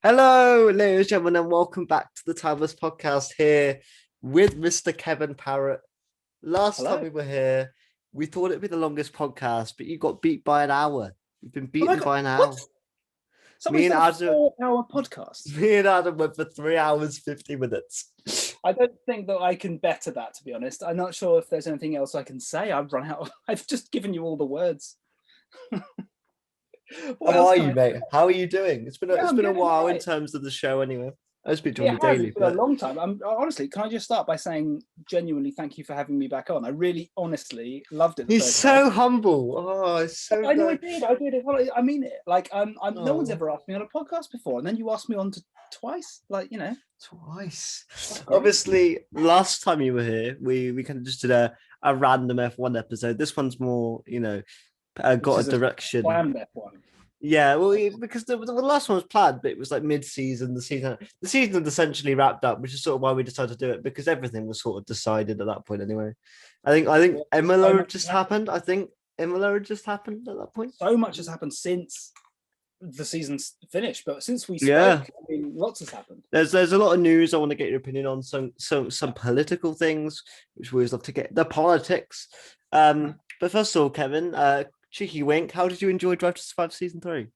Hello, ladies and gentlemen, and welcome back to the Timeless Podcast here with Mr. Kevin Parrott. Last time Hello. we were here, we thought it'd be the longest podcast, but you got beat by an hour. You've been Oh my beaten God. by an What? hour. Somebody Me and said a Adam, 4-hour podcast. me and Adam went for 3 hours, 50 minutes. I don't think that I can better that, to be honest. I'm not sure if there's anything else I can say. I've run out. I've just given you all the words. What How else are can you, I mate? say? How are you doing? Yeah, It's I'm been a good. I'm all while in right. terms of the show anyway. I speak to It you has. daily, It's been a but long time. Honestly, can I just start by saying genuinely thank you for having me back on? I really, honestly loved it the he's first time. so humble. Oh, it's so I know I nice. did. I did it. I mean it. No one's Oh. ever asked me on a podcast before, and then you asked me on to twice. Twice. That's great. Obviously, last time you were here, we kind of just did a random F1 episode. This one's more, This got a is a direction. planned F1. Yeah, well, because the last one was planned, but it was like mid-season. The season had essentially wrapped up, which is sort of why we decided to do it because everything was sort of decided at that point anyway. I think So Imola much had has just happened. happened. I think Imola had just happened at that point. So much has happened since the season's finished. But since we Yeah, spoke, I mean, lots has happened. there's a lot of news. I want to get your opinion on some political things, which we always love to get the politics. But first of all, Kevin, cheeky wink. How did you enjoy Drive to Survive season 3?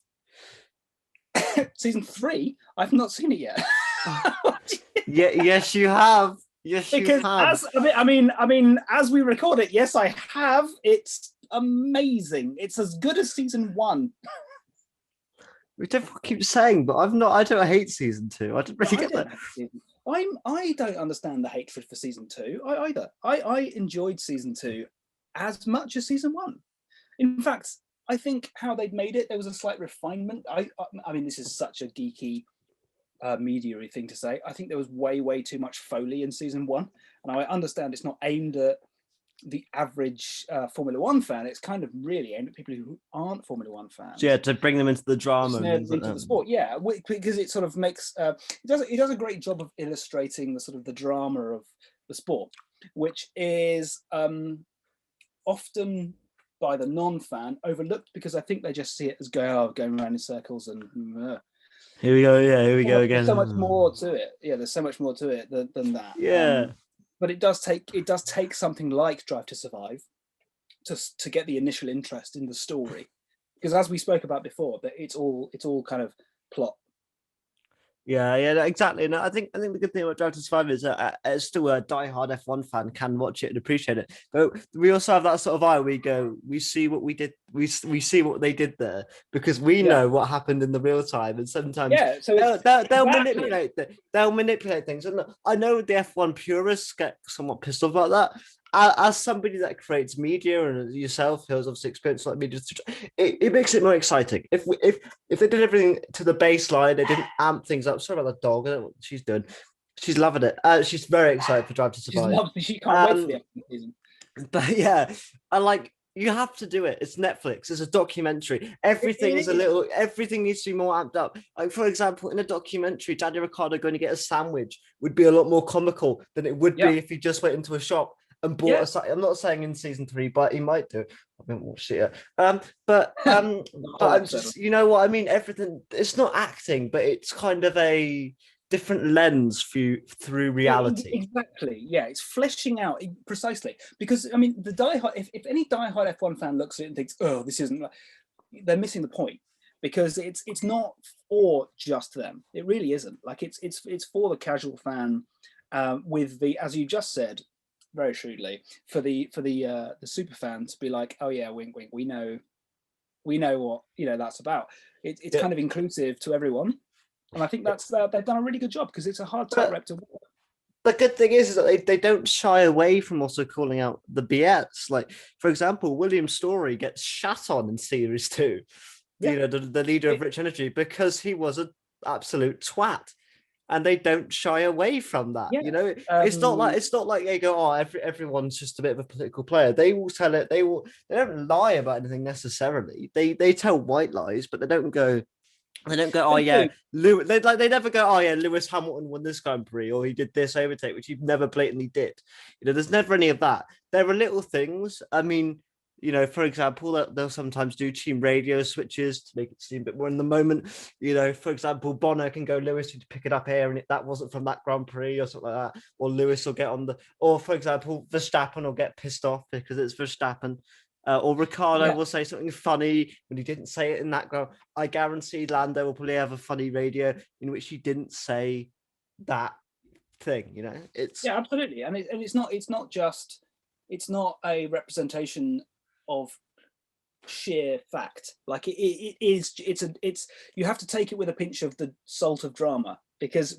Season 3, I've not seen it yet. Yeah, yes, you have. Yes, you Because have. as we record it, yes, I have. It's amazing. It's as good as season 1. We don't keep saying, but I've not. I don't hate season 2. I didn't really I get don't that. hate season. I don't understand the hatred for season 2 either. I enjoyed season 2 as much as season 1. In fact, I think how they'd made it, there was a slight refinement. I mean, this is such a geeky, media-y thing to say. I think there was way too much Foley in season 1, and I understand it's not aimed at the average Formula One fan. It's kind of really aimed at people who aren't Formula One So yeah, fans. to bring them into the drama and Snared things like into that. the sport, yeah, because it sort of makes it does a great job of illustrating the sort of the drama of the sport, which is often by the non-fan overlooked because I think they just see it as going around in circles and Here we go. Yeah, here we go there's so much again. more to it. Yeah, there's so much more to it than that. Yeah. But it does take something like Drive to Survive to get the initial interest in the story, because as we spoke about before, that it's all kind of plot. Yeah, exactly. And I think the good thing about Drive to Survive is that it's still a diehard F1 fan can watch it and appreciate it. But we also have that sort of eye. We go, we see what we did. We see what they did there because we Yeah, know what happened in the real time. And sometimes yeah. So it's they'll exactly. manipulate they'll manipulate things. And I know the F1 purists get somewhat pissed off about that. As somebody that creates media and yourself who has obviously experience like media, it makes it more exciting. If they did everything to the baseline, they didn't amp things up. Sorry about the dog. I don't know what she's doing. She's loving it. She's very excited for Drive to She's Survive. lovely. She can't wait for the Um, second season. but yeah, I like you have to do it. It's Netflix. It's a documentary. Everything is It a is. little. Everything needs to be more amped up. Like for example, in a documentary, Daniel Ricciardo going to get a sandwich would be a lot more comical than it would Yeah, be if he just went into a shop and bought yeah. a. I'm not saying in season 3, but he might do. I haven't watched it yet. The But whole I'm episode. just, you know what I mean. Everything. It's not acting, but it's kind of a different lens through reality. Exactly. Yeah, it's fleshing out precisely because I mean the diehard. If any diehard F1 fan looks at it and thinks, "Oh, this isn't," they're missing the point because it's not for just them. It really isn't. Like it's for the casual fan, with the, as you just said, very shrewdly, for the super fan to be like, "Oh yeah, wink wink, we know what that's about." It's Yeah. kind of inclusive to everyone, and I think that's they've done a really good job because it's a hard But tightrope to walk. the good thing is that they don't shy away from also calling out the BS. Like, for example, William Story gets shat on in series 2, Yeah, the leader of it, Rich Energy, because he was an absolute twat. And they don't shy away from that. yeah. It's not like they go, oh, everyone's just a bit of a political player. They will tell it, they don't lie about anything necessarily. They tell white lies, but they don't go, oh They yeah, do. Lewis. They never go, oh yeah, Lewis Hamilton won this Grand Prix, or he did this overtake, which he never blatantly did. There's never any of that. There are little things. I mean, For example, they'll sometimes do team radio switches to make it seem a bit more in the moment. For example, Bonner can go, Lewis, you to pick it up here, and that wasn't from that Grand Prix or something like that. Or Lewis will get or for example, Verstappen will get pissed off because it's Verstappen. Or Ricardo will say something funny when he didn't say it in that ground. I guarantee Lando will probably have a funny radio in which he didn't say that thing. It's absolutely, and it's not a representation of sheer fact. Like it's you have to take it with a pinch of the salt of drama because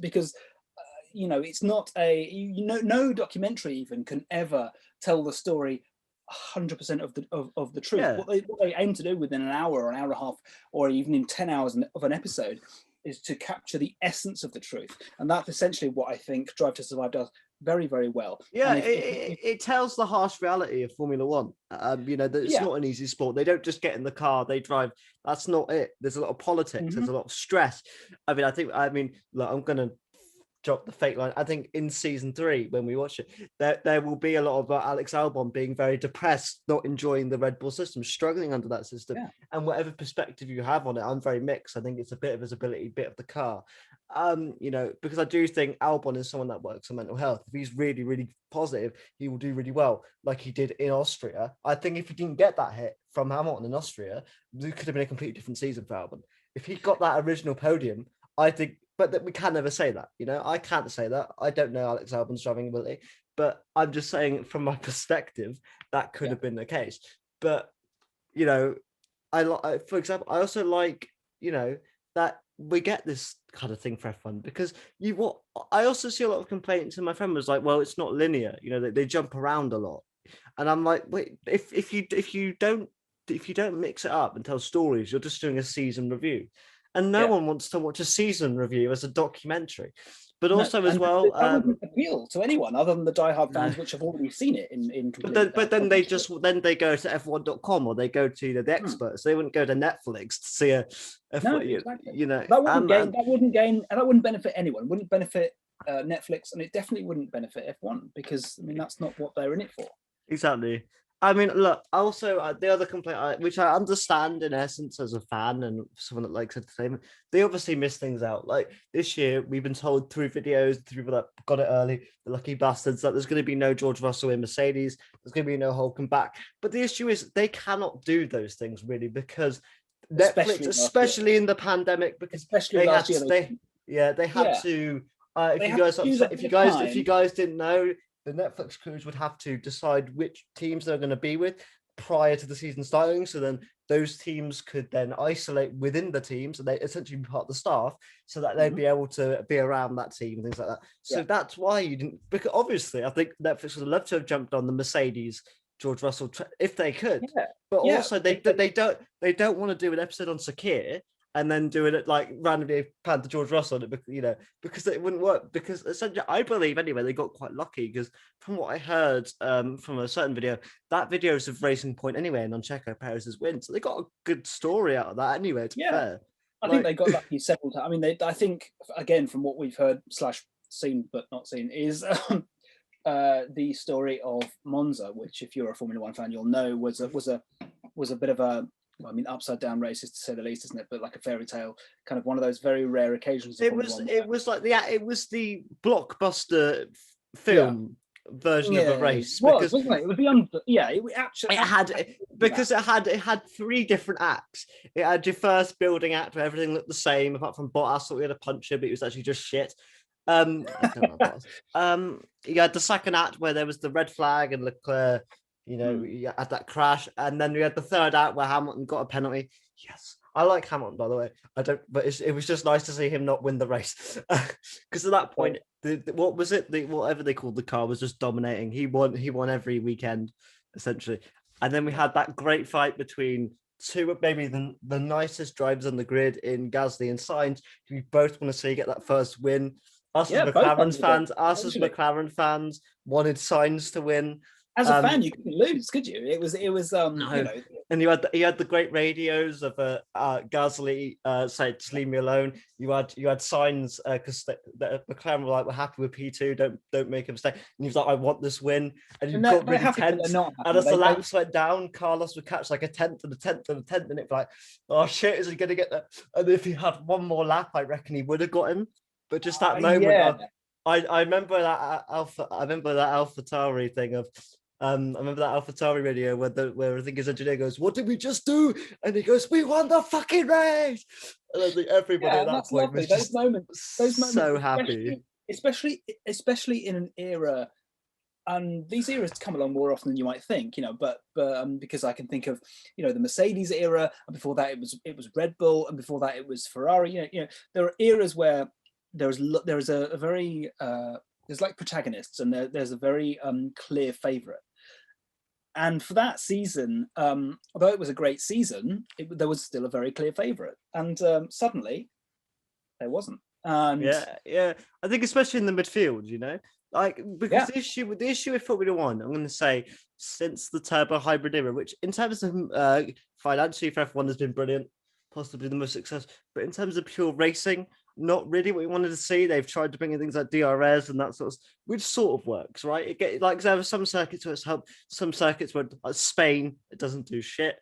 it's not no documentary even can ever tell the story 100% of the truth. Yeah. What they aim to do within an hour or an hour and a half, or even in 10 hours of an episode, is to capture the essence of the truth, and that's essentially what I think Drive to Survive does very, very well. Yeah, it tells the harsh reality of Formula One. That it's not an easy sport. They don't just get in the car, they drive. That's not it. There's a lot of politics. There's a lot of stress. Look, I'm gonna drop the fake line. I think in season 3, when we watch it, there will be a lot of Alex Albon being very depressed, not enjoying the Red Bull system, struggling under that system. Yeah. And whatever perspective you have on it, I'm very mixed. I think it's a bit of his ability, bit of the car. Because I do think Albon is someone that works on mental health. If he's really, really positive, he will do really well, like he did in Austria. I think if he didn't get that hit from Hamilton in Austria, it could have been a completely different season for Albon. If he got that original podium, I think. But we can never say that, I can't say that. I don't know Alex Albon's driving ability, but I'm just saying from my perspective, that could have been the case. But, for example, I also like, that we get this kind of thing for F1 because I also see a lot of complaints, and my friend was like, well, it's not linear, they jump around a lot. And I'm like, wait, if you don't mix it up and tell stories, you're just doing a season review. And no one wants to watch a season review as a documentary. But also as well, that wouldn't appeal to anyone other than the diehard fans, which have already seen it in. But then they go to F1.com or they go to the experts. They wouldn't go to Netflix to see exactly. That wouldn't benefit anyone. Wouldn't benefit Netflix, and it definitely wouldn't benefit F1 because that's not what they're in it for. Exactly. Look, also the other complaint, which I understand in essence as a fan and someone that likes entertainment, they obviously miss things out. Like this year, we've been told through videos, through people that got it early, the lucky bastards, that there's going to be no George Russell in Mercedes, there's going to be no Holcomb back. But the issue is they cannot do those things really because Netflix, especially in the pandemic, because they had to. If you guys didn't know, the Netflix crews would have to decide which teams they're going to be with prior to the season starting. So then those teams could then isolate within the teams and they essentially be part of the staff so that they'd be able to be around that team and things like that. So that's why you didn't, because obviously I think Netflix would love to have jumped on the Mercedes George Russell if they could, but also they don't want to do an episode on Sakir and then doing it like randomly pan to George Russell, because it wouldn't work. Because essentially, I believe anyway, they got quite lucky because from what I heard from a certain video, that video is of Racing Point anyway, and on Checo Perez's win, so they got a good story out of that anyway. To be fair, I think they got lucky several times. I think again from what we've heard / seen but not seen is the story of Monza, which if you're a Formula One fan, you'll know was a bit of a upside down race is to say the least, isn't it? But like a fairy tale, kind of one of those very rare occasions. It was the blockbuster film version of a race. Because it was beyond. It had 3 different acts. It had your first building act where everything looked the same, apart from Bottas, thought we had a puncher, but it was actually just shit. You had the second act where there was the red flag and Leclerc. You had that crash, and then we had the third act where Hamilton got a penalty. Yes, I like Hamilton, by the way. I don't, but it was just nice to see him not win the race because at that point, what was it? Whatever they called the car was just dominating. He won every weekend essentially, and then we had that great fight between two of maybe the nicest drivers on the grid in Gasly and Sainz, who we both want to see get that first win. Us as McLaren fans wanted Sainz to win. As a fan, you couldn't lose, could you? It was No. you know. And you had the great radios of Gasly saying just leave me alone. You had signs because McLaren were like, we're happy with P2, don't make a mistake. And he was like, I want this win. And you got really tense. And as the laps went down, Carlos would catch like a tenth and a tenth and a tenth, and it'd be like, oh shit, is he gonna get that? And if he had one more lap, I reckon he would have got him. But just that moment, I remember that AlphaTauri thing of. I remember that AlphaTauri video where I think his engineer goes, "What did we just do?" And he goes, "We won the fucking race!" And I think everybody at that point was those moments, so happy. Especially in an era, and these eras come along more often than you might think, But because I can think of, the Mercedes era, and before that it was Red Bull, and before that it was Ferrari. There are eras where there is a very there's like protagonists, and there's a very clear favorite. And for that season, although it was a great season, there was still a very clear favorite. And suddenly, there wasn't. And yeah. I think especially in the midfield, because the issue with Formula One, I'm going to say, since the turbo hybrid era, which in terms of financially for F1 has been brilliant, possibly the most successful, but in terms of pure racing, not really what we wanted to see. They've tried to bring in things like DRS and that sort of, which sort of works, right? There are some circuits where it's helped, some circuits where Spain, it doesn't do shit.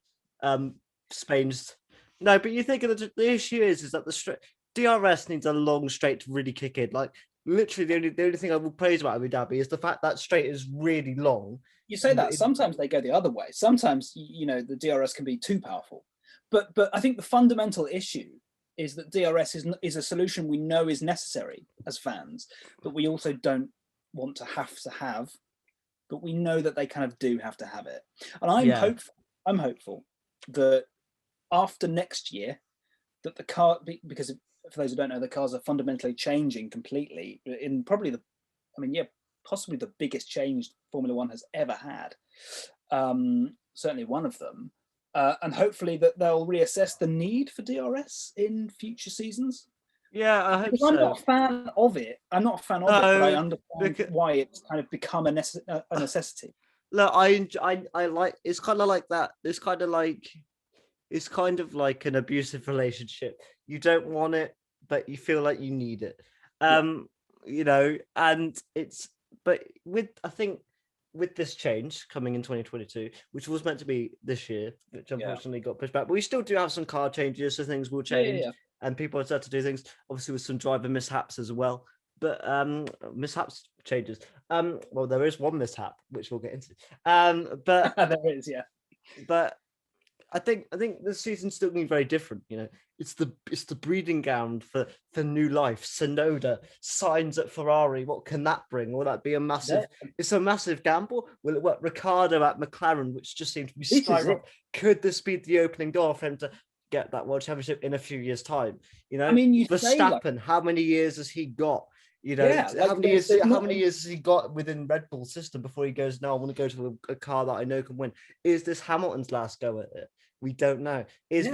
Spain's no, but you think the issue is that the DRS needs a long straight to really kick in. Like literally, the only thing I will praise about Abu Dhabi is the fact that straight is really long. You say that sometimes they go the other way. Sometimes the DRS can be too powerful, but I think the fundamental issue is that DRS is a solution we know is necessary as fans, but we also don't want to have, but we know that they kind of do have to have it. And I'm hopeful that after next year, that the car, because for those who don't know, the cars are fundamentally changing completely in probably possibly the biggest change Formula One has ever had. Certainly one of them. And hopefully that they'll reassess the need for DRS in future seasons. Yeah, I hope so. I'm not a fan of it. But I understand why it's kind of become a necessity. Look, I like. It's kind of like that. It's kind of like an abusive relationship. You don't want it, but you feel like you need it. And it's. But I think. With this change coming in 2022, which was meant to be this year, which unfortunately got pushed back, but we still do have some car changes, so things will change, and people are set to do things, obviously with some driver mishaps as well. But mishaps changes. Well, there is one mishap which we'll get into. But there is, yeah. But I think the season's still going to be very different. It's the breeding ground for new life. Sonoda, signs at Ferrari. What can that bring? Will that be a massive? Yeah. It's a massive gamble. Will it work? Ricardo at McLaren, which just seems to be skyrocketing. Could this be the opening door for him to get that world championship in a few years' time? Verstappen. How many years has he got? How many years has he got within Red Bull's system before he goes, no, I want to go to a car that I know can win? Is this Hamilton's last go at it? We don't know. Is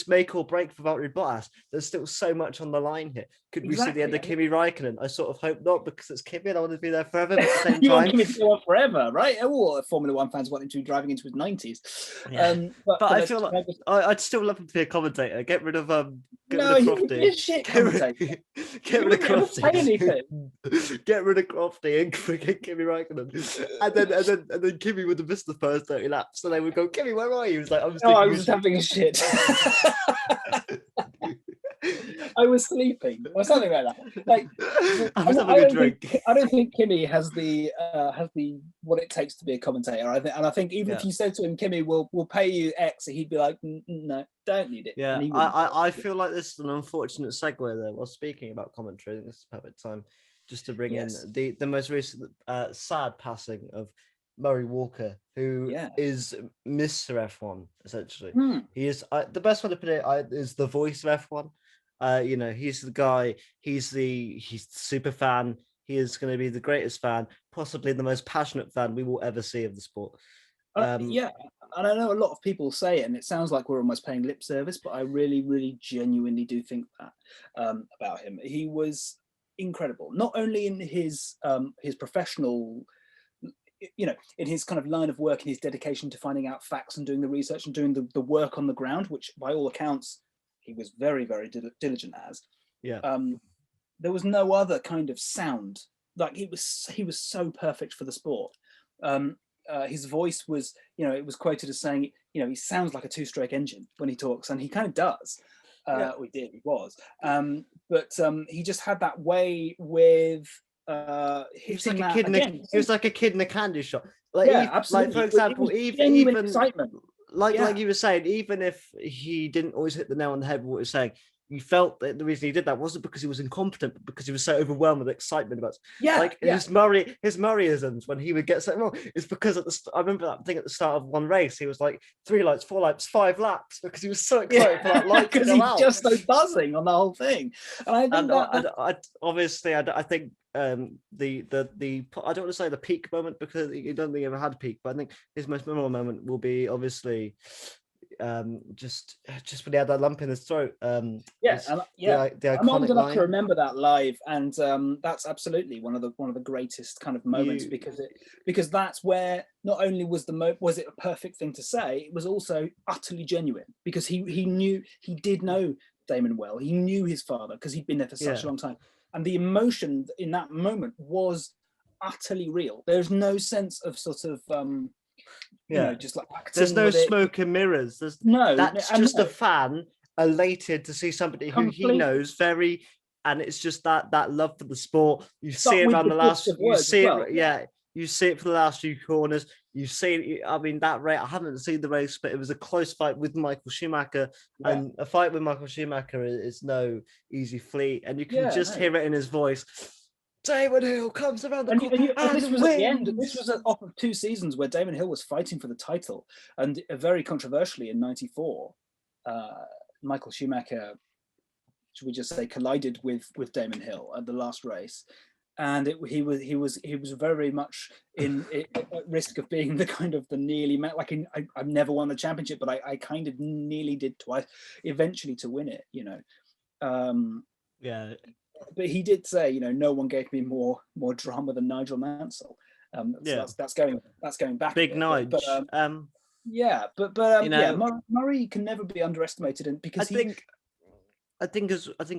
make or break for Valtteri Bottas? There's still so much on the line here. Could we see the end of Kimi Räikkönen? I sort of hope not, because it's Kimi and I want to be there forever. But at the same you time, want Kimi to go on forever, right? All Formula One fans want him to be driving into his 90s. Yeah. But I feel like I'd still love him to be a commentator. Get rid of Crofty. He's shit commentator. Get rid of Crofty. Get rid of Crofty and freaking Kimi Räikkönen. And then Kimi would have missed the first 30 laps. So they would go, Kimi, where are you? He was like, I was just having a shit. I was sleeping or something like that. Like I was having a drink. I don't think Kimi has the what it takes to be a commentator. I think even if you said to him, Kimi, we'll pay you X, he'd be like, no, don't need it. Yeah, I feel like this is an unfortunate segue there. While speaking about commentary, I think this is a perfect time just to bring in the most recent sad passing of Murray Walker, who is Mr. F1 essentially. He is the best way to put it is the voice of F1. He's the guy. He's the super fan. He is going to be the greatest fan, possibly the most passionate fan we will ever see of the sport. And I know a lot of people say it, and it sounds like we're almost paying lip service, but I really, really genuinely do think that about him. He was incredible, not only in his professional in his kind of line of work, in his dedication to finding out facts and doing the research and doing the work on the ground, which by all accounts he was very, very diligent as. Yeah. There was no other kind of sound. Like he was so perfect for the sport. His voice was, it was quoted as saying, he sounds like a two-stroke engine when he talks, and he kind of does. He was. But he just had that way with hitting that again. He was like a kid in a candy shop. Absolutely. Like, for example, even excitement. Like you were saying, even if he didn't always hit the nail on the head with what he was saying, you felt that the reason he did that wasn't because he was incompetent, but because he was so overwhelmed with excitement about his Murrayisms when he would get something wrong. It's because I remember that thing at the start of one race, he was like 3 laps, 4 laps, 5 laps, because he was so excited for that light because he's just so buzzing on the whole thing. And I think I think the I don't want to say the peak moment, because you don't think he ever had a peak, but I think his most memorable moment will be obviously just when he had that lump in his throat. The iconic I'm old enough line. to remember that live, and that's absolutely one of the greatest kind of moments, because that's where not only was it a perfect thing to say, it was also utterly genuine, because he did know Damon well. He knew his father because he'd been there for such a long time, and the emotion in that moment was utterly real. There's no sense of sort of just like acting. There's no smoke and mirrors. That's just a fan elated to see somebody who he knows very, and it's just that love for the sport. You see it around the last. You see it, you see it for the last few corners. You see, I mean, that race. I haven't seen the race, but it was a close fight with Michael Schumacher, and a fight with Michael Schumacher is no easy feat, and you can hear it in his voice. Damon Hill comes around the corner and this was at the end. This was off of 2 seasons where Damon Hill was fighting for the title, and very controversially in '94, Michael Schumacher, should we just say, collided with Damon Hill at the last race, and he was very much at risk of being the kind of the nearly I've never won the championship, but I kind of nearly did twice, eventually to win it, But he did say, no one gave me more drama than Nigel Mansell. That's going back. Big Nige. Murray can never be underestimated, and because I think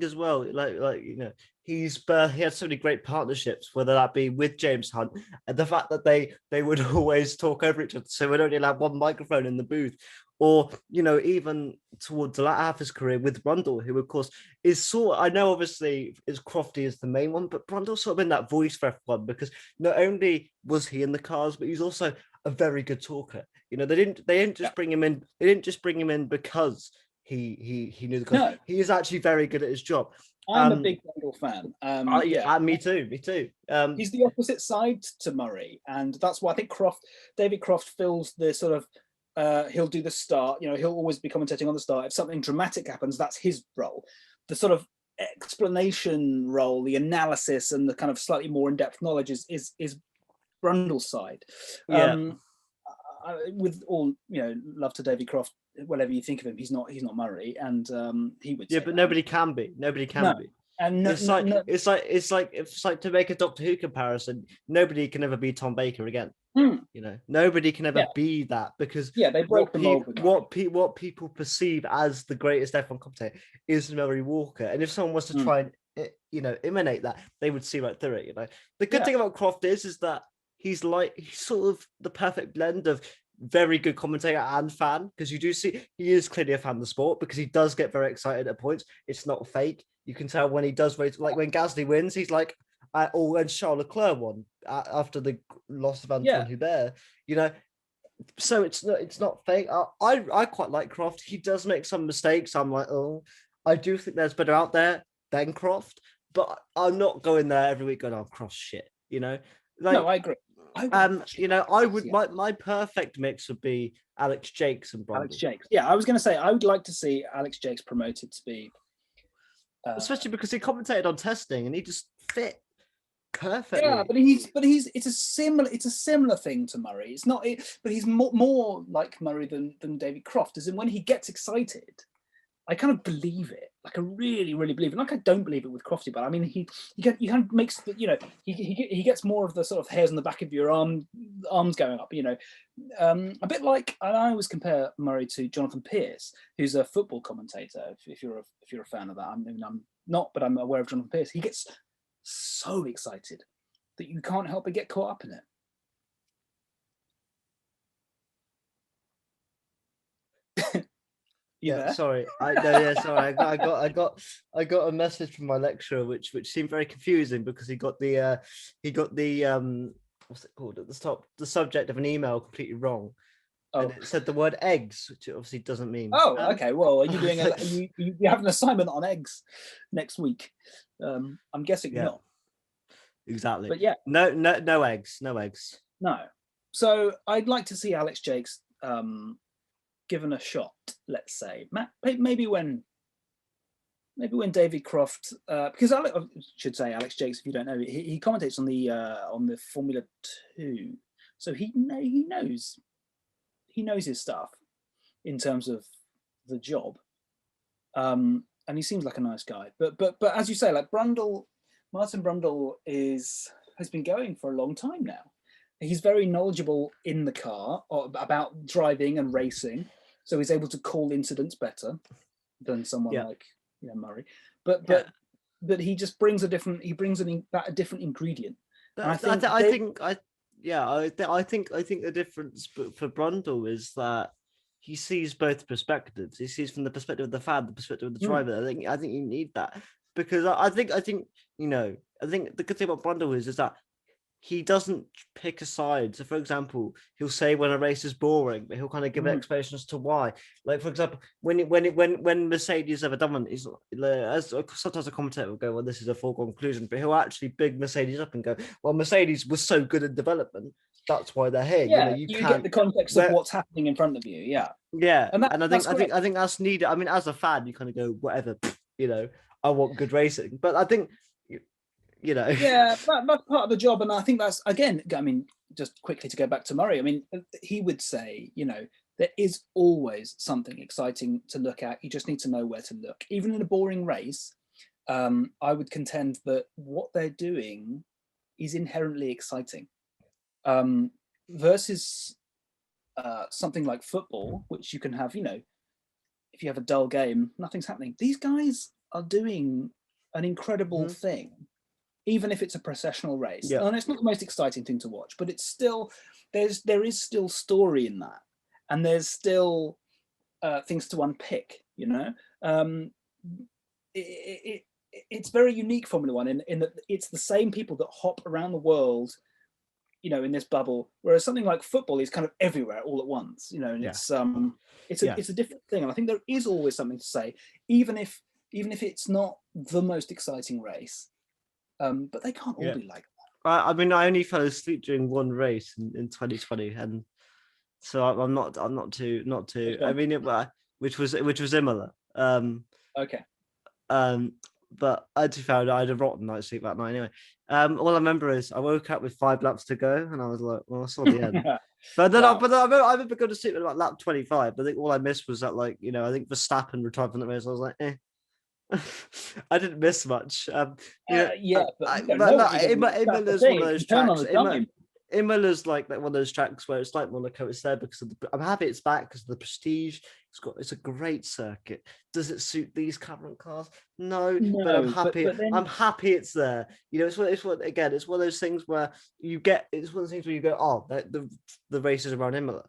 as well, he had so many great partnerships, whether that be with James Hunt, and the fact that they would always talk over each other, so we'd only have one microphone in the booth, or even towards the latter half of his career with Brundle, who of course is I know obviously is Crofty is the main one, but Brundle's sort of been that voice for F1, because not only was he in the cars, but he's also a very good talker. They didn't just bring him in. They didn't just bring him in because he knew the cars. No. He is actually very good at his job. I'm a big Brundle fan. Me too. He's the opposite side to Murray, and that's why I think David Croft fills the sort of. He'll do the start. He'll always be commentating on the start. If something dramatic happens, that's his role. The sort of explanation role, the analysis, and the kind of slightly more in-depth knowledge is Brundle's side. With all love to David Croft, whatever you think of him, he's not Murray, and he would. Yeah, but nobody can be. Nobody can be. And it's like to make a Doctor Who comparison. Nobody can ever be Tom Baker again. Nobody can ever be that, because they broke the mold. What people perceive as the greatest F1 commentator is Murray Walker, and if someone was to try and imitate that, they would see right through it. The good thing about Croft is that he's sort of the perfect blend of very good commentator and fan, because you do see he is clearly a fan of the sport, because he does get very excited at points. It's not fake. You can tell when he does race, like when Gasly wins, he's like, or when Charles Leclerc won after the loss of Antoine Hubert, so it's not fake. I quite like Croft. He does make some mistakes. I'm like, I do think there's better out there than Croft, but I'm not going there every week going, Croft shit, No, I agree. I would my perfect mix would be Alex Jakes and Brundle. Alex Jakes. Yeah, I was going to say I would like to see Alex Jakes promoted to be, especially because he commentated on testing and he just fit perfectly. Yeah, but it's a similar thing to Murray. It's not, but he's more like Murray than David Croft. As in, when he gets excited, I kind of believe it. like I really, really believe, and like I don't believe it with Crofty, but I mean he kind of makes the, he gets more of the sort of hairs on the back of your arms going up, a bit like, and I always compare Murray to Jonathan Pearce, who's a football commentator. If you're a fan of that, I'm not, but I'm aware of Jonathan Pearce. He gets so excited that you can't help but get caught up in it. Sorry. Sorry. I got a message from my lecturer which seemed very confusing because he got the what's it called at the top, the subject of an email completely wrong. And it said the word eggs, which it obviously doesn't mean. Okay. Well, are you doing you have an assignment on eggs next week? I'm guessing not. Exactly. But yeah. No eggs. No. So I'd like to see Alex Jakes given a shot, let's say. Maybe when David Croft, because I should say Alex Jakes, if you don't know, he commentates on the Formula 2, so he knows his stuff in terms of the job, and he seems like a nice guy. But as you say, like Martin Brundle has been going for a long time now. He's very knowledgeable in the car about driving and racing, so he's able to call incidents better than someone like Murray. But he just brings a different ingredient. I think the difference for Brundle is that he sees both perspectives. He sees from the perspective of the fan, the perspective of the driver. I think you need that, because I think the good thing about Brundle is that he doesn't pick a side. So, for example, he'll say when a race is boring, but he'll kind of give explanations to why. Like, for example, when Mercedes have done one, he's as sometimes a commentator will go, "Well, this is a foregone conclusion," but he'll actually big Mercedes up and go, "Well, Mercedes was so good in development, that's why they're here." Yeah, you get the context of what's happening in front of you. Yeah, and I think that's needed. I mean, as a fan, you kind of go, "Whatever," I want good racing, but I think. Yeah, that's part of the job, and I think that's, again, I mean, just quickly to go back to Murray, I mean, he would say, there is always something exciting to look at. You just need to know where to look. Even in a boring race, I would contend that what they're doing is inherently exciting, versus something like football, which you can have, if you have a dull game, nothing's happening. These guys are doing an incredible thing, even if it's a processional race. And it's not the most exciting thing to watch, but it's still, there is still story in that, and there's still things to unpick. It's very unique, Formula One, in that it's the same people that hop around the world, in this bubble, whereas something like football is kind of everywhere all at once. And it's a different thing, and I think there is always something to say, even if it's not the most exciting race. But they can't all be like that. I mean, I only fell asleep during one race in 2020, and so I'm not too. I mean, which was Imola. Okay. But I just found I had a rotten night's sleep that night anyway. All I remember is I woke up with 5 laps to go, and I was like, "Well, I saw the end." But then, I remember going to sleep at about lap 25. I think all I missed was that, I think Verstappen retired from the race. I was like, eh. I didn't miss much. Imola's one of those tracks. Imola's like one of those tracks where it's like Monaco. It's there because I'm happy it's back because of the prestige. It's a great circuit. Does it suit these current cars? No, but I'm happy. I'm happy it's there. It's one of those things where you get. It's one of the things where you go, oh, the races around Imola.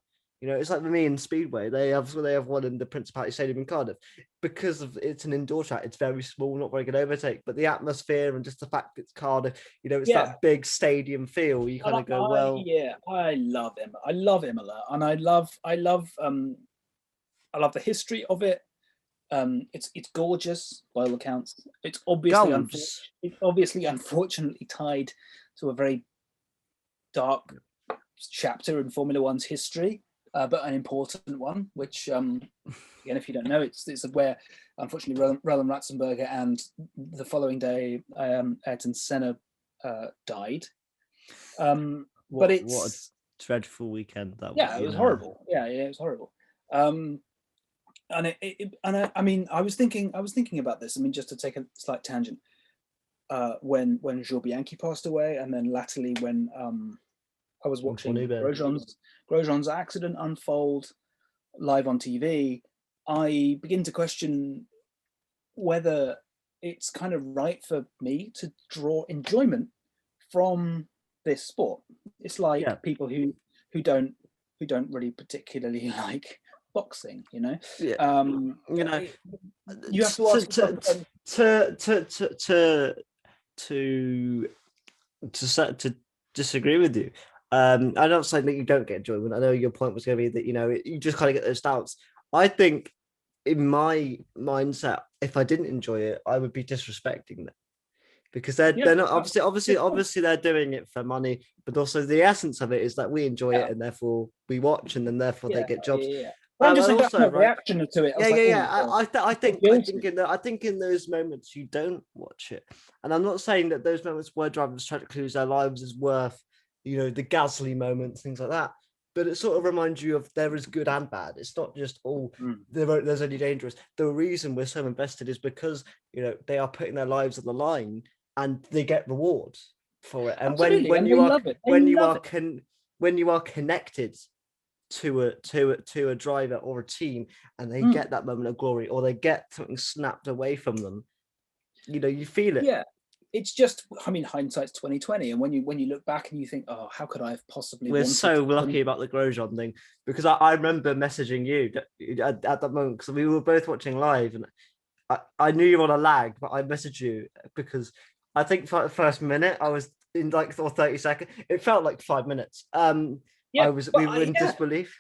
It's like for me in Speedway, they have one in the Principality Stadium in Cardiff. Because it's an indoor track, it's very small, not very good overtake. But the atmosphere and just the fact it's Cardiff, it's that big stadium feel. You kind of go, well, I love Imola. I love Imola, and I love the history of it. It's gorgeous by all accounts. It's obviously unfortunately tied to a very dark chapter in Formula One's history. But an important one, which, again, if you don't know, it's where, unfortunately, Roland Ratzenberger and the following day, Ayrton Senna died. What a dreadful weekend that was. Yeah, it was horrible. Yeah, it was horrible. I mean, I was thinking about this. I mean, just to take a slight tangent, when Joe Bianchi passed away, and then latterly when I was watching Grosjean's accident unfold live on TV, I begin to question whether it's kind of right for me to draw enjoyment from this sport. It's like people who don't really particularly like boxing, you know. You have to ask to disagree with you. I'm not saying that you don't get enjoyment. I know your point was going to be that, you know, you just kind of get those doubts. I think in my mindset, if I didn't enjoy it, I would be disrespecting them, because they're not obviously they're doing it for money, but also the essence of it is that we enjoy it and therefore we watch, and then therefore they get jobs. Well, I'm just saying also, that reaction to it. I think in those moments you don't watch it, and I'm not saying that those moments where drivers try to lose their lives is worth, you know, the Gasly moments, things like that. But it sort of reminds you of there is good and bad. It's not just there's only dangerous. The reason we're so invested is because, you know, they are putting their lives on the line and they get rewards for it. And when you are connected to a driver or a team, and they get that moment of glory, or they get something snapped away from them, you know, you feel it. Yeah. It's just, I mean, hindsight's 2020, and when you look back and you think, oh, how could I have possibly? We're so lucky about the Grosjean thing, because I remember messaging you at that moment, because we were both watching live, and I knew you were on a lag, but I messaged you because I think for the first minute I was in like 30 seconds. It felt like 5 minutes. We were in disbelief.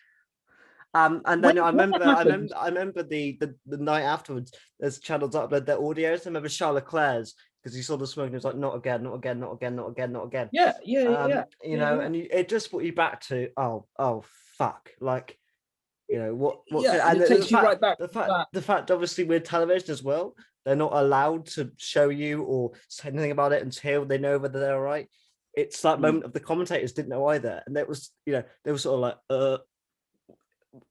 And then I remember the night afterwards, there's channels that upload their audios. I remember Charles Leclerc's, because he saw the smoke and he was like, not again, not again, not again, not again, not again. You know, and it just brought you back to, oh, fuck. Like, you know, what and it takes you right back. The fact, obviously, with television as well, they're not allowed to show you or say anything about it until they know whether they're right. It's that moment of the commentators didn't know either. And that was, you know, they were sort of like,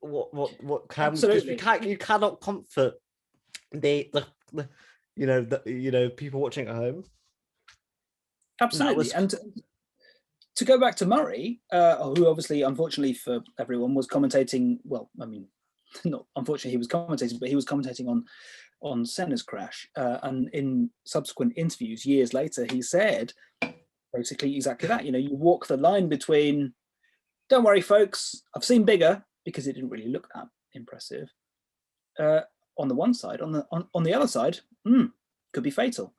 what can, because you cannot comfort the people watching at home. Absolutely. And to go back to Murray, who obviously, unfortunately for everyone, was commentating. Well, I mean, not unfortunately he was commentating, but he was commentating on Senna's crash. And in subsequent interviews years later, he said basically exactly that. You know, you walk the line between, don't worry, folks, I've seen bigger, because it didn't really look that impressive. On the one side, on the other side, could be fatal.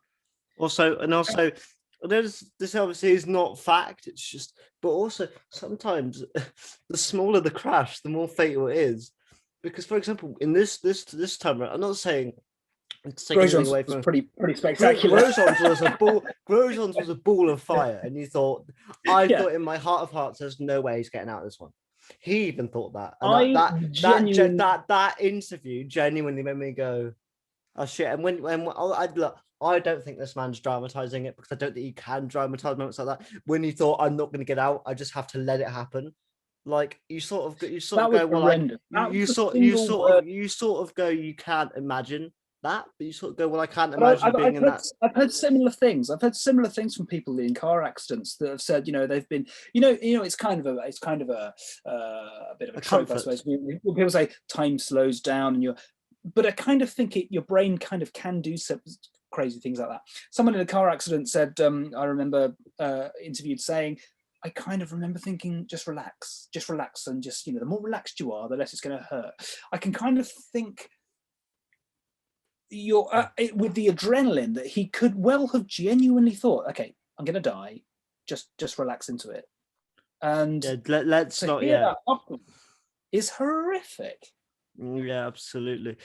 Also, this obviously is not fact. It's just, but also sometimes the smaller the crash, the more fatal it is. Because, for example, in this time, I'm not saying Grosjean's away from pretty spectacular. Grosjean's was a ball of fire, and you thought, I thought in my heart of hearts, there's no way he's getting out of this one. He even thought that. And that interview genuinely made me go, oh shit. And when I don't think this man's dramatizing it, because I don't think he can dramatize moments like that. When he thought, I'm not going to get out, I just have to let it happen. Like you sort of go, well, you sort of go, you can't imagine that, but you sort of go, well, I can't imagine being in that. I've heard similar things. I've heard similar things from people in car accidents that have said, you know, they've been, you know, it's kind of a bit of a trope, I suppose. When people say time slows down, but I kind of think your brain kind of can do some crazy things like that. Someone in a car accident said, I remember interviewed saying, I kind of remember thinking, just relax, and just, you know, the more relaxed you are, the less it's going to hurt. I can kind of think with the adrenaline that he could well have genuinely thought, okay, I'm going to die, just relax into it. And let's not. Yeah, is horrific. Yeah, absolutely.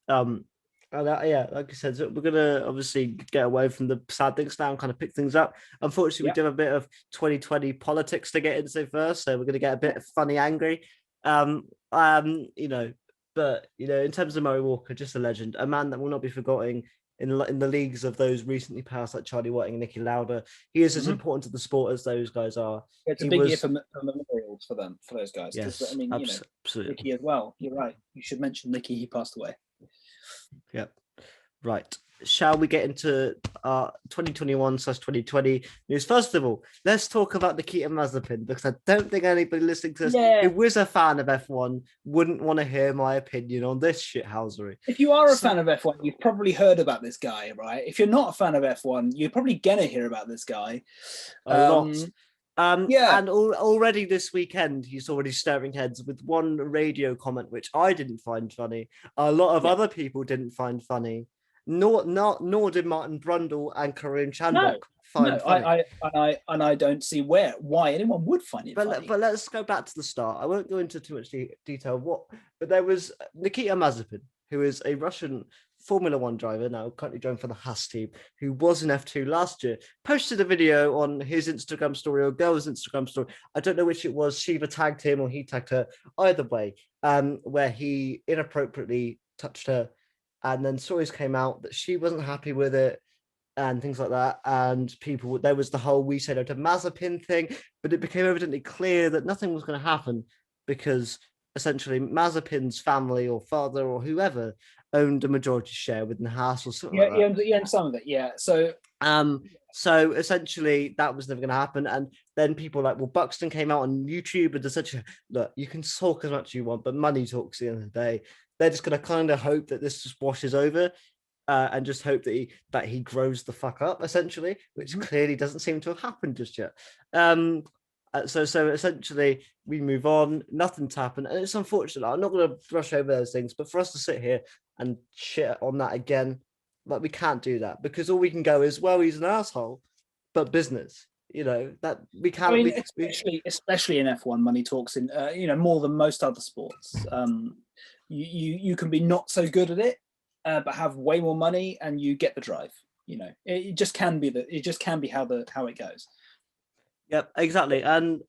Like I said, so we're gonna obviously get away from the sad things now and kind of pick things up. Unfortunately, we do have a bit of 2020 politics to get into first, so we're gonna get a bit funny, angry. You know, but you know, in terms of Murray Walker, just a legend, a man that will not be forgotten in the leagues of those recently passed, like Charlie Whiting and Nicky Lauda. He is as important to the sport as those guys are. It's a big year for memorials for those guys. Yes, I mean, absolutely. Nicky as well. You're right. You should mention Nicky. He passed away. Yep. Right. Shall we get into 2021/2020 news? First of all, let's talk about Nikita Mazepin, because I don't think anybody listening to this who was a fan of F1 wouldn't want to hear my opinion on this shithousery. If you are a fan of F1, you've probably heard about this guy, right? If you're not a fan of F1, you're probably gonna hear about this guy a lot. And already this weekend, he's already stirring heads with one radio comment, which I didn't find funny. A lot of other people didn't find funny. Nor did Martin Brundle and Kareem Chandok find funny. I don't see why anyone would find it funny. But let's go back to the start. I won't go into too much detail. But there was Nikita Mazepin, who is a Russian Formula One driver, now currently driving for the Haas team, who was in F2 last year, posted a video on his Instagram story or girl's Instagram story. I don't know which it was. She either tagged him or he tagged her. Either way, where he inappropriately touched her. And then stories came out that she wasn't happy with it and things like that. And there was the whole "we say no to Mazepin" thing, but it became evidently clear that nothing was going to happen because essentially Mazepin's family or father or whoever owned a majority share within Haas or something like that. He owned some of it, yeah. So essentially that was never going to happen. And then people like Buxton came out on YouTube and essentially, look, you can talk as much as you want, but money talks at the end of the day. They're just going to kind of hope that this just washes over and just hope that he grows the fuck up, essentially, which clearly doesn't seem to have happened just yet. So essentially, we move on. Nothing's happened, and it's unfortunate. I'm not going to brush over those things, but for us to sit here and shit on that again, like, we can't do that, because all we can go is, well, he's an asshole, but business. That we can't. I mean, especially in F1, money talks in more than most other sports. You can be not so good at it, but have way more money, and you get the drive. It just can be how it goes. Yep, exactly. And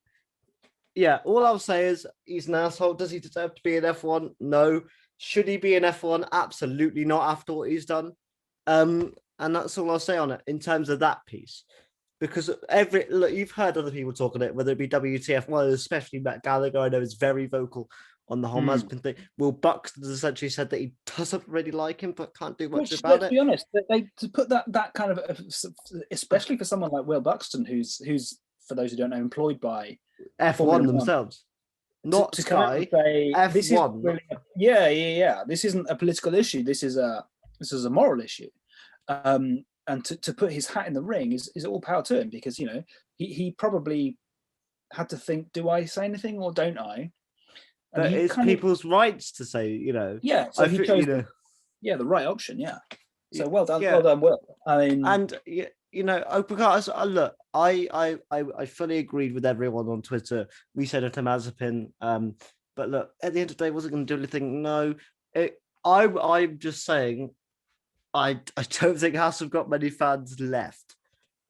yeah, all I'll say is he's an asshole. Does he deserve to be in F1? No. Should he be in F1? Absolutely not, after what he's done. And that's all I'll say on it in terms of that piece. Because you've heard other people talk on it, whether it be WTF, well, especially Matt Gallagher, I know, is very vocal on the whole Mazepin thing. Will Buxton has essentially said that he doesn't really like him, but can't do much about it. Let's be honest, to put that kind of, especially for someone like Will Buxton, who's for those who don't know, employed by F1 themselves, not to Sky. Say, F1. This isn't a political issue. This is a moral issue. And to put his hat in the ring is all power to him, because he probably had to think, do I say anything or don't I? But it's people's rights to say, Yeah, so he chose the right option. Yeah. So well done, Will. I mean, and because look, I fully agreed with everyone on Twitter. We said it to Mazepin, but look, at the end of the day, wasn't going to do anything. No, I'm just saying, I don't think Haas have got many fans left.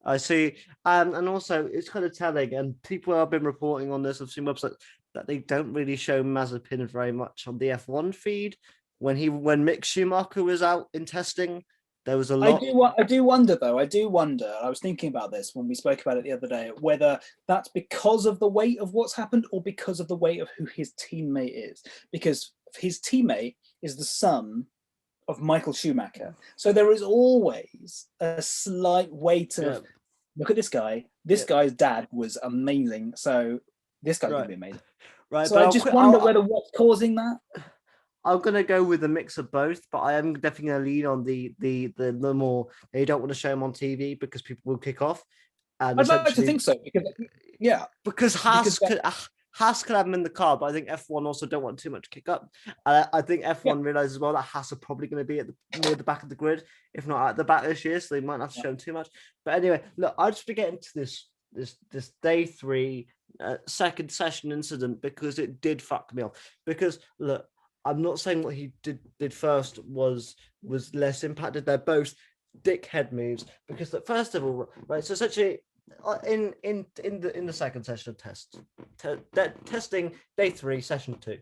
I see, and also it's kind of telling, and people have been reporting on this. I've seen websites that they don't really show Mazepin very much on the F1 feed. When Mick Schumacher was out in testing, there was a lot. I do wonder though. I was thinking about this when we spoke about it the other day, whether that's because of the weight of what's happened or because of the weight of who his teammate is. Because his teammate is the son of Michael Schumacher, so there is always a slight weight of look at this guy. This guy's dad was amazing, so this guy's gonna be amazing. Right, so I just wonder whether what's causing that. I'm gonna go with a mix of both, but I am definitely gonna lean on the more they don't want to show him on TV because people will kick off. And I'd like to think so, because Haas could have him in the car, but I think F1 also don't want too much kick up. I think F1 realizes as well that Haas are probably going to be near the back of the grid, if not at the back this year, so they might not have to show him too much. But anyway, look, I just want to get into this day 3 second session incident, because it did fuck me off. Because look, I'm not saying what he did first was less impacted. They're both dickhead moves, because first of all, right, so essentially in the second session of testing day 3 session 2,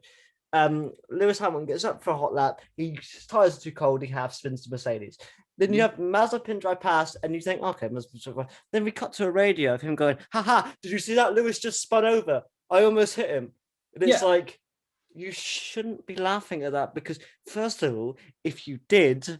Lewis Hamilton gets up for a hot lap. His tires are too cold. He half spins to Mercedes. Then you have Mazepin drive past, and you think, okay, Mazepin drive past. Then we cut to a radio of him going, haha, did you see that? Lewis just spun over. I almost hit him. And it's like, you shouldn't be laughing at that because, first of all, if you did,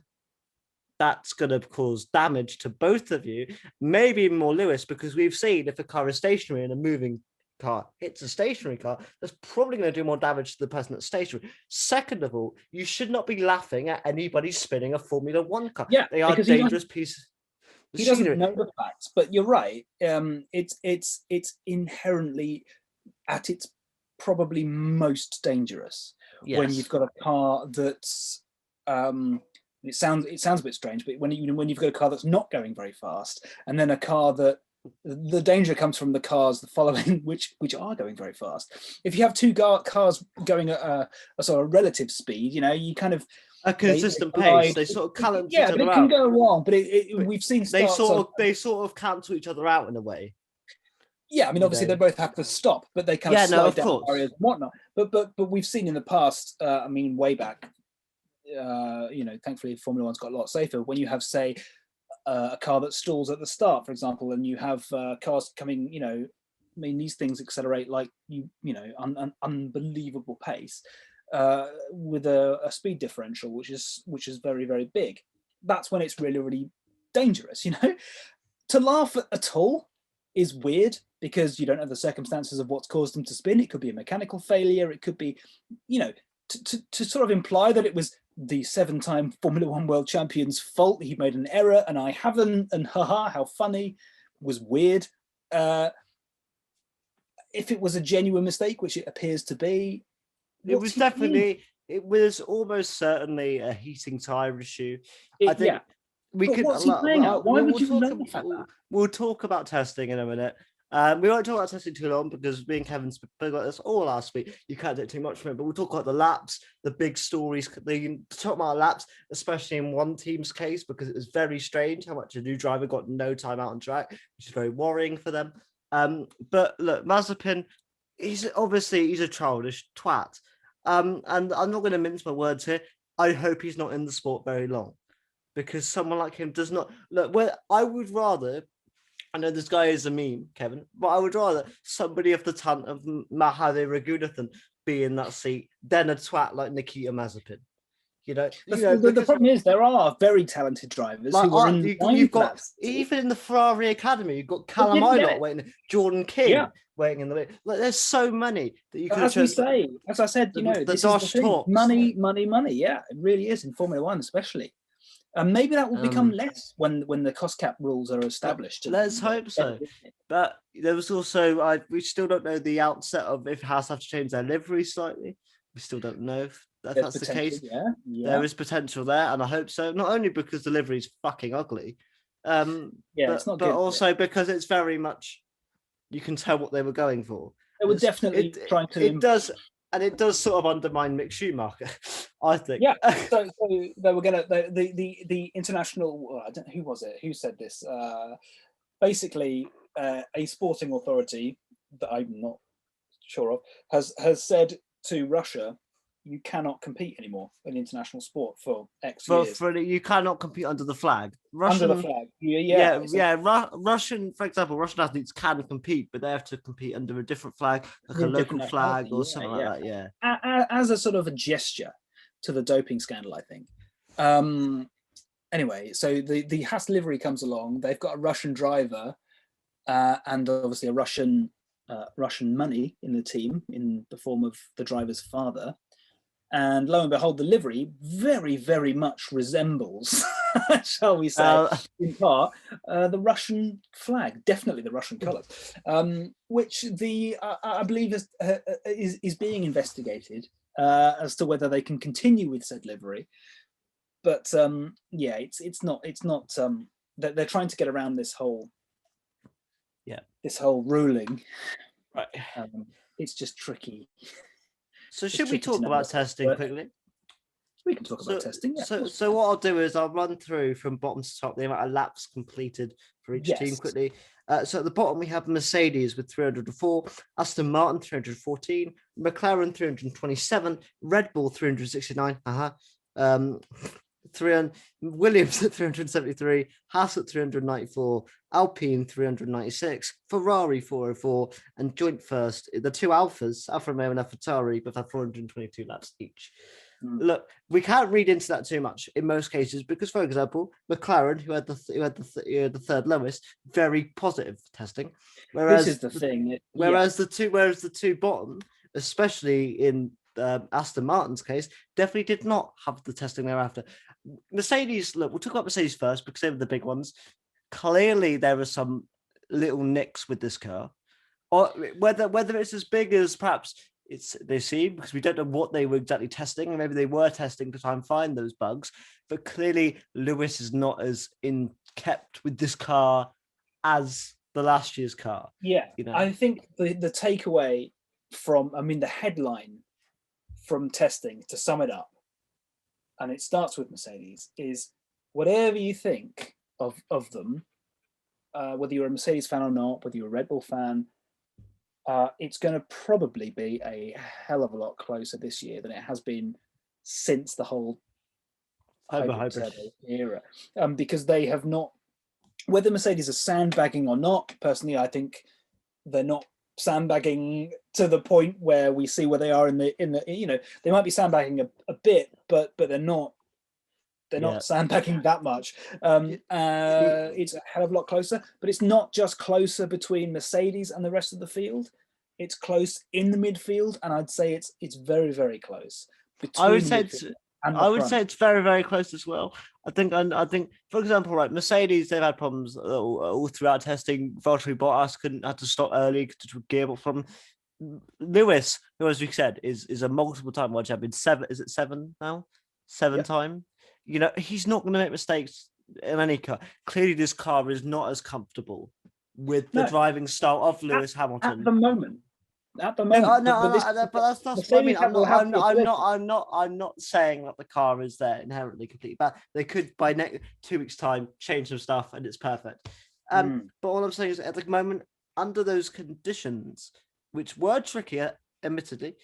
that's going to cause damage to both of you, maybe even more Lewis, because we've seen if a car is stationary and a moving car hits a stationary car, that's probably going to do more damage to the person that's stationary. Second of all, you should not be laughing at anybody spinning a Formula One car. Yeah, they are dangerous pieces. He doesn't know the facts, but you're right. It's inherently at its probably most dangerous when you've got a car that's it sounds a bit strange, but when you've got a car that's not going very fast, and then a car that the danger comes from the cars the following which are going very fast. If you have two cars going at a sort of relative speed, you kind of a consistent pace. They sort of balance each other out. Yeah, but it can go wrong. But we've seen they sort of cancel each other out in a way. Yeah, I mean, obviously they both have to stop, but they kind of slide down barriers and whatnot. But we've seen in the past, I mean, way back, thankfully Formula One's got a lot safer. When you have, say, a car that stalls at the start, for example, and you have cars coming, I mean, these things accelerate like unbelievable pace with a speed differential, which is very, very big. That's when it's really, really dangerous. To laugh at all is weird because you don't have the circumstances of what's caused them to spin. It could be a mechanical failure. It could be, to sort of imply that it was the 7-time Formula One world champion's fault. He made an error and I haven't, and haha, how funny, was weird. If it was a genuine mistake, which it appears to be, it was almost certainly a heating tire issue. I think we could. What's he playing at? Why would you laugh at that? We'll talk about testing in a minute. We won't talk about testing too long because me and Kevin spoke about this all last week. You can't do too much from it, but we'll talk about the laps, the big stories. They talk about laps, especially in one team's case, because it was very strange how much a new driver got no time out on track, which is very worrying for them. But look, Mazepin, he's a childish twat. And I'm not going to mince my words here. I hope he's not in the sport very long, because someone like him does not look. Well, I would rather. I know this guy is a meme, Kevin, but I would rather somebody of the talent of Mahade Raghunathan be in that seat than a twat like Nikita Mazepin. The problem is there are very talented drivers who are in you've got even in the Ferrari Academy, you've got Callum Ilott waiting, Jordan King waiting in the way. Like there's so many that you can. As I said, this is the thing. Money. Yeah, it really is in Formula One, especially. And maybe that will become less when the cost cap rules are established. Let's hope so. But there was also we still don't know the outset of if Haas have to change their livery slightly. We still don't know if that's the case. Yeah. There is potential there, and I hope so. Not only because the livery is fucking ugly, it's not. But also because it's very much you can tell what they were going for. They were definitely trying to. It does. And it does sort of undermine Mick Schumacher, I think. Yeah. So they were gonna the international. I don't know, who was it? Who said this? Basically, a sporting authority that I'm not sure of has said to Russia, you cannot compete anymore in international sport for X years. You cannot compete under the flag. Under the flag. Russian, for example, Russian athletes can compete, but they have to compete under a different flag, like a local flag or something like that. Yeah. As a sort of a gesture to the doping scandal, I think. Anyway, so the Haas livery comes along. They've got a Russian driver and obviously a Russian money in the team in the form of the driver's father. And lo and behold, the livery very, very much resembles, shall we say, in part, the Russian flag, definitely the Russian colours, which I believe is being investigated as to whether they can continue with said livery. But it's not. They're trying to get around this whole ruling. Right. It's just tricky. So should we talk about testing quickly? We can talk about testing. Yeah, so what I'll do is I'll run through from bottom to top the amount of laps completed for each team quickly. So at the bottom we have Mercedes with 304, Aston Martin 314, McLaren 327, Red Bull 369, 300, Williams at 373, Haas at 394, Alpine 396, Ferrari 404, and joint first, the two Alphas, Alfa Romeo and AlphaTauri, both have 422 laps each. Look, we can't read into that too much in most cases because, for example, McLaren, who had the third lowest, very positive testing. Whereas this is the thing. Whereas the two bottom, especially in Aston Martin's case, definitely did not have the testing thereafter. Mercedes, look, we'll talk about Mercedes first because they were the big ones. Clearly, there are some little nicks with this car, or whether it's as big as perhaps they seem, because we don't know what they were exactly testing, and maybe they were testing to try and find those bugs. But clearly, Lewis is not as kept with this car as the last year's car. Yeah, you know? I think the takeaway from, the headline from testing, to sum it up, and it starts with Mercedes, is whatever you think of them, whether you're a Mercedes fan or not, whether you're a Red Bull fan, it's going to probably be a hell of a lot closer this year than it has been since the whole hybrid era, because they have not, whether Mercedes are sandbagging or not, personally, I think they're not sandbagging to the point where we see where they are in the they might be sandbagging a bit, but they're not sandbagging that much. It's a hell of a lot closer, but it's not just closer between Mercedes and the rest of the field. It's close in the midfield, and I'd say it's very, very close. I would say it's very, very close as well. I think, for example, right, Mercedes, they've had problems all throughout testing. Valtteri Bottas had to stop early to gearbox problem. Lewis, who, as we said, is a multiple-time world champion. Seven now? Time. He's not going to make mistakes in any car. Clearly, this car is not as comfortable with the driving style of Lewis Hamilton at the moment. But that's what I mean. I'm not saying that the car is there inherently completely bad. They could by 2 weeks' time change some stuff and it's perfect. But all I'm saying is at the moment, under those conditions, which were trickier, admittedly,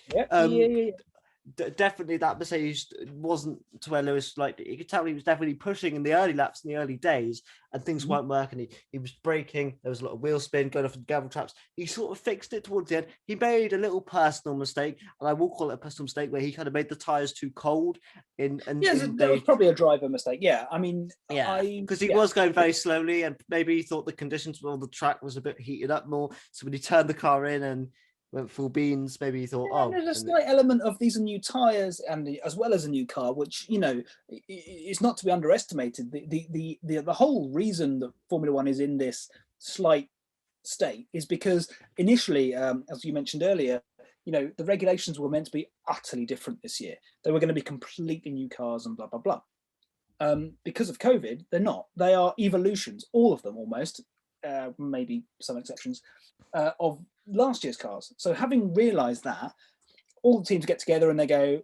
definitely that Mercedes wasn't to where Lewis, you could tell he was definitely pushing in the early laps in the early days, and things weren't working. He was braking, there was a lot of wheel spin going off the gravel traps. He sort of fixed it towards the end. He made a little personal mistake, and I will call it a personal mistake, where he kind of made the tires too cold. That was probably a driver mistake. Because he was going very slowly, and maybe he thought the conditions on the track was a bit heated up more. So when he turned the car in and went full beans, maybe he thought, there's a slight element of these are new tires and as well as a new car, which is not to be underestimated. The whole reason that Formula One is in this slight state is because initially, as you mentioned earlier, the regulations were meant to be utterly different this year. They were going to be completely new cars and blah blah blah. Because of COVID, they're not. They are evolutions, all of them almost, maybe some exceptions, of last year's cars. So having realized that, all the teams get together and they go,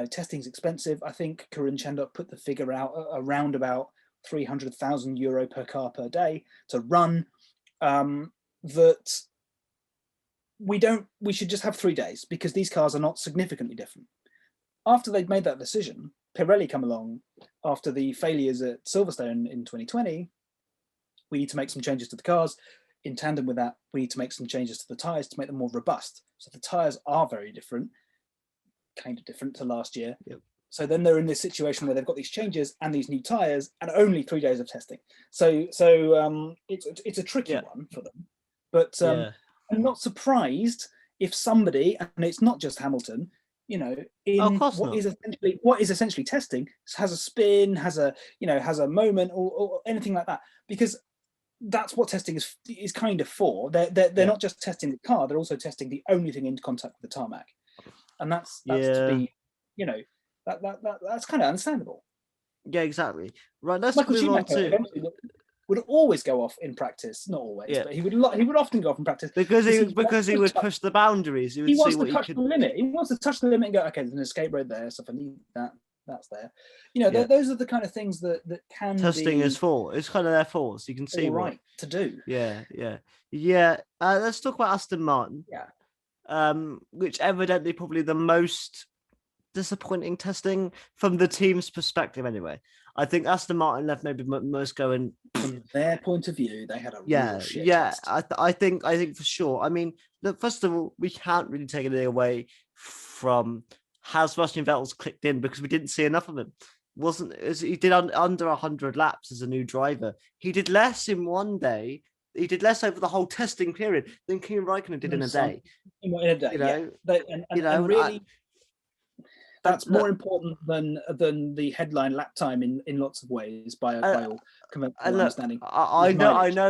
testing's expensive. I think Corinne Chandok put the figure out around about €300,000 per car per day to run. That we should just have 3 days because these cars are not significantly different. After they'd made that decision, Pirelli come along after the failures at Silverstone in 2020. We need to make some changes to the cars. In tandem with that, we need to make some changes to the tyres to make them more robust. So the tyres are very different, kind of different to last year. Yep. So then they're in this situation where they've got these changes and these new tyres and only 3 days of testing. So it's a tricky one for them. But I'm not surprised if somebody, and it's not just Hamilton, what is essentially testing, has a spin, has a moment or anything like that, because that's what testing is kind of for. They're not just testing the car; they're also testing the only thing in contact with the tarmac, and that's to be, that's kind of understandable. Yeah, exactly. Right, let's Michael move on to. Would always go off in practice, not always, but he would often go off in practice because he would push the boundaries. He wants to touch the limit. He wants to touch the limit and go, okay, there's an escape road there, so if I need that, that's there. Those are the kind of things that can testing be is for. It's kind of their for, so you can see right to do. Yeah. Let's talk about Aston Martin. Yeah. Which evidently probably the most disappointing testing from the team's perspective. Anyway, I think Aston Martin left maybe most going. From their point of view, they had a real shit yeah. test. I think for sure. I mean, look, first of all, we can't really take anything away from has Sebastian Vettel's clicked in because we didn't see enough of him. He did under 100 laps as a new driver. He did less in one day. He did less over the whole testing period than Kimi Raikkonen did in a day. In a day, you know, and really, that's look, more important than the headline lap time in lots of ways by all conventional understanding. I know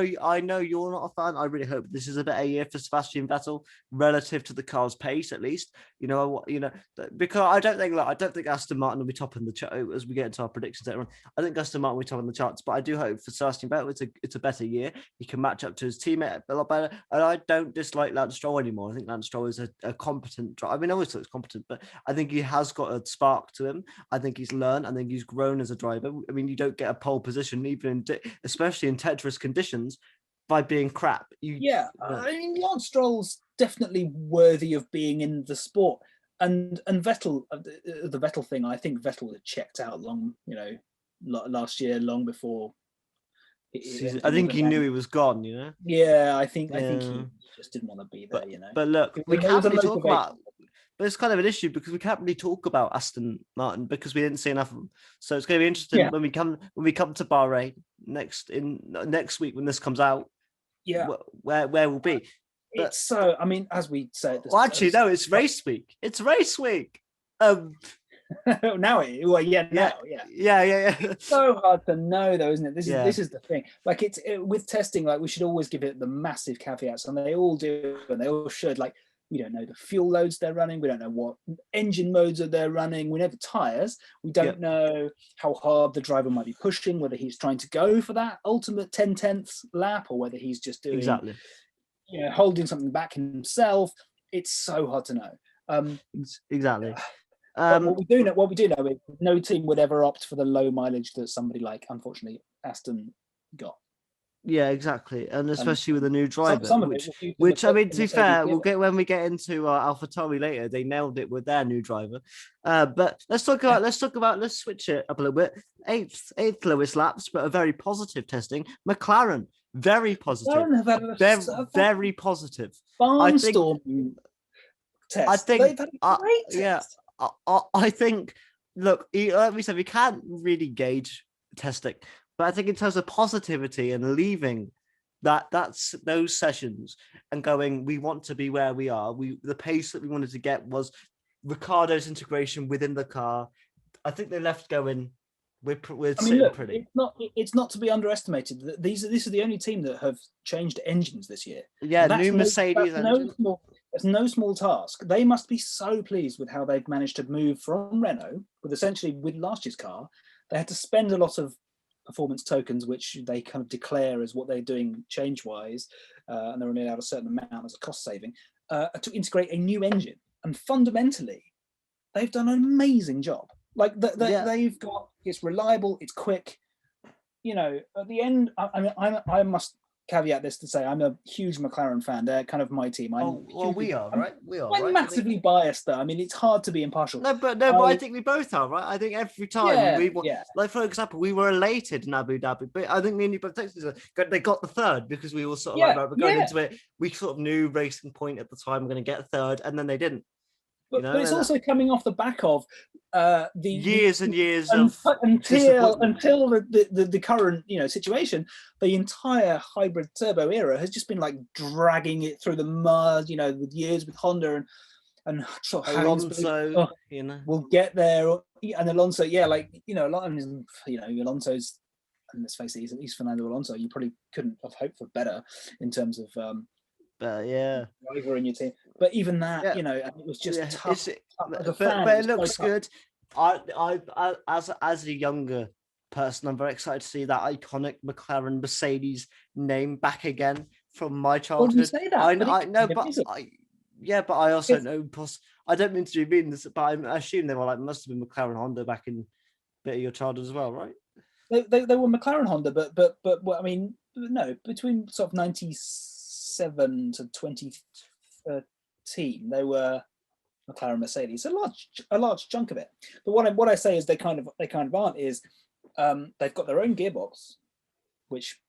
you're not a fan. I really hope this is a better year for Sebastian Vettel relative to the car's pace, at least. Because I don't think Aston Martin will be topping the chart as we get into our predictions later on. I think Aston Martin will be topping the charts, but I do hope for Sebastian Vettel it's a better year. He can match up to his teammate a lot better, and I don't dislike Lance Stroll anymore. I think Lance Stroll is a competent driver. I mean, I always thought he's competent, but I think he has got a spark to him. I think he's learned. I think he's grown as a driver. I mean, you don't get a pole position even especially in Tetris conditions by being crap. I mean, Lance Stroll's definitely worthy of being in the sport, and Vettel, the Vettel thing. I think Vettel had checked out last year, long before. I think he knew he was gone. Yeah, I think he just didn't want to be there. But look, we can't really talk about. But it's kind of an issue because we can't really talk about Aston Martin because we didn't see enough of them. So it's going to be interesting when we come to Bahrain next week when this comes out. Yeah, where we'll be. I mean, as we said, it's race week. It's race week. Now, It's so hard to know, though, isn't it? This is the thing. Like with testing, like we should always give it the massive caveats, and they all do, and they all should. Like, we don't know the fuel loads they're running. We don't know what engine modes are they're running. We know the tires. We don't know how hard the driver might be pushing, whether he's trying to go for that ultimate 10/10 lap or whether he's just doing holding something back himself. It's so hard to know. Exactly. What we do know is no team would ever opt for the low mileage that somebody like, unfortunately, Aston got. Yeah, exactly, and especially with a new driver, which I mean, to be fair, we'll get when we get into AlphaTauri later. They nailed it with their new driver. But let's switch it up a little bit. Eighth lowest laps, but a very positive testing. McLaren, very positive. Very positive. Barnstorming test. I think they've had a great test. I think. Look, like we said, we can't really gauge testing. But I think in terms of positivity and leaving that's those sessions and going, we want to be where we are. The pace that we wanted to get was Ricciardo's integration within the car. I think they left going. We're sitting pretty. It's not to be underestimated. This is the only team that have changed engines this year. Yeah, new Mercedes engine. It's no small task. They must be so pleased with how they've managed to move from Renault with last year's car. They had to spend a lot of performance tokens, which they kind of declare as what they're doing change-wise, and they're only allowed a certain amount as a cost saving, to integrate a new engine. And fundamentally, they've done an amazing job. Like they've got, it's reliable, it's quick. At the end, I must caveat this to say I'm a huge McLaren fan. They're kind of my team. We are, right? I'm massively biased, though. I mean, it's hard to be impartial. But I think we both are, right? I think every time like for example, we were elated in Abu Dhabi, but I think me and you both texted they got the third because we were sort of we're going into it. We sort of knew Racing Point at the time we're going to get third, and then they didn't. But it's also coming off the back of the years and years until the current situation. The entire hybrid turbo era has just been like dragging it through the mud, with years with Honda and Alonso. We'll get there. And Alonso, Alonso's, and let's face it, he's Fernando Alonso. You probably couldn't have hoped for better in terms of driver in your team. But even that, it was just tough. But it looks good. I as a younger person, I'm very excited to see that iconic McLaren Mercedes name back again from my childhood. Well, you say that, but I also know. I don't mean to be mean, but I assume they were must have been McLaren Honda back in a bit of your childhood as well, right? They were McLaren Honda, but I mean, no, between sort of 97 to 2013, they were McLaren Mercedes, a large chunk of it. But what I say is they kind of aren't. Is they've got their own gearbox, which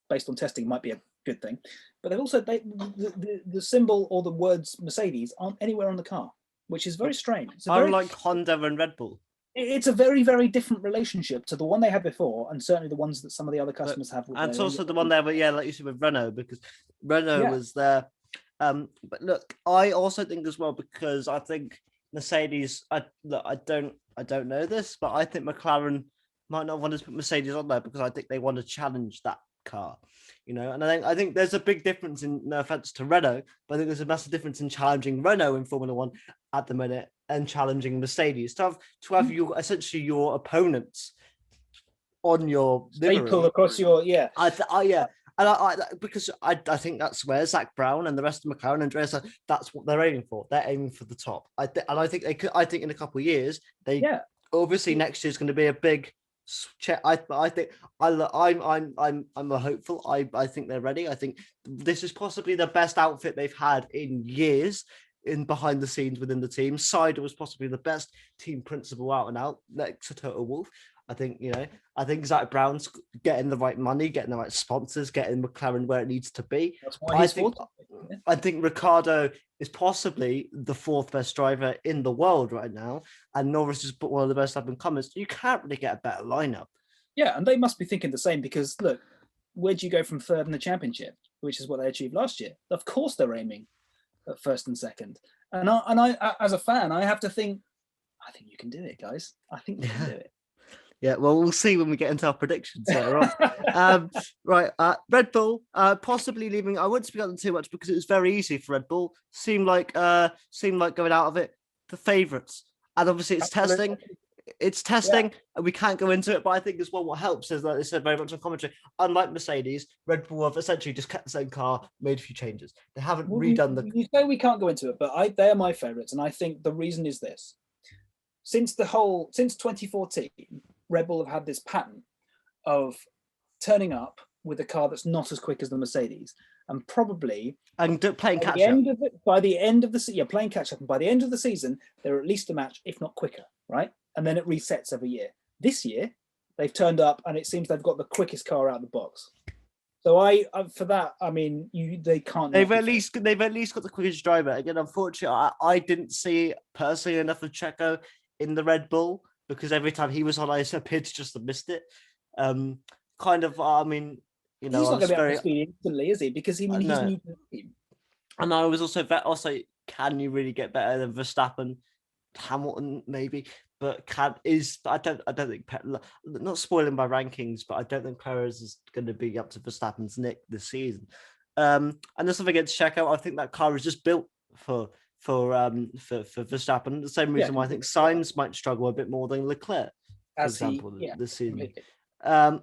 based on testing might be a good thing, but they've also the symbol or the words Mercedes aren't anywhere on the car, which is very strange. Unlike Honda and Red Bull. It's a very, very different relationship to the one they had before, and certainly the ones that some of the other customers have. And it's also the one there, but yeah, like you said with Renault, because Renault was there. But look, I also think as well, because I think Mercedes. I don't know this, but I think McLaren might not want to put Mercedes on there because I think they want to challenge that car, and I think there's a big difference in, no offense to Renault, but I think there's a massive difference in challenging Renault in Formula One at the minute and challenging Mercedes to have your essentially your opponents on your staple across your because I think that's where Zach Brown and the rest of McLaren and Andreas, that's what they're aiming for. They're aiming for the top. I think they could. I think in a couple of years obviously next year is going to be a big check. I'm a hopeful. I think they're ready. I think this is possibly the best outfit they've had in years in behind the scenes within the team. Sider was possibly the best team principal out and out next to Toto Wolff. I think Zach Brown's getting the right money, getting the right sponsors, getting McLaren where it needs to be. That's why I think Ricciardo is possibly the fourth best driver in the world right now, and Norris is one of the best up and comers. You can't really get a better lineup. Yeah, and they must be thinking the same, because look, where do you go from third in the championship, which is what they achieved last year? Of course, they're aiming at first and second. And I as a fan, I have to think, I think you can do it, guys. I think you can do it. Yeah, well, we'll see when we get into our predictions later on. Right, Red Bull possibly leaving. I wouldn't speak on them too much because it was very easy for Red Bull. Seemed like going out of it the favourites, and obviously it's testing. It's testing, and we can't go into it. But I think as well, what helps is, like they said very much on commentary, unlike Mercedes, Red Bull have essentially just kept the same car, made a few changes. They haven't redone the. You say we can't go into it, but they are my favourites, and I think the reason is this: since 2014. Red Bull have had this pattern of turning up with a car that's not as quick as the Mercedes, and probably playing catch up. By the end of the season, playing catch up, and by the end of the season, they're at least a match, if not quicker, right? And then it resets every year. This year, they've turned up, and it seems they've got the quickest car out of the box. So for that, I mean, they can't. They've at least got the quickest driver. Again, unfortunately, I didn't see personally enough of Checo in the Red Bull, because every time he was on, I appeared to just have missed it. I mean, he's not going to be able to speed instantly, is he? Because he's new to the team. And I was also can you really get better than Verstappen, Hamilton maybe? But I don't think, not spoiling my rankings, but I don't think Perez is going to be up to Verstappen's nick this season. And there's something against Checo. I think that car is just built for Verstappen. The same reason why I think Sainz might struggle a bit more than Leclerc, for example, this season. But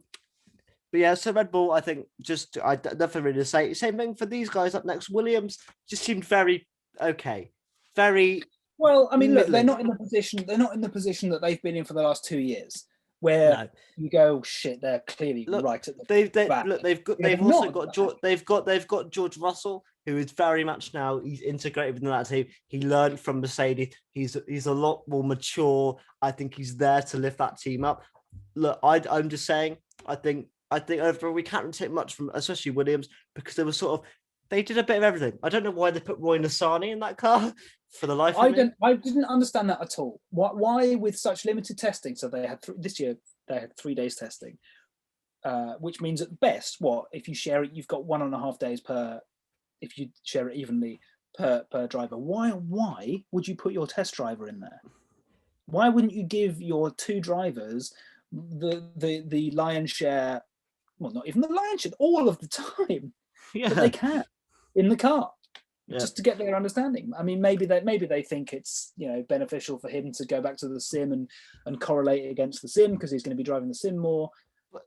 yeah, so Red Bull, I think nothing really to say. Same thing for these guys up next. Williams just seemed very okay. Very well. I mean, look, they're not in the position that they've been in for the last 2 years, where you go, shit, they're clearly right at the back. They've got George Russell, who is very much now, he's integrated within that team. He learned from Mercedes. He's a lot more mature. I think he's there to lift that team up. Look, I'm just saying, I think overall we can't take much from, especially Williams, because they did a bit of everything. I don't know why they put Roy Nissany in that car for the life of me. I didn't understand that at all. Why with such limited testing? So they had this year they had 3 days testing, which means at best, if you share it, you've got 1.5 days per. If you share it evenly per driver, why would you put your test driver in there? Why wouldn't you give your 2 drivers the lion's share? Well, not even the lion's share, all of the time that they can in the car, just to get their understanding. I mean, maybe they think it's beneficial for him to go back to the sim and correlate against the sim because he's going to be driving the sim more.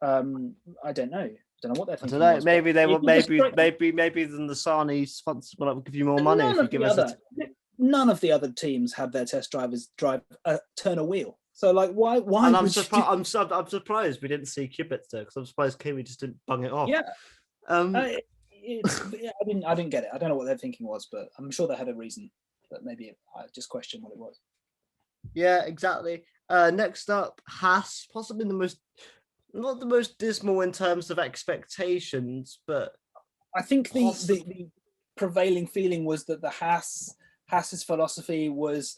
I don't know. Don't know what they're thinking. I don't know. Maybe they will. Maybe then the Sani sponsor will give you more money if you give us. None of the other teams have their test drivers turn a wheel. So why? And I'm surprised we didn't see Kibitz there, because I'm surprised Kimi just didn't bung it off. Yeah. I didn't get it. I don't know what their thinking was, but I'm sure they had a reason. but maybe I just questioned what it was. Yeah, exactly. Next up, Haas, possibly not the most dismal in terms of expectations, but I think the prevailing feeling was that the Haas's philosophy was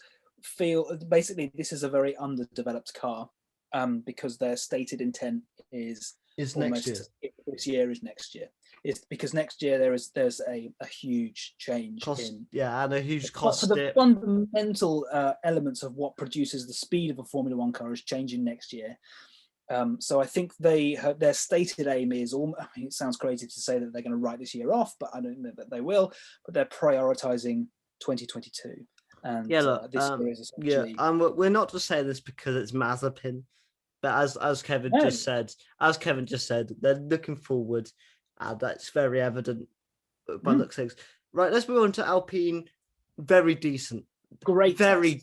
basically this is a very underdeveloped car, because their stated intent is next year. This year is next year. It's because next year there's a huge change and a huge cost. For the fundamental elements of what produces the speed of a Formula One car is changing next year. So I think their stated aim is, it sounds crazy to say that they're going to write this year off, but I don't know that they will, but they're prioritizing 2022. And this year is essentially... we're not just saying this because it's Mazepin, but as Kevin just said, they're looking forward, and that's very evident by looks things. Right, let's move on to Alpine. Very decent. Great. Very,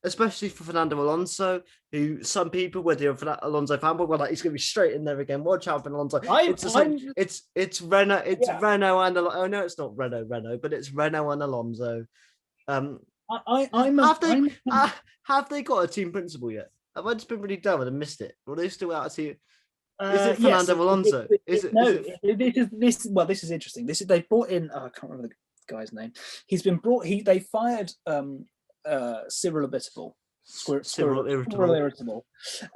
especially for Fernando Alonso, who some people, whether you're an Alonso fan, were like, he's going to be straight in there again. Watch out for Alonso. It's Renault. It's Renault and Alonso. Oh no, it's not Renault, but it's Renault and Alonso. Have they got a team principal yet? Have I just been really dumb and missed it? Or are they still out of team? Is it Fernando Alonso? This is interesting. They brought in. I can't remember the guy's name. He's been brought. They fired Cyril Abitable. Cyril Irritable.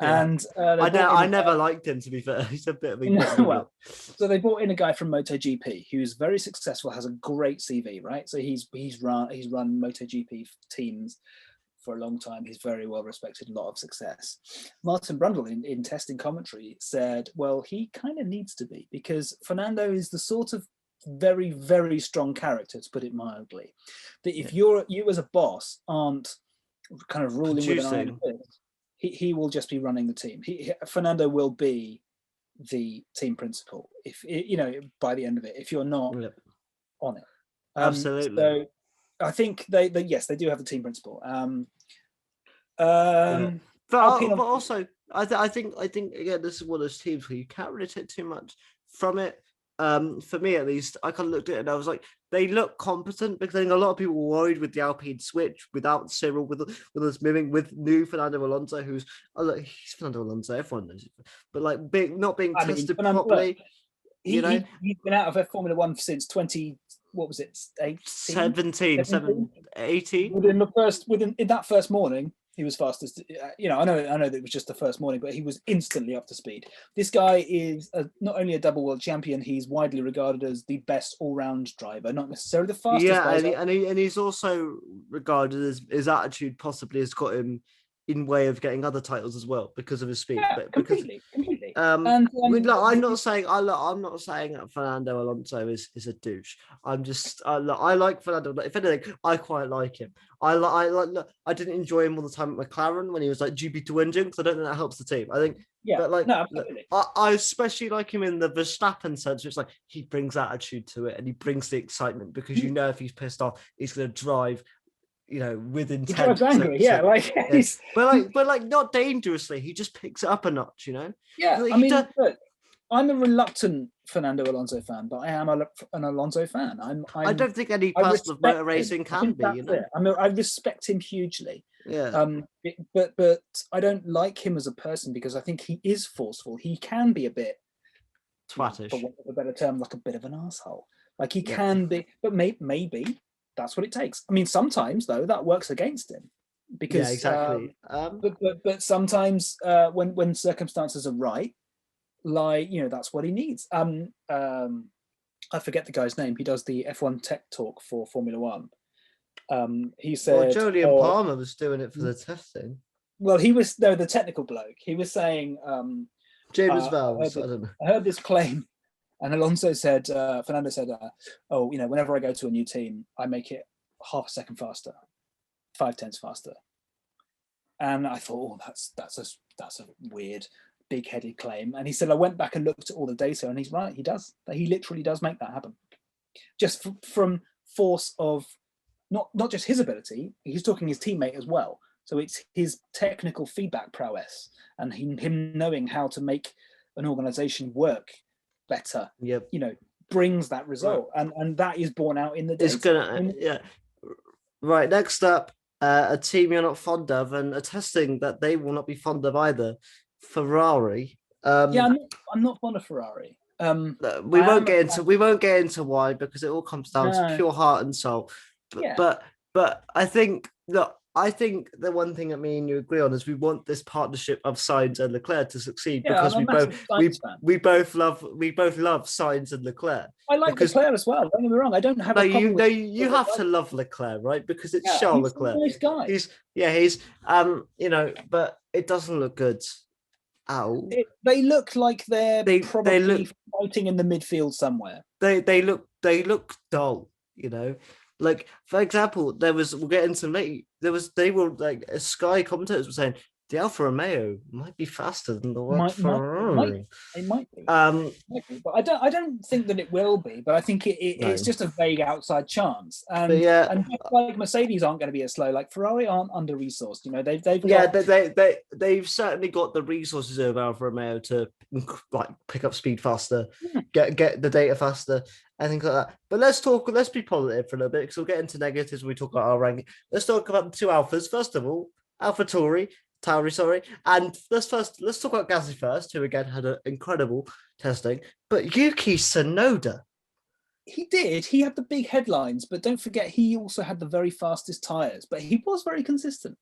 Yeah. And I never liked him, to be fair. He's a bit of a so they brought in a guy from MotoGP who's very successful, has a great CV, right? So he's run MotoGP teams for a long time. He's very well respected, a lot of success. Martin Brundle in testing commentary said, well, he kind of needs to be, because Fernando is the sort of very, very strong character, to put it mildly, that if you as a boss aren't kind of ruling with an iron fist, he will just be running the team. Fernando will be the team principal if by the end of it, if you're not on it. Absolutely. So I think they do have the team principal. But also I think again, this is one of those teams where you can't really take too much from it. For me at least, I kind of looked at it and I was like, they look competent, because I think a lot of people were worried with the Alpine switch without Cyril, with us moving with new Fernando Alonso, who's he's Fernando Alonso, everyone knows it, but like not being tested properly. He's been out of Formula One since 20. What was it? 18. Within that first morning, he was fastest. I know that it was just the first morning, but he was instantly up to speed. This guy is not only a double world champion, he's widely regarded as the best all-round driver, not necessarily the fastest. Yeah, and he's also regarded as his attitude possibly has got him in way of getting other titles as well because of his speed. Yeah, completely. I'm not saying that Fernando Alonso is a douche. I'm just I like Fernando. If anything, I quite like him. I didn't enjoy him all the time at McLaren when he was like GP2 engine, because I don't think that helps the team. I think, absolutely. I especially like him in the Verstappen sense. It's like he brings attitude to it and he brings the excitement, because if he's pissed off, he's going to drive. With intent. He drives angry, but not dangerously. He just picks it up a notch, Yeah, look, I'm a reluctant Fernando Alonso fan, but I am an Alonso fan. I don't think any person of motor racing can be. I respect him hugely. Yeah. But I don't like him as a person, because I think he is forceful. He can be a bit twattish, for want of a better term, like a bit of an asshole. Like he can be, but maybe that's what it takes. I mean, sometimes though that works against him, because exactly. But sometimes when circumstances are right, that's what he needs. I forget the guy's name. He does the F1 tech talk for Formula One. He said, Julian Palmer was doing it for the testing. Well, he was the technical bloke. He was saying James Valves. I don't know. I heard this claim. And Alonso said, Fernando said, whenever I go to a new team, I make it half a second faster, 0.5 faster. And I thought, that's a weird, big-headed claim. And he said, I went back and looked at all the data, and he's right. He does. He literally does make that happen, just from force of not just his ability. He's talking his teammate as well. So it's his technical feedback prowess and him knowing how to make an organization work better, brings that result, and that is borne out in the data. It's gonna, Right, next up, a team you're not fond of, and a testing that they will not be fond of either. Ferrari. Yeah, I'm not fond of Ferrari. We I won't am a get fan. into we won't get into why, because it all comes down to No, pure heart and soul. But yeah, but but I think look, I think the one thing that me and you agree on is we want this partnership of Sainz and Leclerc to succeed yeah. I'm because a massive science fan. we both love Sainz and Leclerc I like because Leclerc as well. Don't get me wrong. I don't have a problem with. you have to love Leclerc, right? Because it's Yeah, Charles he's a Leclerc. nice guy. He's but it doesn't look good at all. They look like they're They probably look fighting in the midfield somewhere. they look dull, Like for example, we'll get into late. They were like Sky commentators were saying the Alfa Romeo might be faster than the white Ferrari. It might be. Um, But I don't think that it will be. But I think it's no, just a vague outside chance. but yeah, And just like Mercedes aren't going to be as slow. Like Ferrari aren't under resourced. They've yeah, got they've certainly got the resources of Alfa Romeo to like pick up speed faster, Hmm. get the data faster, and things like that. But let's be positive for a little bit because we'll get into negatives when we talk about our ranking. Let's talk about the two Alphas. First of all, Tauri, sorry. And let's talk about Gasly first, who again had an incredible testing. But Yuki Tsunoda. He did. He had the big headlines, but don't forget he also had the very fastest tires. But he was very consistent.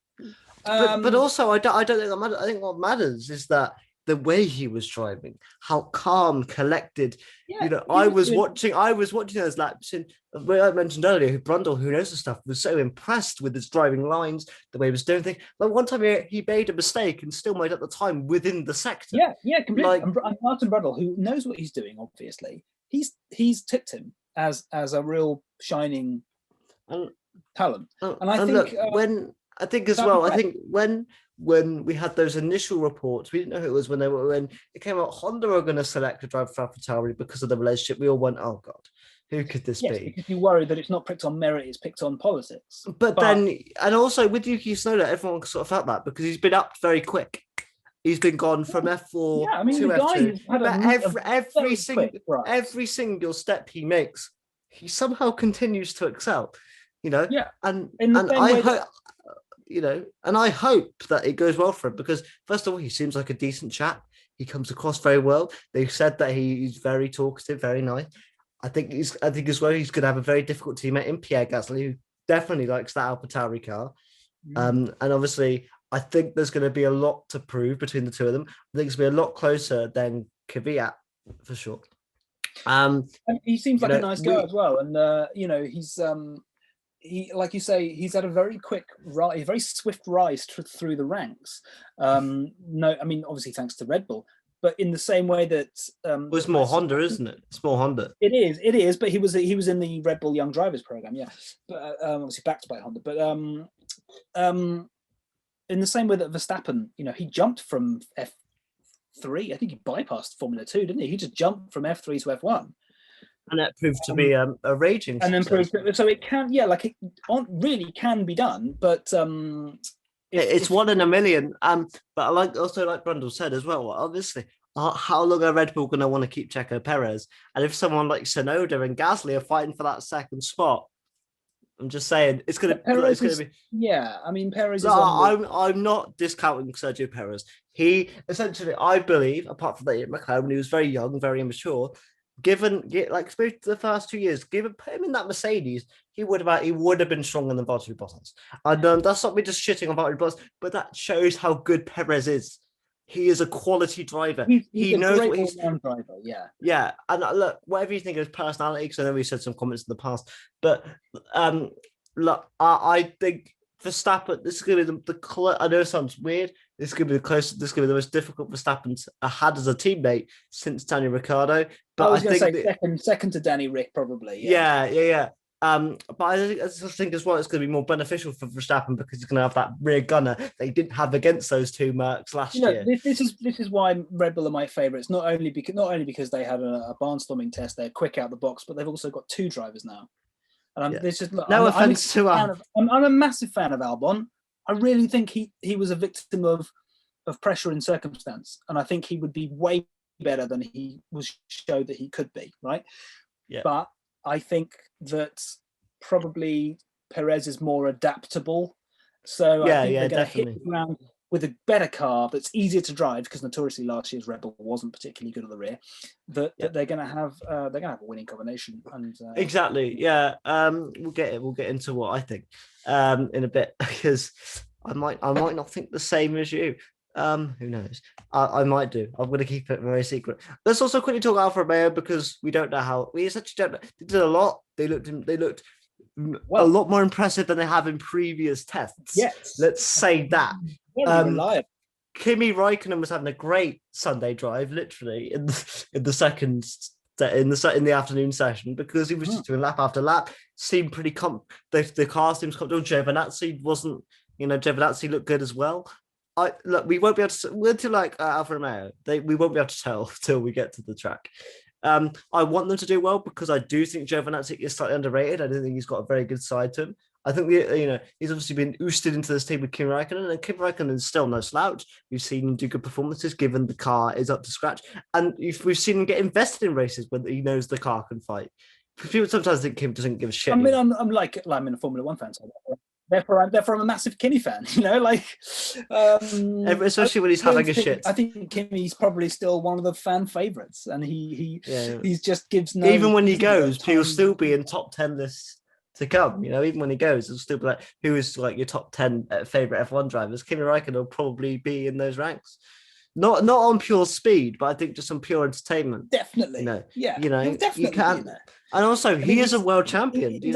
But also I don't think that matters. I think what matters is that the way he was driving, how calm, collected. Yeah, I was watching those laps, and I mentioned earlier, Brundle, who knows the stuff, was so impressed with his driving lines, the way he was doing things. Like one time he made a mistake and still made up the time within the sector. yeah, completely. Like, and Martin Brundle, who knows what he's doing, obviously, he's tipped him as a real shining and, talent. And I and think look, when I think as that'd be well, I great. think when we had those initial reports, we didn't know who it was when it came out. Honda are going to select a driver for AlphaTauri because of the relationship. We all went, oh god, who could this Yes, be? because you worry that it's not picked on merit; it's picked on politics. But then, and also with Yuki Tsunoda, everyone sort of felt that because he's been up very quick. He's been gone from F4 yeah, I mean, to the guy F2, has had but every single step he makes, he somehow continues to excel. Yeah, and in the same I way hope, and I hope that it goes well for him because first of all, he seems like a decent chap. He comes across very well. They've said that he's very talkative, very nice. I think as well he's going to have a very difficult teammate in Pierre Gasly, who definitely likes that AlphaTauri car. And obviously, I think there's going to be a lot to prove between the two of them. I think it's going to be a lot closer than Kvyat for sure. And he seems like a nice guy as well, and he's he, like you say, he's had a very quick rise, a very swift rise through the ranks. No, I mean obviously thanks to Red Bull, but in the same way that it's more Honda, isn't it? It's more Honda. It is. But he was in the Red Bull Young Drivers program, yeah. But obviously backed by Honda. But in the same way that Verstappen, he jumped from F3. I think he bypassed Formula 2, didn't he? He just jumped from F3 to F1. And that proved to be a raging and success. then proved so it can, really can be done, but it's one in a million. But I like Brundle said as well. Obviously, how long are Red Bull going to want to keep Checo Perez? And if someone like Tsunoda and Gasly are fighting for that second spot, I'm just saying it's going to be. Yeah, I mean Perez. I'm not discounting Sergio Perez. He essentially, I believe, apart from that at McLaren, when he was very young, very immature. Especially the first 2 years, put him in that Mercedes, he would have been stronger than Valtteri Bottas. And that's not me just shitting on Valtteri Bottas, but that shows how good Perez is. He is a quality driver. He knows what he's driver. Yeah, yeah. And look, whatever you think of his personality, because I know we said some comments in the past, but look, I think Verstappen, this is going to be I know it sounds weird. This is going to be the closest. This is going to be the most difficult Verstappen had as a teammate since Daniel Ricciardo. But I was going to say second to Danny Rick, probably. Yeah. But I just think as well it's going to be more beneficial for Verstappen because he's going to have that rear gunner that he didn't have against those two Mercs last year. This is why Red Bull are my favourites. Not only because they had a barnstorming test, they're quick out the box, but they've also got two drivers now. And I'm a massive fan of Albon. I really think he was a victim of pressure and circumstance, and I think he would be way better than he was showed that he could be. Right? Yeah. But I think that probably Perez is more adaptable. So I think they're going to hit the ground with a better car that's easier to drive, because notoriously last year's Red Bull wasn't particularly good at the rear. That they're going to have a winning combination. And exactly, yeah. We'll get into what I think in a bit, because I might not think the same as you. Who knows? I might do. I'm going to keep it very secret. Let's also quickly talk Alfa Romeo, because we don't know how. We essentially don't know. They did a lot. They looked a lot more impressive than they have in previous tests. Yes, let's say that. Reliable. Kimi Raikkonen was having a great Sunday drive, literally in the afternoon session, because he was just doing lap after lap. Seemed pretty the car seems comfortable. Giovinazzi wasn't. Giovinazzi looked good as well. We won't be able to. We're to like Alfa Romeo. We won't be able to tell till we get to the track. I want them to do well, because I do think Giovinazzi is slightly underrated. I don't think he's got a very good side to him. I think he's obviously been oosted into this team with Kimi Raikkonen, and Kimi Raikkonen is still no slouch. We've seen him do good performances, given the car is up to scratch, and we've seen him get invested in races when he knows the car can fight. People sometimes think Kim doesn't give a shit. I mean, I'm a Formula One fan, so therefore I'm a massive Kimi fan. Especially when he's having a shit. I think Kimi's probably still one of the fan favorites, and he's just gives no. Even when he goes, he'll still be in top 10 lists to come. Even when he goes, it'll still be like, who is like your top 10 favorite F1 drivers? Kimi Raikkonen will probably be in those ranks. Not on pure speed, but I think just on pure entertainment. Definitely. You can't. And also, he is a world champion. We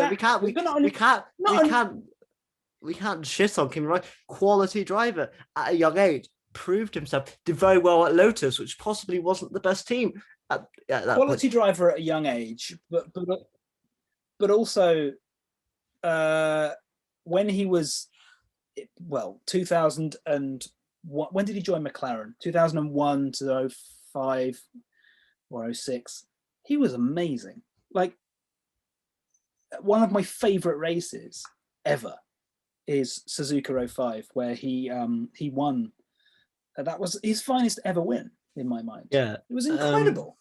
can't shit on Kimi Raikkonen. Quality driver at a young age, proved himself, did very well at Lotus, which possibly wasn't the best team at that quality point. Driver at a young age, but also when he was 2000 and when did he join McLaren? 2001 to 05 or 06. He was amazing. Like, one of my favorite races ever is Suzuka 05, where he won. That was his finest ever win, in my mind. Yeah, it was incredible.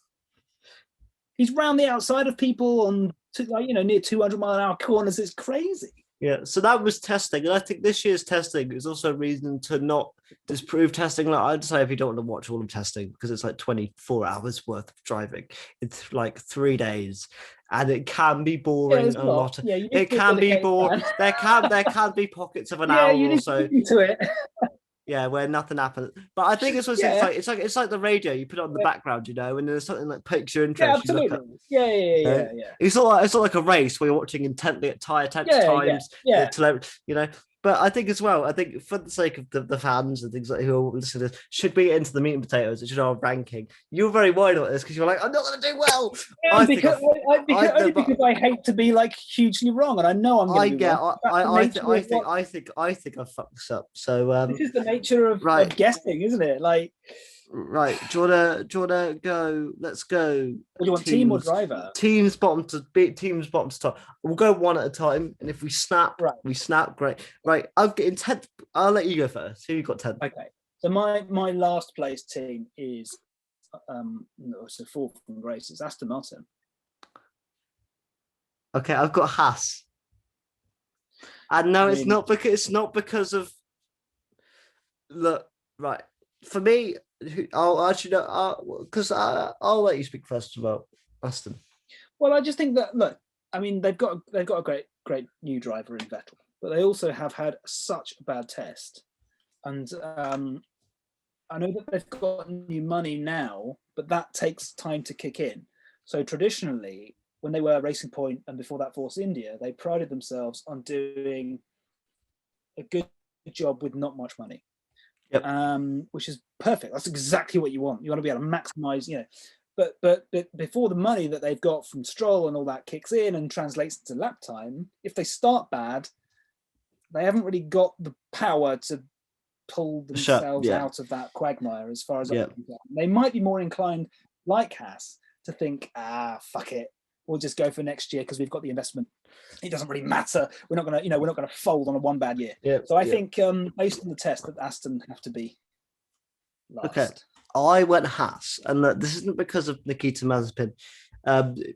He's round the outside of people on near 200-mile-an-hour corners. It's crazy. Yeah, so that was testing, and I think this year's testing is also a reason to not disprove testing. Like, I'd say if you don't want to watch all of testing, because it's like 24 hours worth of driving, it's like 3 days, and it can be boring. A lot. It can be boring. There can be pockets of an hour or so. To it. Yeah, where nothing happens. But I think it's like the radio. You put it on the background, and there's something that piques your interest. Yeah, absolutely. Yeah. It's not like a race where you're watching intently at times. But I think as well, for the sake of the fans and things like who are listening, should we get into the meat and potatoes? It should our ranking. You're very worried about this because you're like, I'm not going to do well. Yeah, because I hate to be like hugely wrong, and I know I'm going to be wrong. I think I fucked this up. So this is the nature of guessing, isn't it? Like. Right, do you wanna go? Let's go. What do you want, team or driver? Teams bottom to top. We'll go one at a time, and if we snap, we snap. Great. Right, I'm getting 10th. I'll let you go first. Who you got 10th? Okay, so my last place team is fourth from Grace. It's Aston Martin. Okay, I've got Haas. And no, it's not because of. Look, right. For me, I'll let you speak first about Aston. Well, I just think that they've got a great new driver in Vettel, but they also have had such a bad test, and I know that they've got new money now, but that takes time to kick in. So traditionally, when they were Racing Point and before that Force India, they prided themselves on doing a good job with not much money. Yep. Which is perfect. That's exactly what you want. You want to be able to maximize, But before the money that they've got from Stroll and all that kicks in and translates into lap time, if they start bad, they haven't really got the power to pull themselves out of that quagmire. As far as I'm concerned, they might be more inclined, like Haas, to think, fuck it, we'll just go for next year because we've got the investment. It doesn't really matter. We're not gonna fold on a one bad year. So I think based on the test that Aston have to be last. Okay. I went Haas, and this isn't because of Nikita Mazepin,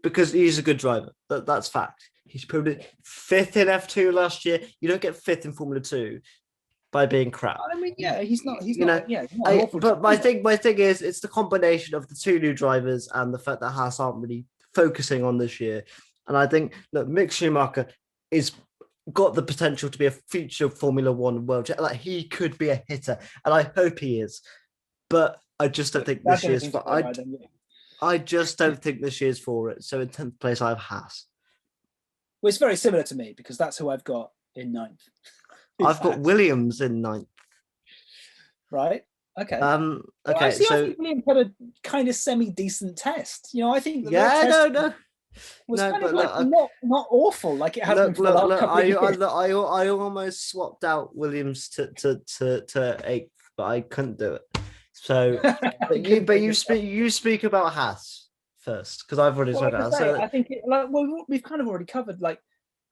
because he's a good driver. That's fact. He's probably fifth in F2 last year. You don't get fifth in Formula 2 by being crap. I mean, yeah, he's not you know, yeah, he's not an awful but my driver. thing is it's the combination of the two new drivers and the fact that Haas aren't really focusing on this year. And I think that Mick Schumacher is got the potential to be a future Formula One world champion. Like he could be a hitter, and I hope he is. But I just don't think this year's for. I just don't think this year's for it. So in 10th place, I have Haas. Well, it's very similar to me because that's who I've got in 9th. I've got Williams in 9th. Right. Okay. Okay. Well, I think Williams had a kind of semi-decent test. You know, I think that was kind of like not awful like it has been for the last couple of years. I almost swapped out Williams to 8th, but I couldn't do it. So, you speak about Haas first because I've already spoken about. I think we've kind of already covered. Like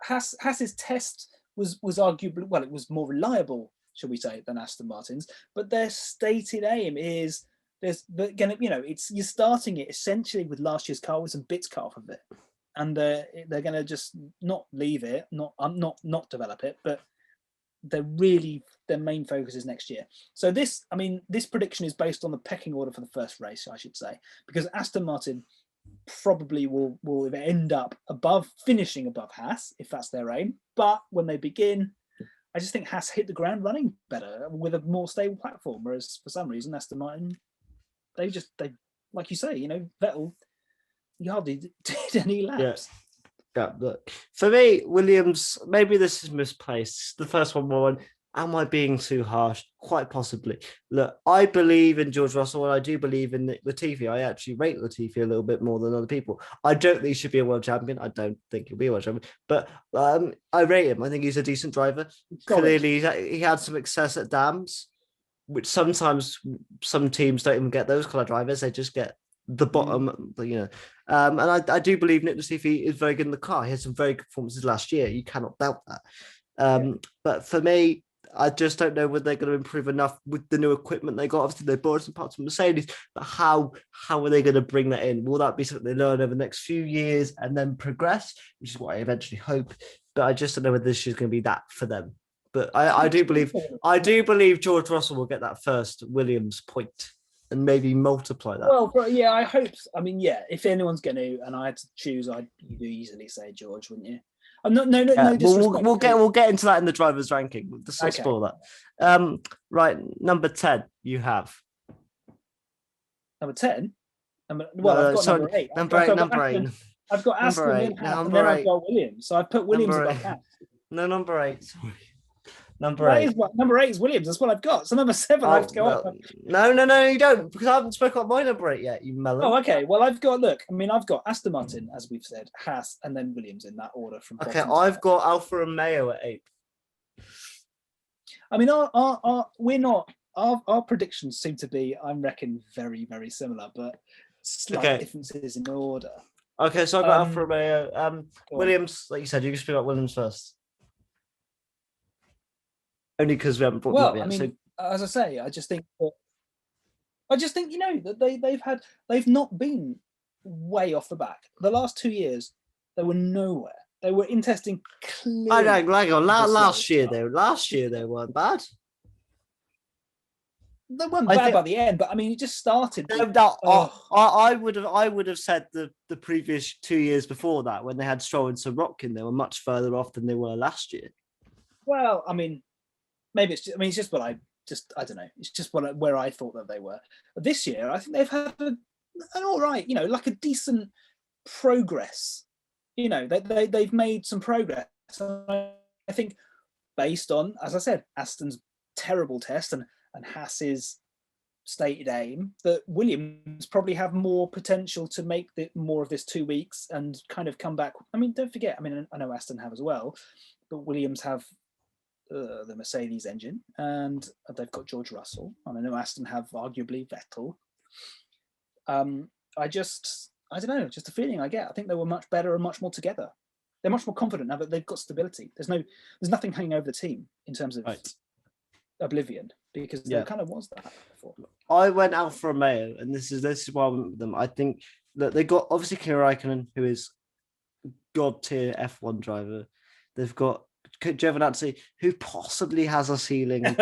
Haas's test was arguably it was more reliable, shall we say, than Aston Martin's. But their stated aim is you're starting it essentially with last year's car with some bits cut off of it, and they're going to just not leave it, not develop it, but their main focus is next year. So this prediction is based on the pecking order for the first race, I should say, because Aston Martin probably will end up finishing above Haas if that's their aim. But when they begin, I just think Haas hit the ground running better with a more stable platform, whereas for some reason Aston Martin, they like you say, Vettel, he hardly did any laps. Yeah, look, for me, Williams, maybe this is misplaced. The first one, am I being too harsh? Quite possibly. Look, I believe in George Russell and I do believe in Latifi. I actually rate Latifi a little bit more than other people. I don't think he should be a world champion. I don't think he'll be a world champion, but I rate him. I think he's a decent driver. Clearly, he had some success at Dams, which sometimes some teams don't even get those kind of drivers. They just get the bottom, and I do believe Nick Latifi is very good in the car. He had some very good performances last year. You cannot doubt that. But for me, I just don't know whether they're going to improve enough with the new equipment they got. Obviously, they bought some parts from Mercedes, but how are they going to bring that in? Will that be something they learn over the next few years and then progress, which is what I eventually hope. But I just don't know whether this is going to be that for them. But I do believe George Russell will get that first Williams point and maybe multiply that. Well, yeah, I hope. I mean, yeah, if anyone's going to, and I had to choose, you'd easily say George, wouldn't you? No disrespect. We'll get into that in the drivers' ranking. Let's not spoil that. Right, number 10, you have. Number 10? I've got number 8. Number 8. I've got Aston Martin, and then I've got Williams. So I've put Williams above Haas. No, number 8. Sorry. Number 8 is Williams. That's what I've got. So number 7, I have to go up. No, you don't, because I haven't spoken about my number 8 yet, you melon. Oh, okay. Well, I've got Aston Martin, as we've said, Haas, and then Williams in that order. From I've got Alfa Romeo at 8. I mean, our predictions seem to be, I reckon, very, very similar, but slight differences in order. Okay, so I've got Alfa Romeo. Williams, like you said, you can speak about Williams first. Only because we haven't brought them up yet. I mean, as I say, I just think that they've not been way off the back. The last 2 years, they were nowhere. They were in testing. I don't hang on. Last year they weren't bad. They weren't bad by the end, but I mean, it just started. I would have said the previous 2 years before that, when they had Stroll and Sorokin, they were much further off than they were last year. Well, I mean, maybe it's just what I don't know. It's just where I thought that they were. But this year, I think they've had an all right, like a decent progress. They've made some progress. I think based on, as I said, Aston's terrible test and Haas's stated aim, that Williams probably have more potential to make more of this 2 weeks and kind of come back. I mean, don't forget, I know Aston have as well, but Williams have the Mercedes engine, and they've got George Russell, and I know Aston have arguably Vettel. I don't know, just a feeling I get. I think they were much better and much more together. They're much more confident now that they've got stability. There's nothing hanging over the team in terms of oblivion, because there kind of was that before. I went Alfa Romeo, and this is why I went with them. I think that they got obviously Kimi Räikkönen, who is god tier F1 driver. They've got Giovinazzi, who possibly has a ceiling and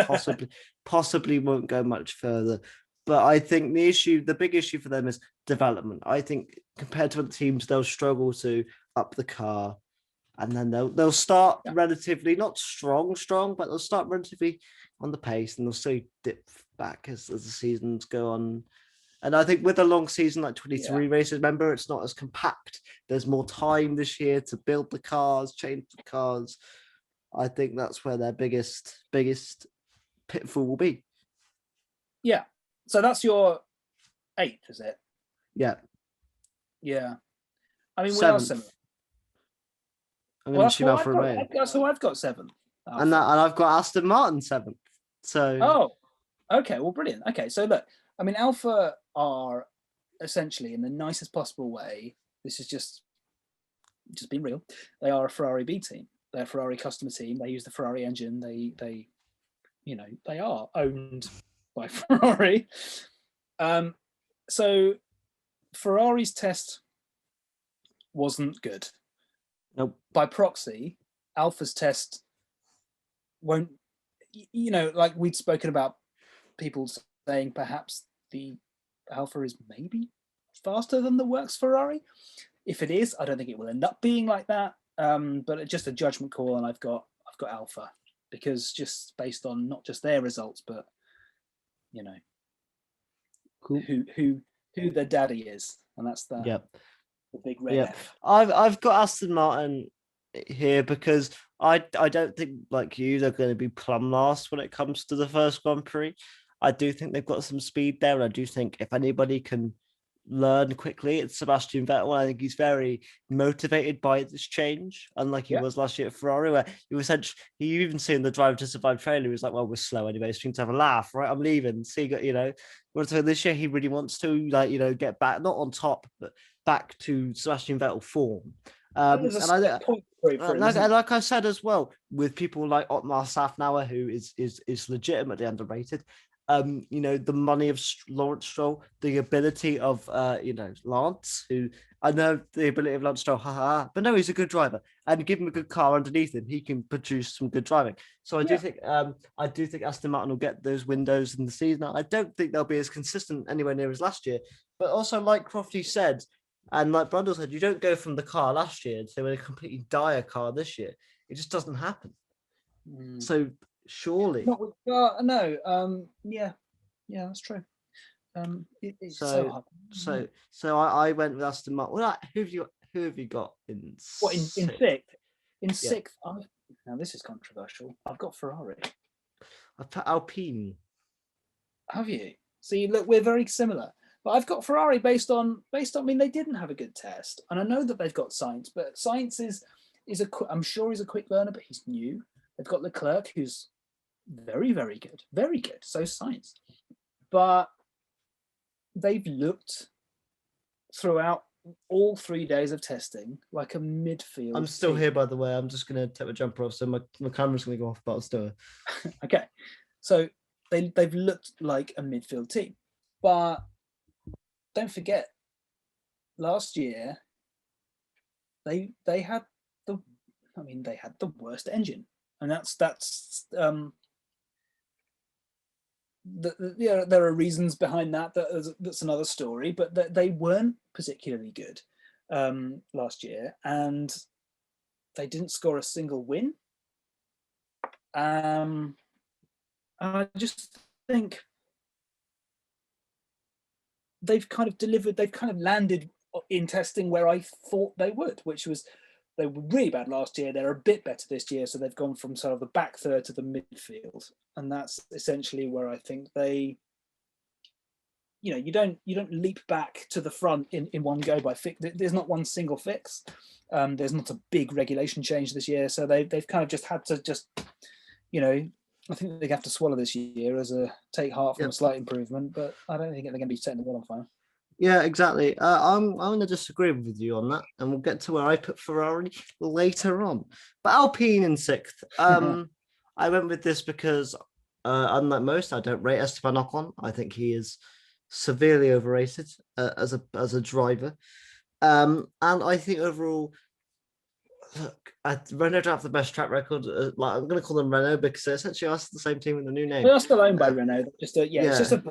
possibly won't go much further. But I think the big issue for them is development. I think compared to other teams, they'll struggle to up the car, and then they'll start relatively not strong, but they'll start relatively on the pace, and they'll slowly dip back as the seasons go on. And I think with a long season like 23 races, remember, it's not as compact. There's more time this year to build the cars, change the cars. I think that's where their biggest pitfall will be. Yeah. So that's your 8th, is it? Yeah. Yeah. I mean, we Seventh. are similar. I'm going to shoot out for Romeo. So I've got 7th. And I've got Aston Martin 7th. So. Okay. Well, brilliant. Okay. So look, I mean, Alpha are essentially, in the nicest possible way, this is just being real, they are a Ferrari B team. They're a Ferrari customer team. They use the Ferrari engine. They are owned by Ferrari. So Ferrari's test wasn't good. Nope. By proxy, Alpha's test won't, like we'd spoken about people saying perhaps the Alpha is maybe faster than the works Ferrari. If it is, I don't think it will end up being like that. But it's just a judgment call, and I've got Alpha, because just based on not just their results, but cool. who their daddy is, and that's the big red F. I've got Aston Martin here because I don't think, like you, they're going to be plumb last when it comes to the first Grand Prix. I do think they've got some speed there, and I do think if anybody can learn quickly, it's Sebastian Vettel. I think he's very motivated by this change, unlike he was last year at Ferrari, where he was essentially, you even see in the Drive to Survive trailer, he was like, well, we're slow anyway, so we can have a laugh, right? I'm leaving. See, so this year he really wants to, get back, not on top, but back to Sebastian Vettel form. Like I said as well, with people like Otmar Safnauer, who is legitimately underrated. The money of Lawrence Stroll, the ability of Lance, who I know the ability of Lance Stroll, but no, he's a good driver, and give him a good car underneath him, he can produce some good driving. So I do think Aston Martin will get those windows in the season. I don't think they'll be as consistent anywhere near as last year, but also like Crofty said, and like Brundle said, you don't go from the car last year to a completely dire car this year. It just doesn't happen. So surely. Yeah, that's true. It's so hard. So I went with Aston Martin. Well, who have you got in? What in sixth? In sixth, now this is controversial. I've got Ferrari. I've put Alpine. Have you? See, look, we're very similar. But I've got Ferrari based on. I mean, they didn't have a good test, and I know that they've got Sainz, but Sainz is I'm sure he's a quick learner, but he's new. They've got Leclerc, who's very, very good. Very good. So Sainz. But they've looked throughout all 3 days of testing like a midfield. I'm still here, by the way. I'm just going to take my jumper off, so my camera's going to go off, but I'll still. Okay. So they've looked like a midfield team. But don't forget, last year, they had the worst engine. And there are reasons behind that's another story, but they weren't particularly good last year, and they didn't score a single win. I just think they've kind of delivered, they've kind of landed in testing where I thought they would, which was they were really bad last year. They're a bit better this year, so they've gone from sort of the back third to the midfield, and that's essentially where I think they, you don't leap back to the front in one go by fix. There's not one single fix. There's not a big regulation change this year, so they've kind of just had to I think they have to swallow this year as a take heart from a slight improvement, but I don't think they're going to be setting the world on fire. Yeah, exactly. I'm going to disagree with you on that, and we'll get to where I put Ferrari later on. But Alpine in sixth. I went with this because, unlike most, I don't rate Esteban Ocon. I think he is severely overrated as a driver, and I think overall look, Renault don't have the best track record. Like I'm going to call them Renault because they're essentially us the same team with a new name. They are still owned by Renault. It's just a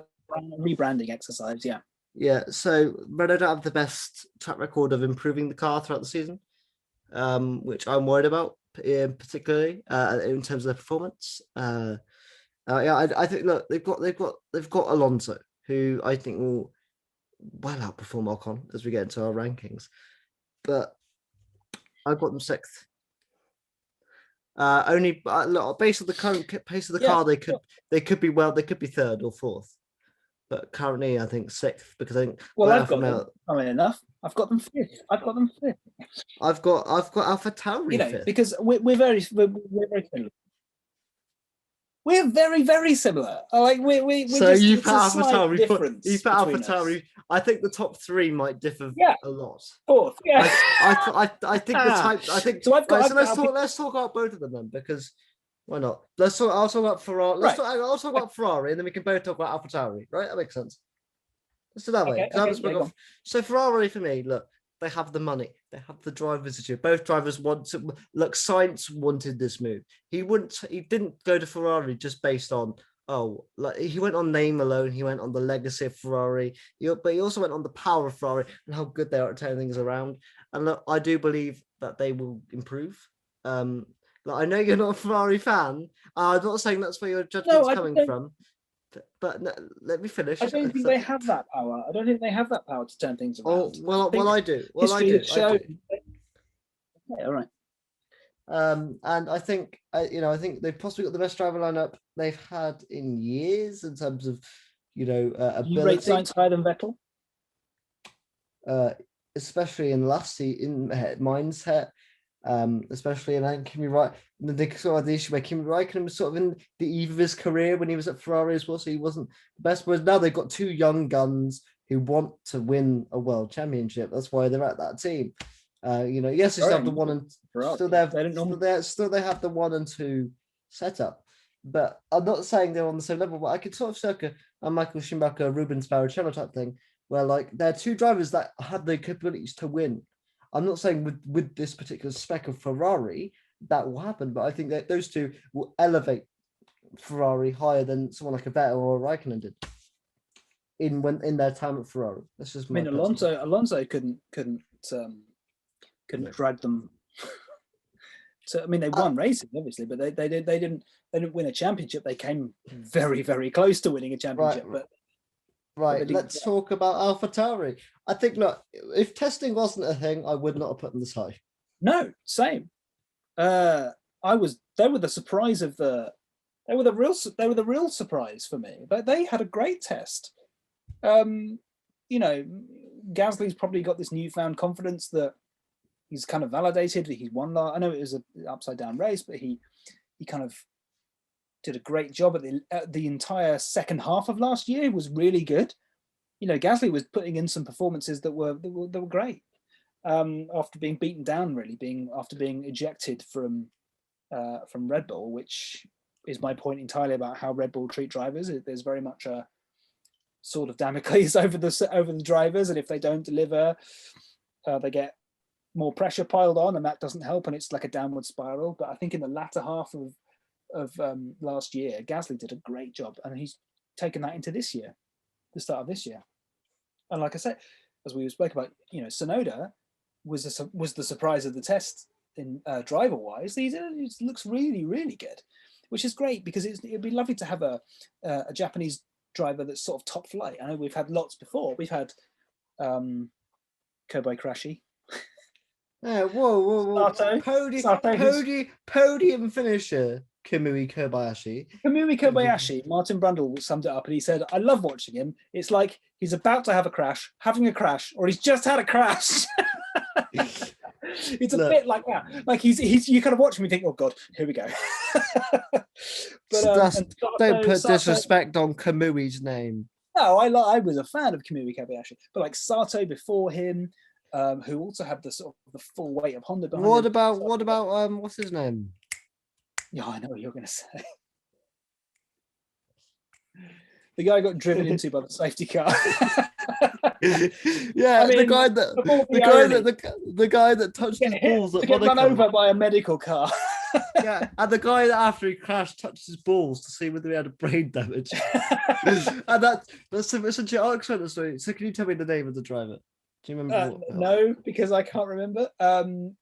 rebranding exercise. Yeah. Yeah. So Renault don't have the best track record of improving the car throughout the season, which I'm worried about, particularly in terms of their performance. I think look, they've got Alonso, who I think will well outperform Ocon as we get into our rankings, but I've got them sixth. Only based on the current pace of the car, they could be third or fourth, but currently I think sixth because I think. Well, I've got them. I mean, enough. I've got them fifth. I've got AlphaTauri fifth because we're very similar. We're very, very similar. Like we so just, you it's put a slight AlphaTauri. difference. You put AlphaTauri. I think the top three might differ a lot. Fourth. Yeah. I think the type. I think so. Let's talk about both of them then, because why not? I'll talk about Ferrari. I'll talk about Ferrari, and then we can both talk about AlphaTauri. Right? That makes sense. Let's do that way. So Ferrari for me, look, they have the money, they have the drivers. Both drivers want to. Look, Sainz wanted this move. He didn't go to Ferrari just based on he went on name alone. He went on the legacy of Ferrari, but he also went on the power of Ferrari and how good they are at turning things around. And look, I do believe that they will improve. I know you're not a Ferrari fan. I'm not saying that's where your judgment's coming from. But no, let me finish. I don't think they have that power. I don't think they have that power to turn things around. I do. Yeah, all right. And I think they've possibly got the best driver lineup they've had in years in terms of ability. You rate Sainz higher than Vettel? Especially in mindset. Especially in Kimi Räikkönen. They sort of had the issue where Kimi Räikkönen was sort of in the eve of his career when he was at Ferrari as well, so he wasn't the best. Whereas now they've got two young guns who want to win a world championship. That's why they're at that team. Yes, they still have the one and they have the 1 and 2 setup. But I'm not saying they're on the same level. But I could sort of circle a Michael Schumacher, Rubens Barrichello type thing, where like they're two drivers that have the capabilities to win. I'm not saying with this particular spec of Ferrari that will happen, but I think that those two will elevate Ferrari higher than someone like a Vettel or a Raikkonen did in their time at Ferrari. That's just my Alonso couldn't drag them. So I mean, they won races obviously, but they didn't win a championship. They came very, very close to winning a championship, Right, let's talk about AlphaTauri. I think, look, if testing wasn't a thing, I would not have put them this high. No, same. They were the surprise of the. They were the real surprise for me. But they had a great test. Gasly's probably got this newfound confidence that he's kind of validated that he's won. I know it was an upside down race, but he kind of did a great job at the entire second half of last year. It was really good. Gasly was putting in some performances that were great after being beaten down, after being ejected from Red Bull, which is my point entirely about how Red Bull treat drivers. There's very much a sort of Damocles over the drivers, and if they don't deliver, they get more pressure piled on, and that doesn't help, and it's like a downward spiral. But I think in the latter half of last year, Gasly did a great job, and he's taken that into this year, the start of this year. And like I said, as we spoke about, Tsunoda was the surprise of the test in driver wise. He looks really, really good, which is great because it'd be lovely to have a Japanese driver that's sort of top flight. I know we've had lots before. We've had Kobayashi. Yeah, whoa. Podium finisher. Kamui Kobayashi. Martin Brundle summed it up and he said, I love watching him. It's like he's about to have a crash, having a crash, or he's just had a crash. It's a bit like that. Like he's you kind of watch him and think, oh God, here we go. But don't put disrespect on Kamui's name. No, I was a fan of Kamui Kobayashi, but like Sato before him, who also had the sort of the full weight of Honda behind What him. about what's his name? Yeah, I know what you're going to say. The guy got driven into by the safety car. Yeah, I mean, the guy that the guy that touched his balls to at get run Monaco. over by a medical car. Yeah, and the guy that after he crashed touched his balls to see whether he had a brain damage. And that's such an excellent story. So can you tell me the name of the driver? Do you remember? No, because I can't remember. No!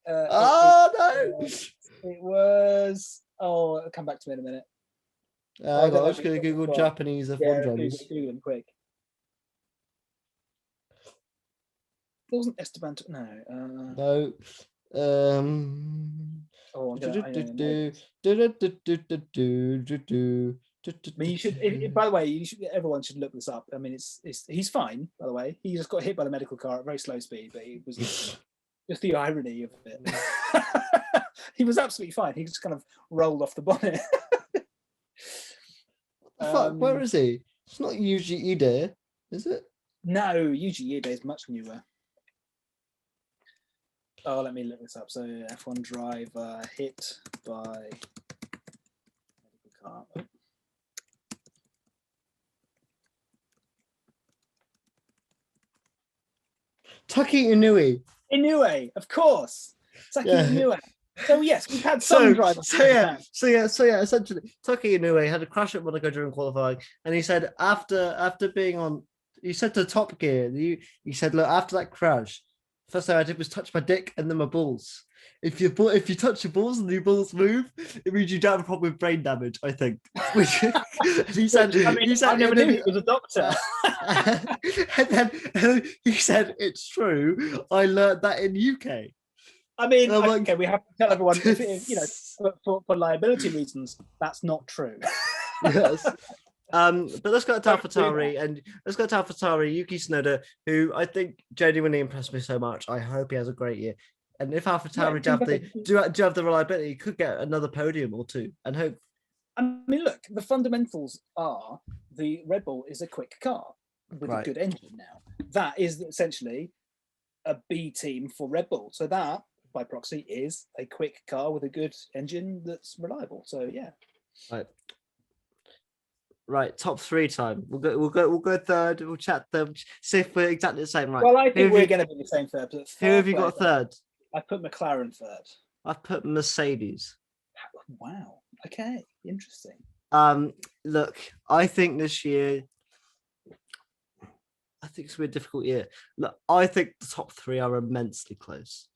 It was. Oh, it'll come back to me in a minute. I'm just going to Google Japanese F1 drivers. Google them quick. It wasn't Esteban. No. No. Oh, I mean, you should. By the way, everyone should look this up. I mean, he's fine. By the way, he just got hit by the medical car at very slow speed, but it was just the irony of it. He was absolutely fine. He just kind of rolled off the bonnet. Fuck, where is he? It's not Yuji Ide, is it? No, Yuji Ide is much newer. Oh, let me look this up. So F1 driver hit by medical car. Taki Inoue. Inoue, of course. Taki Inoue. So yes, we've had some drivers. So yeah. Essentially, Taki Inoue had a crash at Monaco during qualifying, and he said after being on, he said to Top Gear, he said, look, after that crash, first thing I did was touch my dick and then my balls. If you touch your balls and your balls move, it means you don't have a problem with brain damage, I think. He said, I never knew he was a doctor. and then he said, it's true. I learned that in UK. I mean, okay, we have to tell everyone, for liability reasons, that's not true. Yes. But let's go to AlphaTauri and let's go to AlphaTauri, Yuki Tsunoda, who I think genuinely impressed me so much. I hope he has a great year. And if AlphaTauri do have the reliability, he could get another podium or two. And hope. I mean, look, the fundamentals are the Red Bull is a quick car with a good engine now. That is essentially a B team for Red Bull. So that, by proxy, is a quick car with a good engine that's reliable. So yeah. Right, top three time. We'll go third. We'll chat them. See if we're exactly the same. Right. Well, I think we're going to be the same third. Who have you got third? I put McLaren third. I've put Mercedes. Wow. Okay. Interesting. Look, I think this year, I think it's gonna be a difficult year. Look, I think the top three are immensely close.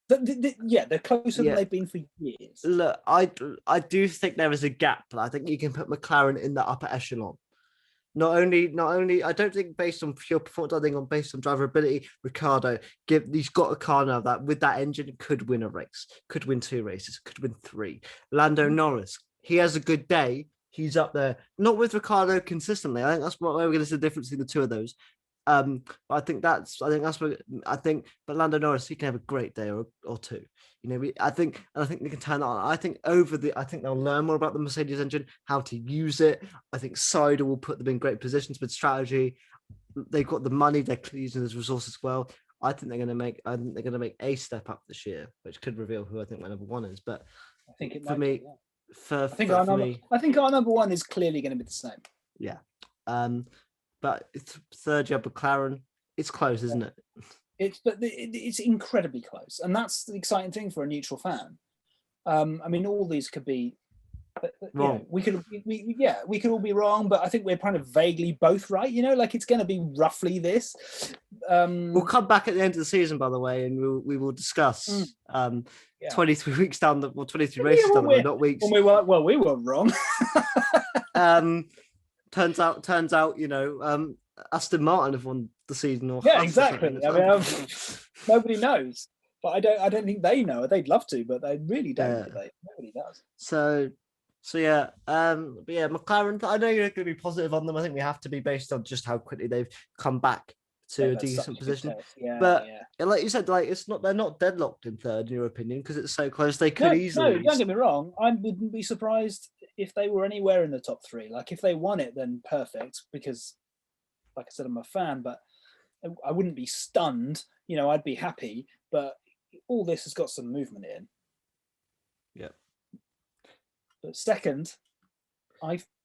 They're closer than they've been for years. Look, I do think there is a gap, but I think you can put McLaren in the upper echelon. Not only, I don't think based on pure performance, I think based on driver ability, Ricciardo, he's got a car now that with that engine could win a race, could win 2 races, could win 3. Lando Norris, he has a good day, he's up there, not with Ricciardo consistently. I think that's what we're going to see the difference between the two of those. But but Lando Norris, he can have a great day or two. I think they can turn that on. I think they'll learn more about the Mercedes engine, how to use it. I think Sauber will put them in great positions with strategy. They've got the money, they're using those resources well. I think they're going to make a step up this year, which could reveal who I think my number one is. But I think it for me, I think our number one is clearly going to be the same. Yeah. But third, you have McLaren. It's close, isn't it? It's incredibly close, and that's the exciting thing for a neutral fan. I mean, all these could be wrong. We could all be wrong, but I think we're kind of vaguely both right. Like it's going to be roughly this. We'll come back at the end of the season, by the way, and we will discuss 23 weeks down 23 races down the road, not weeks. We were wrong. Turns out, Aston Martin have won the season. Exactly. I mean, nobody knows, but I don't think they know. They'd love to, but they really don't. Nobody does. So yeah. But yeah, McLaren. I know you're going to be positive on them. I think we have to be based on just how quickly they've come back to a decent position. Like you said, they're not deadlocked in third, in your opinion, because it's so close. They could easily. No, don't get me wrong. I wouldn't be surprised if they were anywhere in the top 3. Like if they won it, then perfect. Because, like I said, I'm a fan, but I wouldn't be stunned. I'd be happy. But all this has got some movement in. Yeah. But second,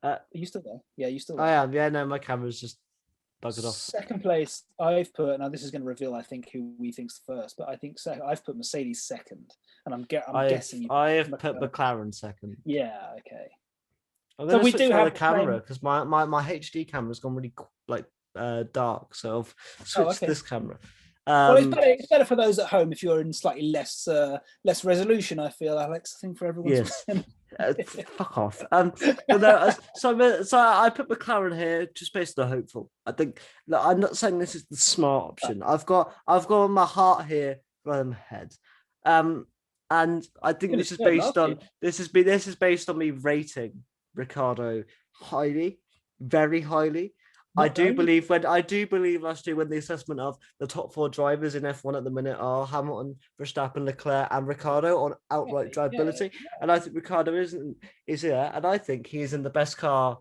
Are you still there? Yeah, you still I there. am. Yeah, no, my camera's just buggered off. Second place, I've put. Now this is going to reveal, I think, who we think's first. But I think I've put Mercedes second, and I'm guessing you. I have put McLaren second. Yeah. Okay. I'm So gonna we switch do around have the the same. camera because my HD camera's gone really like dark, so I've switched Okay. this camera. Well, it's better for those at home if you're in slightly less resolution. I feel, Alex. I think for everyone's. Yes. Fuck off. But no, so I put McLaren here just based on hopeful. I think look, I'm not saying this is the smart option. I've got my heart here rather than my head. And I think this is based on this is based on me rating Ricardo highly, very highly. I do believe last year when the assessment of the top 4 drivers in F1 at the minute are Hamilton, Verstappen, Leclerc, and Ricardo on outright drivability, and I think Ricardo is here, and I think he is in the best car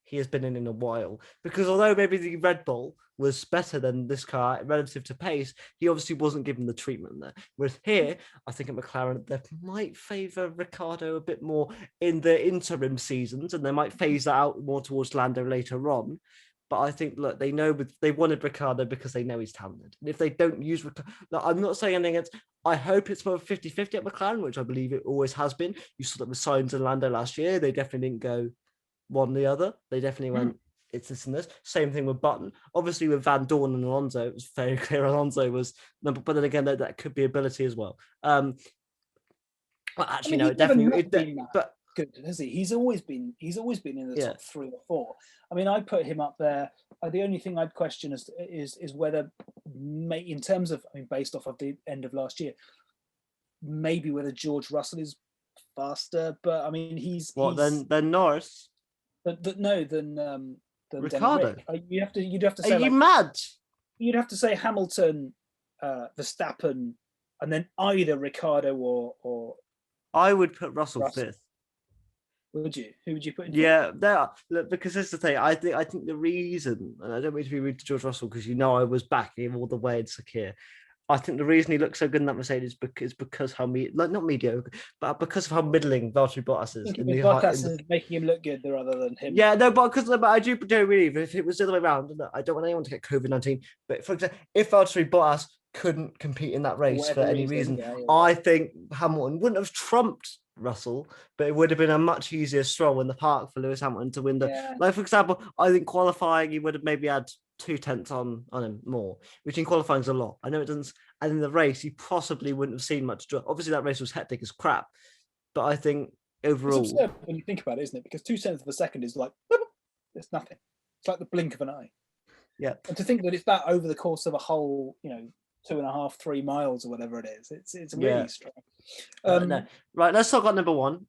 he has been in a while. Because although maybe the Red Bull was better than this car relative to pace, he obviously wasn't given the treatment there. Whereas here, I think at McLaren, they might favour Ricardo a bit more in the interim seasons, and they might phase that out more towards Lando later on. But I think, look, they know they wanted Ricardo because they know he's talented. And if they don't use Ricardo, I'm not saying anything against, I hope it's more 50-50 at McLaren, which I believe it always has been. You saw that with Sainz and Lando last year. They definitely didn't go one or the other. They definitely went, it's this and this. Same thing with Button. Obviously, with Van Dorn and Alonso, it was very clear Alonso was number, but then again, that could be ability as well. Well, actually, no, it definitely. But good, has he? He's always been in the top 3 or 4. I mean, I put him up there. The only thing I'd question is whether, in terms of, I mean, based off of the end of last year, maybe whether George Russell is faster. But I mean, he's than Norris. Than Ricardo. You'd have to say. Are you mad? You'd have to say Hamilton, Verstappen, and then either Ricardo or. I would put Russell 5th. Would you? Who would you put in? Yeah, there. Look, because that's the thing. I think the reason, and I don't mean to be rude to George Russell because I was backing him all the way in Sakir. I think the reason he looks so good in that Mercedes is because how not mediocre, but because of how middling Valtteri Bottas is. Bottas is making him look good rather than him. Yeah, no, but I do believe if it was the other way around, I don't want anyone to get COVID-19. But for example, if Valtteri Bottas couldn't compete in that race for any reason, I think Hamilton wouldn't have trumped Russell, but it would have been a much easier stroll in the park for Lewis Hamilton to win like, for example, I think qualifying he would have maybe had 0.2 on him more, which in qualifying is a lot. I know it doesn't, and in the race he possibly wouldn't have seen much. Obviously that race was hectic as crap, but I think overall, it's absurd when you think about it, isn't it? Because 0.2 of a second is like it's nothing. It's like the blink of an eye. Yeah, and to think that it's that over the course of a whole, 2.5, 3 miles or whatever it is, it's really strong. No. Right, let's talk about number 1.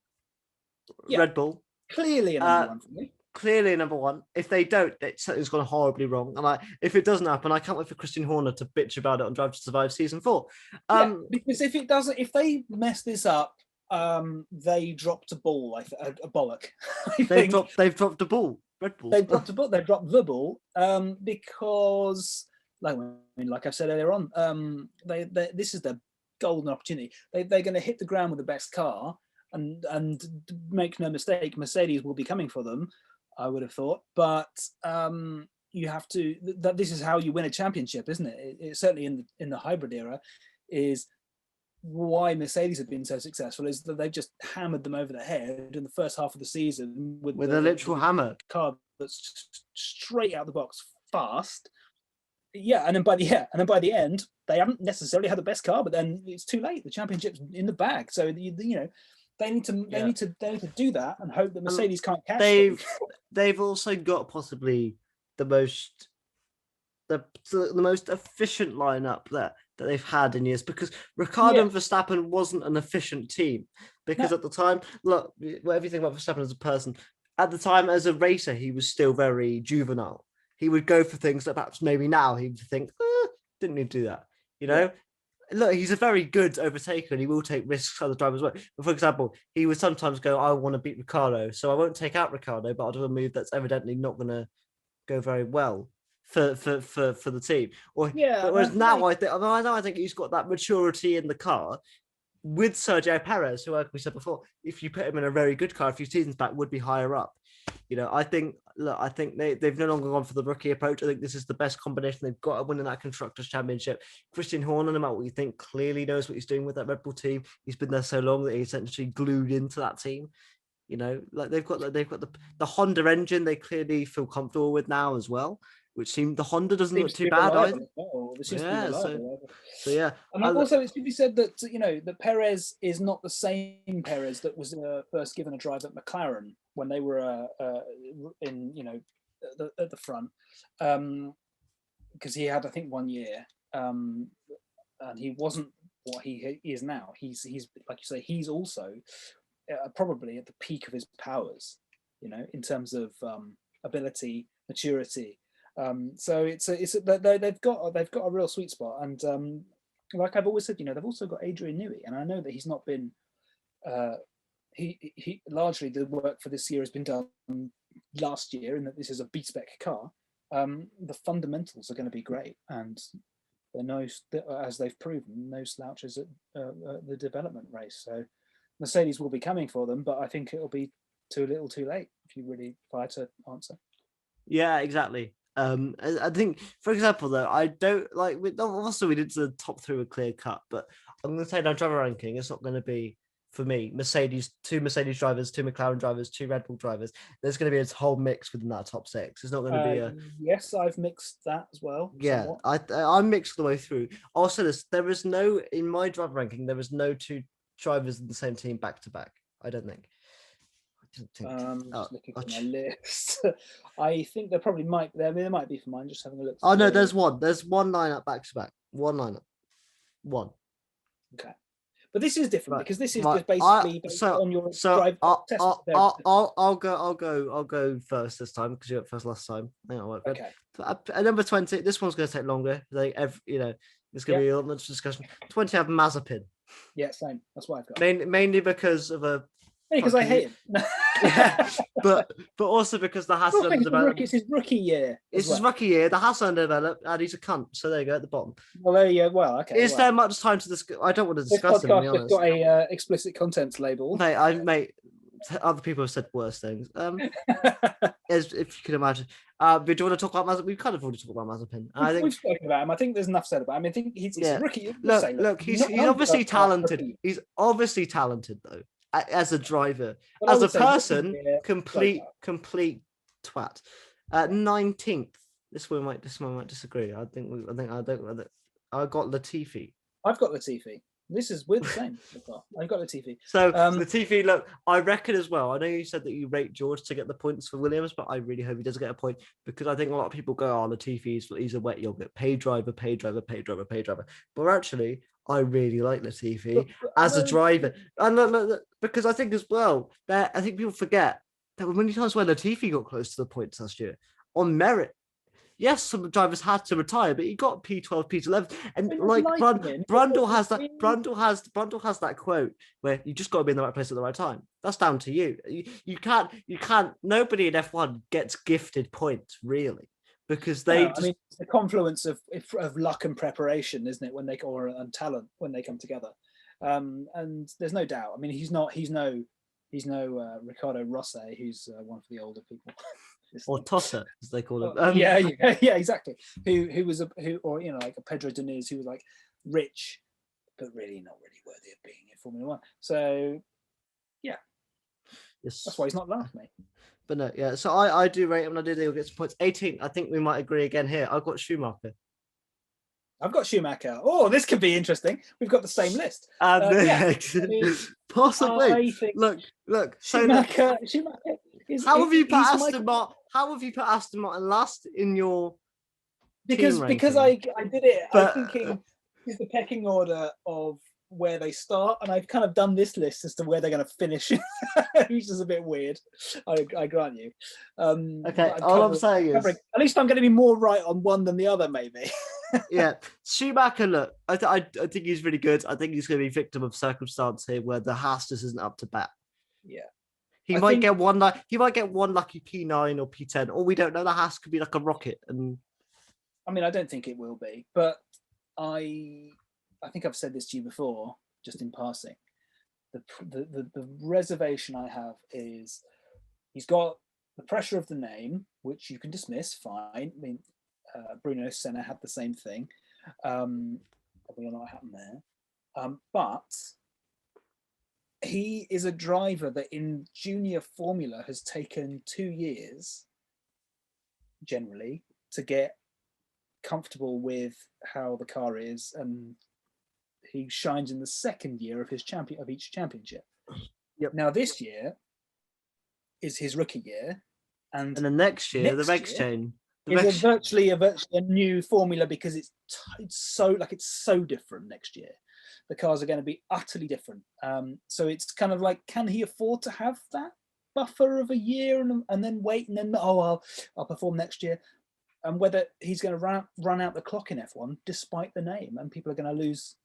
Red Bull. Clearly a number 1 for me. Clearly number 1. If they don't, it's gone horribly wrong. And if it doesn't happen, I can't wait for Christian Horner to bitch about it on Drive to Survive season 4. Because if they mess this up, they dropped a ball, a bollock. They've dropped a ball. Red Bull. They've dropped a ball. They've dropped the ball because, like I said earlier on, this is their golden opportunity. They're going to hit the ground with the best car, and make no mistake, Mercedes will be coming for them. I would have thought, but you have to. This is how you win a championship, isn't it? It certainly in the hybrid era, is why Mercedes have been so successful. Is that they've just hammered them over the head in the first half of the season with a literal hammer car that's straight out the box fast. And then by the end, they haven't necessarily had the best car, but then it's too late. The championship's in the bag, so they need to do that and hope that Mercedes can't catch them. They've also got possibly the most efficient lineup that they've had in years, because Ricciardo and Verstappen wasn't an efficient team, because at the time, look, everything about Verstappen as a person, at the time as a racer, he was still very juvenile. He would go for things that perhaps maybe now he would think, didn't need to do that, Look, he's a very good overtaker and he will take risks other drivers will. But for example, he would sometimes go, I want to beat Ricciardo, so I won't take out Ricciardo, but I'll do a move that's evidently not going to go very well for the team. Whereas now I think he's got that maturity in the car with Sergio Perez, who, like we said before, if you put him in a very good car a few seasons back, would be higher up. I think they've no longer gone for the rookie approach. I think this is the best combination they've got to win in that Constructors' Championship. Christian Horner, no matter what you think, clearly knows what he's doing with that Red Bull team. He's been there so long that he's essentially glued into that team. Like they've got the Honda engine. They clearly feel comfortable with now as well, which seemed the Honda doesn't look too bad either. This seems to be reliable. So yeah, and also it's to be said that that Perez is not the same Perez that was first given a drive at McLaren when they were in at the front, because he had, I think, 1 year, and he wasn't what he is now. He's like you say, he's also probably at the peak of his powers, in terms of ability, maturity. So they've got a real sweet spot, and like I've always said, they've also got Adrian Newey, and I know that he's not been he largely the work for this year has been done last year, in that this is a B-spec car. The fundamentals are going to be great, and they're no, as they've proven, no slouches at the development race. So Mercedes will be coming for them, but I think it'll be too little too late if I had to answer. Yeah, exactly. I think, for example, though, I don't like. Also, we did the top three with clear cut, but I'm going to say now driver ranking. It's not going to be for me. Two Mercedes drivers, two McLaren drivers, two Red Bull drivers. There's going to be a whole mix within that top six. It's not going to be a. Yes, I've mixed that as well. Yeah, I'm mixed the way through. Also, there is no, in my driver ranking, there is no two drivers in the same team back to back. I don't think. Just looking for my list. I think there probably might. There might be for mine. Just having a look. Oh no, there's one. There's one lineup back to back. One lineup. One. Okay, but this is different because this is just basically based on your drive test. I'll go first this time because you went first last time. I think I'll work good. Okay. Number 20. This one's going to take longer. There's going to be a lot of discussion. 20 have Mazepin. Yeah, same. That's what I've got. Mainly because of a. Because I hate him. Yeah, but also because the Haas underdeveloped. It's his rookie year. It's his rookie year. The Haas underdeveloped, and he's a cunt. So there you go at the bottom. Well, there you go. Well, okay. Is there much time to discuss? I don't want to discuss this podcast has got a explicit contents label. Mate, other people have said worse things. As if you can imagine. But do you want to talk about Mazepin? We've kind of already talked about Mazepin. We've spoken about him. I think there's enough said about him. I think he's a rookie. Look, he's obviously talented. He's obviously talented though. As a driver, as a person, complete twat. 19th. This one might disagree. I got Latifi. I've got Latifi. We're the same. I've got Latifi. So Latifi, look, I reckon as well. I know you said that you rate George to get the points for Williams, but I really hope he does get a point because I think a lot of people go, "Oh, Latifi, he's a wet yogurt, pay driver." But actually, I really like Latifi as a driver, and look, because I think as well that I think people forget there were many times where Latifi got close to the points last year on merit. Yes, some drivers had to retire, but he got P12, P11, and like Brundle has that. Brundle has that quote where you just got to be in the right place at the right time. That's down to you. You can't. Nobody in F1 gets gifted points really. Because it's the confluence of luck and preparation, isn't it? And talent when they come together, and there's no doubt. I mean, he's no Ricardo Rossi, who's one of the older people, or Tosser as they call him. Yeah, exactly. Who like a Pedro Diniz, who was like rich, but really not really worthy of being in Formula One. So, yeah, yes, that's why he's not last, mate. But no, yeah. So I do rate him, and I do think he'll get some points. 18. I think we might agree again here. I've got Schumacher. I've got Schumacher. Oh, this could be interesting. We've got the same list. Possibly. Look. Schumacher. How have you put Aston Martin last in your? Because I did it. I'm thinking is the pecking order of where they start, and I've kind of done this list as to where they're going to finish, which is a bit weird. I grant you. Okay, all I'm saying is at least I'm going to be more right on one than the other, maybe. Yeah, Schumacher. Look, I think he's really good. I think he's going to be victim of circumstance here, where the Haas just isn't up to bat. Yeah, he might get one lucky P9 or P10, or we don't know. The Haas could be like a rocket, and I mean, I don't think it will be, but I think I've said this to you before. just in passing. The reservation I have is he's got the pressure of the name, which you can dismiss, fine. I mean, Bruno Senna had the same thing. We all know what happened there. But he is a driver that in junior formula has taken 2 years, generally, to get comfortable with how the car is, and he shines in the second year of each championship. Yep. Now this year is his rookie year, and the next year, the regs chain is virtually a new formula, because it's so different next year. The cars are going to be utterly different. So it's kind of like, can he afford to have that buffer of a year and then wait and then I'll perform next year? And whether he's going to run out the clock in F1 despite the name, and people are going to lose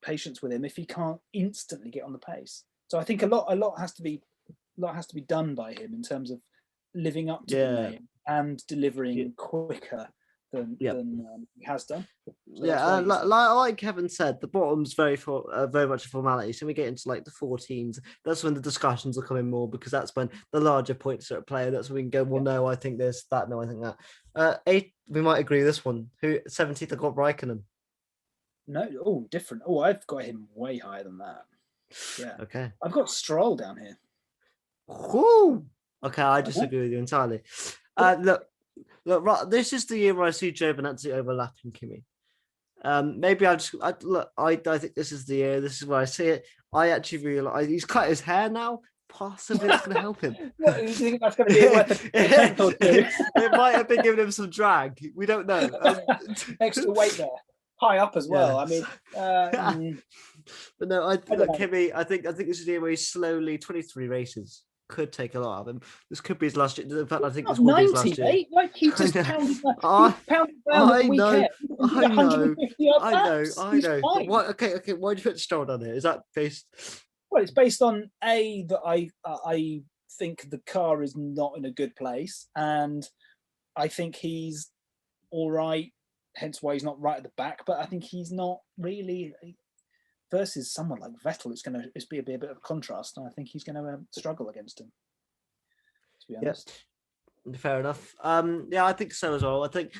patience with him if he can't instantly get on the pace. So I think a lot has to be done by him in terms of living up to the name and delivering quicker than he has done. So like Kevin said, the bottom's very much a formality. So we get into like the 14s. That's when the discussions are coming more, because that's when the larger points are at play. That's when we can go, well, no, I think this, that, no, I think that. 8, we might agree this one. 17th, I got Raikkonen. No, different. I've got him way higher than that. Yeah. Okay. I've got Stroll down here. Ooh. Okay, I disagree with you entirely. Look, this is the year where I see Giovinazzi overlapping Kimi. Maybe I think this is the year. This is where I see it. I actually realize he's cut his hair now. Possibly it's going to help him. Do you think that's going to be a weapon? It might have been giving him some drag. We don't know. Extra weight there, high up as well. I mean, but no, Kimi. I think this is the year where he's slowly 23 races. Could take a lot of him. This could be his last year. In fact, I think this will be his last year. Like he just pounded down the weekend. I know. Okay. Why do you put Stroll on here? Is that based? Well, it's based on that I think the car is not in a good place, and I think he's all right. Hence why he's not right at the back. But I think he's not really. Versus someone like Vettel, it's going to be a bit of a contrast, and I think he's going to struggle against him. To be honest, fair enough. I think so as well. I think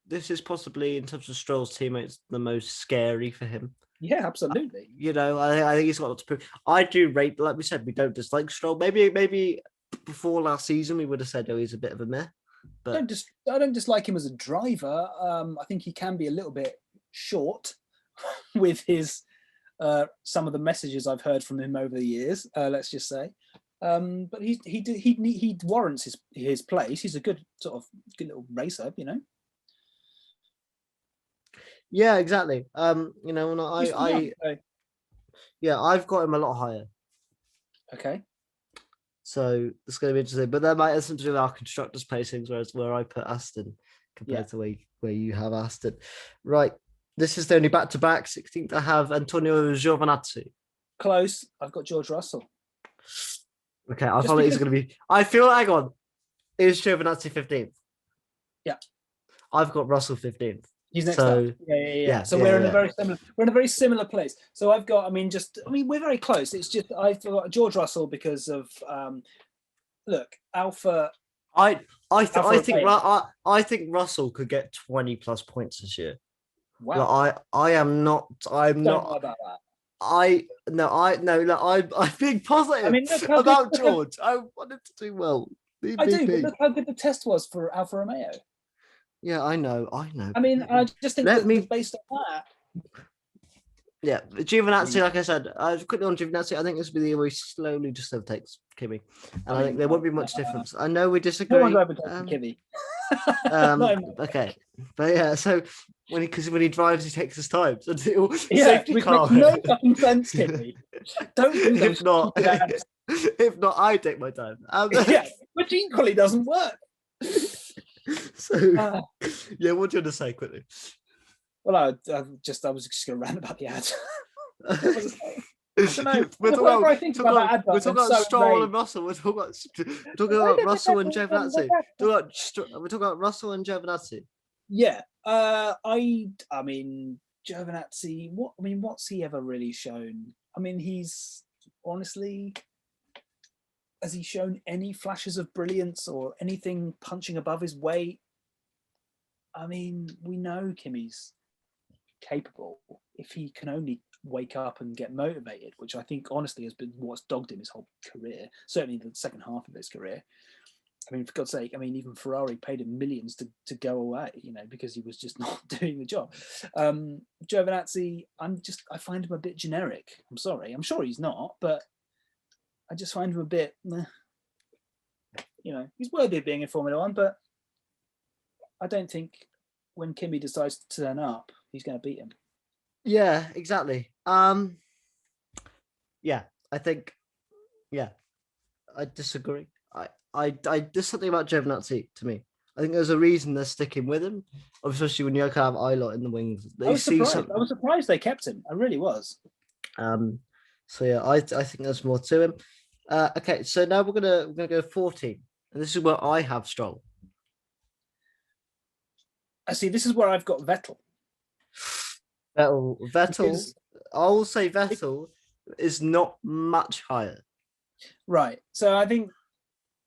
this is possibly, in terms of Stroll's teammates, the most scary for him. Yeah, absolutely. I think he's got a lot to prove. I do rate, like we said, we don't dislike Stroll. Maybe before last season we would have said, he's a bit of a meh. But I don't dislike him as a driver. I think he can be a little bit short with his. Some of the messages I've heard from him over the years, let's just say, but he warrants his place. He's a good little racer, Yeah, exactly. And I've got him a lot higher. Okay. So it's going to be interesting, but that might have something to do with our constructors' placings, whereas where I put Aston compared to where you have Aston, right? This is the only back-to-back. 16th, I have Antonio Giovinazzi. Close. I've got George Russell. Okay, I feel like he's going to be... hang on. Is Giovinazzi 15th? Yeah. I've got Russell 15th. He's next up. Yeah. So we're in a very similar place. So I've got, we're very close. It's just, I've got George Russell because of, Alpha... I think Russell could get 20 plus points this year. Wow. I'm not about that. I'm being positive about George. I want him to do well. I do, but look how good the test was for Alfa Romeo. Yeah, I know. I just think based on that. Yeah, Giovinazzi, like I said, quickly on Giovinazzi, I think this will be the year where he slowly just overtakes Kimi. And I think there won't be much difference. I know we disagree. No one's overtaking Kimi. Okay. But yeah, so when he drives, he takes his time. So safety car. Makes no fucking sense, Kimi. Don't do those. If not, I take my time. Which equally doesn't work. So, what do you want to say quickly? Well, I was just going to rant about the ad. We're talking about Stroll and Russell. We're talking about Russell and Giovinazzi. We're talking about Russell and Giovinazzi. Yeah. Giovinazzi, what's he ever really shown? I mean, he's honestly, has he shown any flashes of brilliance or anything punching above his weight? I mean, we know Kimi's capable if he can only wake up and get motivated, which I think honestly has been what's dogged him his whole career, certainly the second half of his career. I mean, for God's sake, I mean, even Ferrari paid him millions to go away, because he was just not doing the job. Giovinazzi, I find him a bit generic. I'm sorry. I'm sure he's not, but I just find him a bit, he's worthy of being in Formula One, but I don't think when Kimi decides to turn up, he's going to beat him. Yeah, exactly. Yeah, I think, I disagree. There's something about Giovinazzi to me. I think there's a reason they're sticking with him, especially when you have Ilott in the wings. I was surprised they kept him. I really was. So yeah, I think there's more to him. Okay, so now we're gonna go 14, and this is where I have Stroll. I see. This is where I've got Vettel. Vettel. I'll say Vettel is not much higher. Right. So I think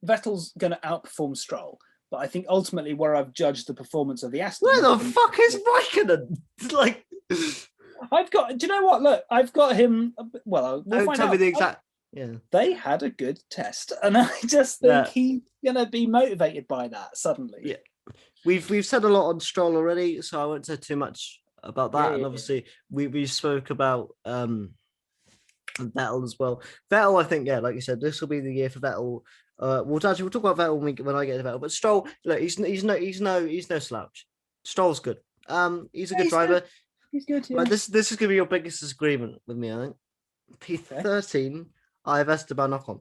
Vettel's going to outperform Stroll, but I think ultimately where I've judged the performance of the Aston. Where the fuck is Raikkonen? Like, I've got. Do you know what? Look, I've got him. Well, we'll don't tell me the exact. Yeah. They had a good test, and I just think he's going to be motivated by that suddenly. Yeah. We've said a lot on Stroll already, so I won't say too much about that. And obviously, we spoke about Vettel as well. Vettel, I think, like you said, this will be the year for Vettel. We'll talk about Vettel when I get to Vettel. But Stroll, look, he's no slouch. Stroll's good. He's a good driver. He's good. Yeah. Like, this is going to be your biggest disagreement with me, I think. P13, I have Esteban Ocon.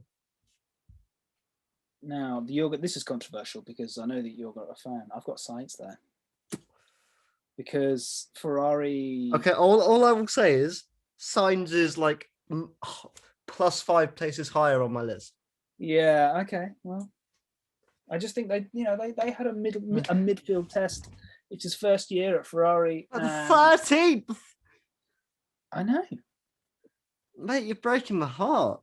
Now, this is controversial because I know that you're a fan. I've got Sainz there. Because Ferrari... Okay, all I will say is Sainz is like plus 5 places higher on my list. Yeah, okay. Well, I just think they had a midfield test. It's his first year at Ferrari. The 13th! I know. Mate, you're breaking my heart.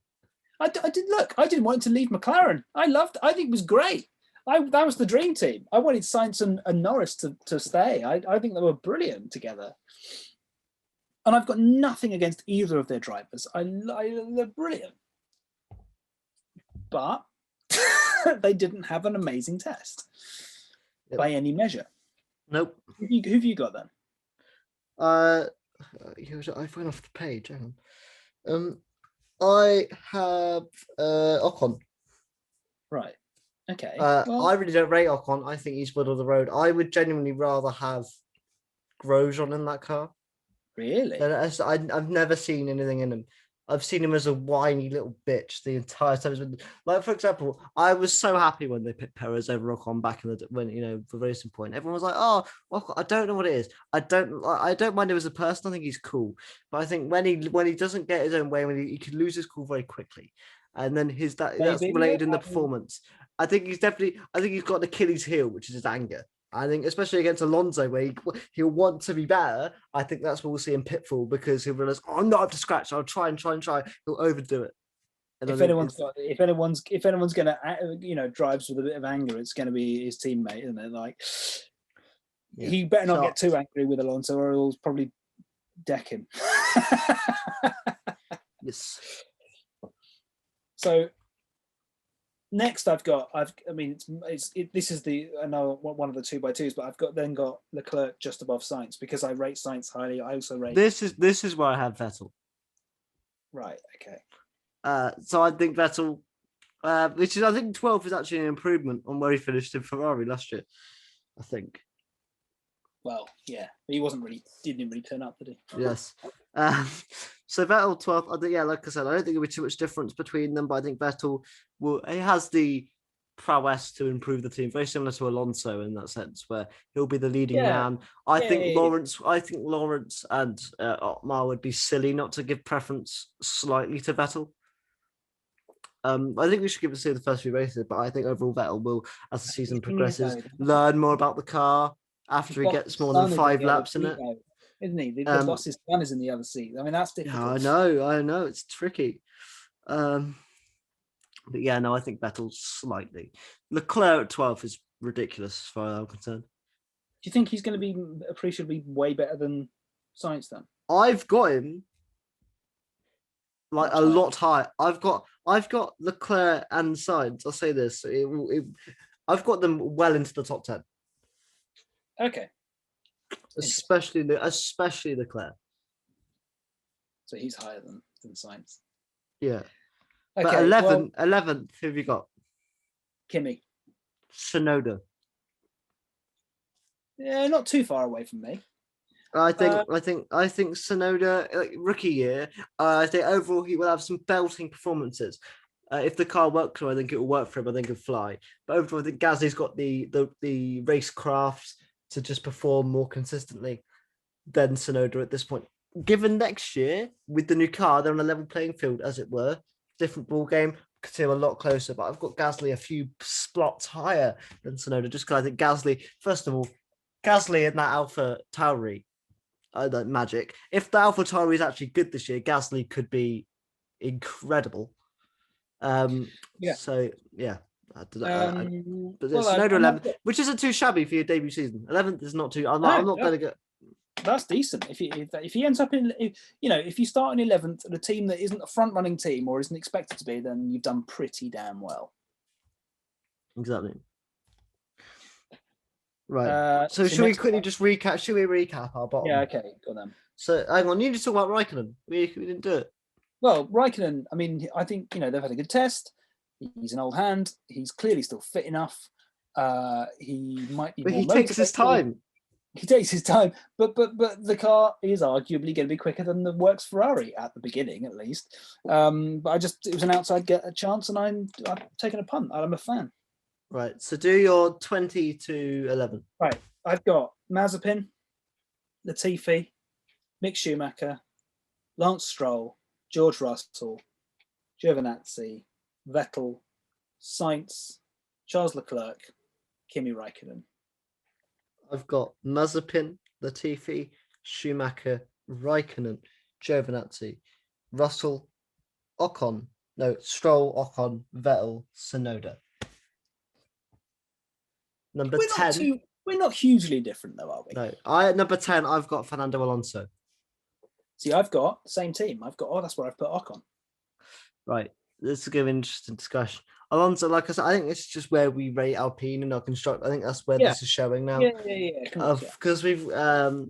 I didn't want to leave McLaren. I think it was great. That was the dream team. I wanted Sainz and Norris to stay. I think they were brilliant together. And I've got nothing against either of their drivers. They're brilliant. But they didn't have an amazing test by any measure. Nope. Who have you got then? I went off the page. Hang on. I have Ocon. Right. Okay. I really don't rate Ocon. I think he's middle of the road. I would genuinely rather have Grosjean in that car. Really? I've never seen anything in him. I've seen him as a whiny little bitch the entire time. Like, for example, I was so happy when they picked Perez over Ocon back in the racing point. Everyone was like, "Oh, Ocon, I don't know what it is. I don't mind him as a person. I think he's cool, but I think when he doesn't get his own way, when he can lose his cool very quickly, and then that's related in the performance. I think he's got an Achilles heel, which is his anger. I think, especially against Alonso, where he'll want to be better. I think that's what we'll see in Pitfall, because he'll realize, I'm not up to scratch. I'll try and try and try. He'll overdo it. And if anyone's going to drives with a bit of anger, it's going to be his teammate, isn't it? Like, he better not get too angry with Alonso, or he'll probably deck him. Yes. So. Next, this is another one of the 2x2s, but I've got Leclerc just above Sainz because I rate Sainz highly. I also rate. This is where I have Vettel. Right. Okay. So I think Vettel, I think 12 is actually an improvement on where he finished in Ferrari last year. I think. Well, yeah, he didn't really turn up, did he? Yes. So Vettel 12th, I think, like I said, I don't think there'll be too much difference between them, but I think Vettel he has the prowess to improve the team, very similar to Alonso in that sense, where he'll be the leading man. I think Lawrence and Otmar would be silly not to give preference slightly to Vettel. I think we should give it to the first few races, but I think overall Vettel will, as the season progresses, learn more about the car after he gets more than 5 laps in it. isn't he? The boss's son is in the other seat. I mean, that's difficult. Yeah, I know, it's tricky. But yeah, no, I think Vettel slightly. Leclerc at 12th is ridiculous as far as I'm concerned. Do you think he's going to be appreciably way better than Sainz then? I've got him like Much a higher. lot higher. I've got Leclerc and Sainz. I'll say this: I've got them well into the top 10, Okay. especially Leclerc. So he's higher than Sainz. Yeah. Okay. But 11th, who have you got? Kimi. Tsunoda. Yeah, not too far away from me. I think Tsunoda, like, rookie year. I think overall he will have some belting performances. If the car works, I think it will work for him. I think it'll fly. But overall, I think Gasly's got the racecraft to just perform more consistently than Tsunoda at this point. Given next year with the new car, they're on a level playing field, as it were. Different ball game, could seem a lot closer. But I've got Gasly a few spots higher than Tsunoda, just because I think Gasly, first of all, Gasly in that Alpha Tauri. Magic. If the Alpha Tauri is actually good this year, Gasly could be incredible. Yeah. So yeah, but well, Tsunoda 11th, which isn't too shabby for your debut season. 11th is not too. I'm not going to go. That's decent. If he ends up in, if you start in 11th at a team that isn't a front running team or isn't expected to be, then you've done pretty damn well. Exactly. Right. So should we quickly just recap? Should we recap our bottom? Yeah. Okay. Go then. So hang on, you need to talk about Raikkonen. We didn't do it. Well, Raikkonen. I mean, I think they've had a good test. He's an old hand. He's clearly still fit enough. He might be. But more he takes his time. He takes his time, but the car is arguably going to be quicker than the works Ferrari at the beginning, at least. But it was an outside chance, and I've taken a punt. I'm a fan. Right. So do your 20 to 11. Right. I've got Mazepin, Latifi, Mick Schumacher, Lance Stroll, George Russell, Giovinazzi, Vettel, Sainz, Charles Leclerc, Kimi Raikkonen. I've got Mazepin, Latifi, Schumacher, Raikkonen, Giovinazzi, Russell, Stroll, Ocon, Vettel, Tsunoda. Number 10. We're not hugely different, though, are we? No, at number 10, I've got Fernando Alonso. See, I've got the same team. That's where I've put Ocon. Right. This is a good, interesting discussion. Alonso, like I said, I think it's just where we rate Alpine and our construct. I think that's where this is showing now. Yeah. Because we've, but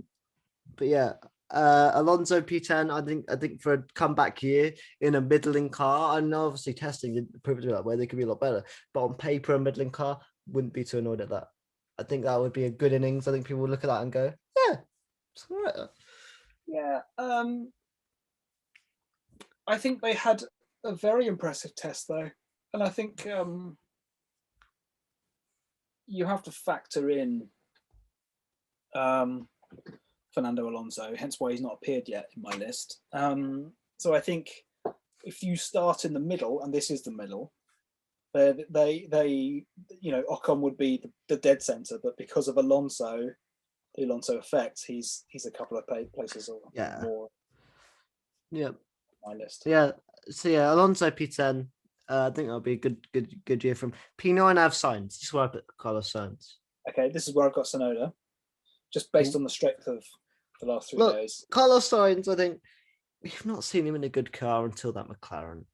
yeah, Alonso P10. I think for a comeback year in a middling car, and obviously testing didn't prove it to be that way. They could be a lot better, but on paper, a middling car, wouldn't be too annoyed at that. I think that would be a good innings. I think people would look at that and go, yeah, it's all right. Yeah. I think they had a very impressive test, though. And I think you have to factor in Fernando Alonso, hence why he's not appeared yet in my list. So I think if you start in the middle, and this is the middle, they Ocon would be the dead center, but because of the Alonso effect, he's a couple of places or more. Yeah, on my list. Yeah, so yeah, Alonso P10. I think that'll be a good year from P9. I have Sainz. This is where I put Carlos Sainz. Okay, this is where I've got Tsunoda, just based on the strength of the last 3 days. Carlos Sainz, I think we've not seen him in a good car until that McLaren.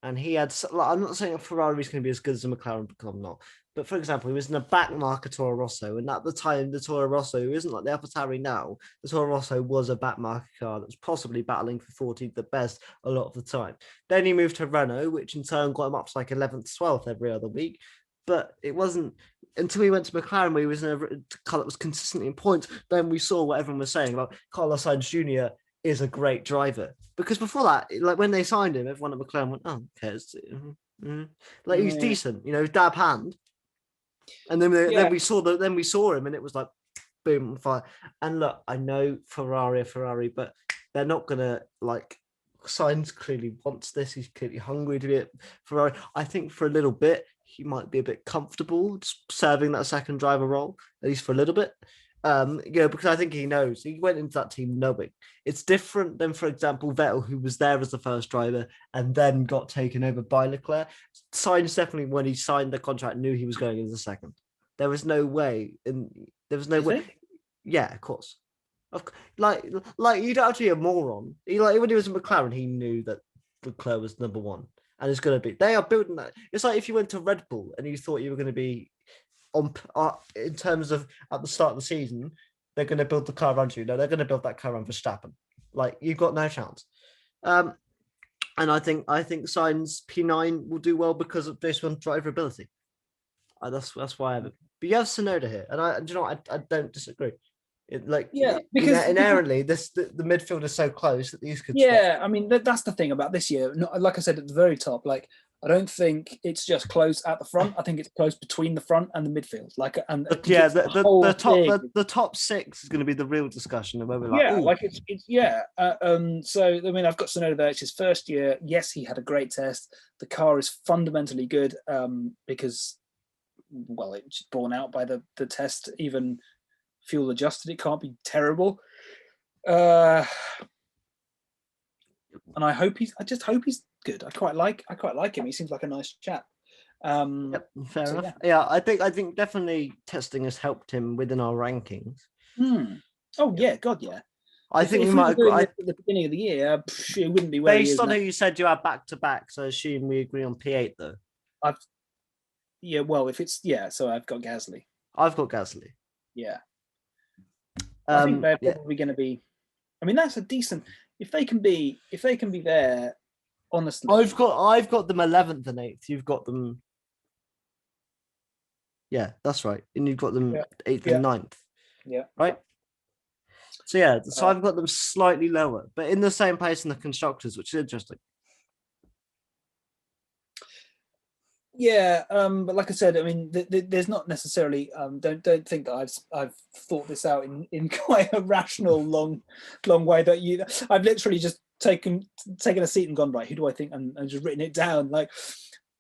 And he had, I'm not saying a Ferrari is going to be as good as a McLaren, because I'm not. But for example, he was in a backmarker Toro Rosso. And at the time, the Toro Rosso, who isn't like the AlphaTauri now, the Toro Rosso was a backmarker car that was possibly battling for 14th the best a lot of the time. Then he moved to Renault, which in turn got him up to like 11th, 12th every other week. But it wasn't until he went to McLaren where he was in a car that was consistently in points. Then we saw what everyone was saying about Carlos Sainz Jr. is a great driver, because before that, like when they signed him, everyone at McLaren went, "Oh, okay, like he's decent, dab hand." And then we saw him, and it was like, boom, fire. And look, I know Ferrari, but they're not gonna like. Sainz clearly wants this. He's clearly hungry to be at Ferrari. I think for a little bit, he might be a bit comfortable just serving that second driver role, at least for a little bit. Because I think he knows he went into that team knowing it's different than, for example, Vettel, who was there as the first driver and then got taken over by Leclerc. Sainz definitely, when he signed the contract, knew he was going as a second. There was no way, and there was no You way. think? Yeah, of course. Like you don't have to be a moron. When he was in McLaren, he knew that Leclerc was number one, and it's going to be. They are building that. It's like if you went to Red Bull and you thought you were going to be on in terms of at the start of the season, they're going to build the car around you. No, they're going to build that car around Verstappen. Like you've got no chance. And I think Sainz P9 will do well because of this one drivability. That's why I have it. But you have Sonoda here, and I don't disagree. Inherently, the midfield is so close that these could. Yeah, I mean that's the thing about this year. Like I said at the very top, like I don't think it's just close at the front. I think it's close between the front and the midfield. The top six is going to be the real discussion, where we're like, yeah, ooh. like it's yeah. So I mean, I've got Sonoda there. It's his first year. Yes, he had a great test. The car is fundamentally good because, well, it's borne out by the test. Even fuel adjusted, it can't be terrible. And I just hope he's good. I quite like him. He seems like a nice chap. Fair enough. Yeah, I think definitely testing has helped him within our rankings. Oh yeah, God yeah. I think we might agree at the beginning of the year. It wouldn't be where based on who you said you had back to back. So I assume we agree on P8 though. Well, if it's so I've got Gasly. I've got Gasly. Yeah. I think they're probably going to be. I mean, that's a decent. If they can be there, honestly. I've got them 11th and 8th. You've got them. Yeah, that's right. And you've got them 8th and 9th. Yeah. Right. So I've got them slightly lower, but in the same place in the constructors, which is interesting. Yeah, but like I said, I mean, there's not necessarily. Don't think that I've thought this out in quite a rational, long way. I've literally just taken a seat and gone, right, who do I think, and just written it down, like,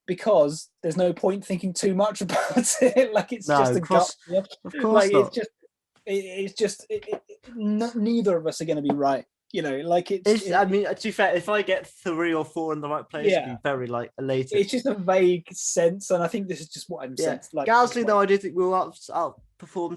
because there's no point thinking too much about it. Like it's just a gut. Of course, not. It's just neither of us are going to be right. I mean, to be fair, if I get 3 or 4 in the right place, it'd be very elated. It's just a vague sense, and I think this is just what I'm saying. Like Gasly, though, I do think we'll outperform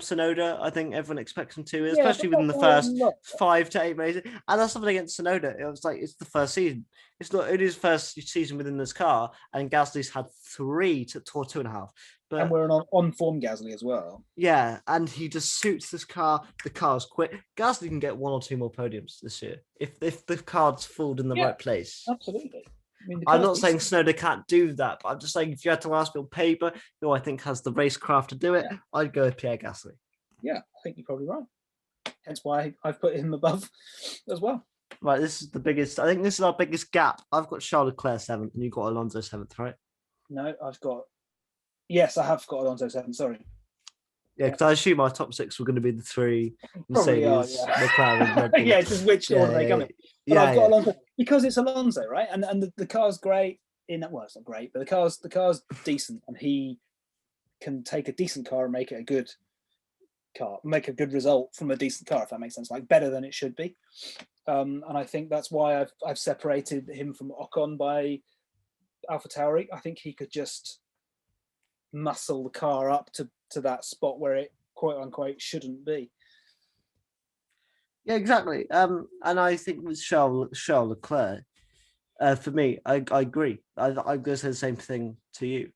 Sonoda. I think everyone expects him to, especially within the first 5 to 8 races. And that's something against Sonoda. It was like it's the first season. It's not his first season within this car, and Gasly's had 3 to 2.5. And we're an on-form Gasly as well. Yeah, and he just suits this car. The car's quick. Gasly can get 1 or 2 more podiums this year if the car's fooled in the right place. Absolutely. I mean, I'm not saying Sonoda can't do that, but I'm just saying if you had to ask me on paper who I think has the racecraft to do it, I'd go with Pierre Gasly. Yeah, I think you're probably right. Hence why I've put him above as well. Right, this is the biggest. I think this is our biggest gap. I've got Charles Leclerc 7th, and you've got Alonso 7th, right? No, Yes, I have got Alonso 7th. Sorry. Yeah, because I assume our top 6 were going to be the 3 Mercedes, McLaren, Red Bull. Yeah, just which order they come in. But I've got Alonso because it's Alonso, right? And the car's great. Well, it's not great, but the car's decent, and he can take a decent car and make it a good car, make a good result from a decent car, if that makes sense, like better than it should be. And I think that's why I've separated him from Ocon by AlphaTauri. I think he could just muscle the car up to that spot where it quote unquote shouldn't be. Yeah, exactly. And I think with Charles Leclerc, for me, I agree. I'm going to say the same thing to you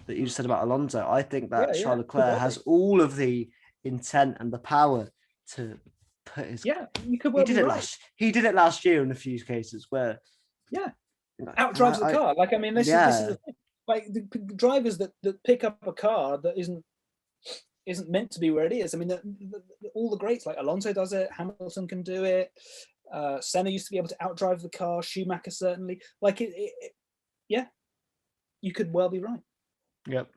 that you said about Alonso. I think that Charles Leclerc has all of the intent and the power to put his. Yeah, you could. He did it last year in a few cases where. Yeah, outdrives the car. Like, I mean, this is the thing. Like the drivers that pick up a car that isn't meant to be where it is. I mean, all the greats, like Alonso does it, Hamilton can do it. Senna used to be able to outdrive the car. Schumacher certainly. Like yeah, you could well be right. Yep.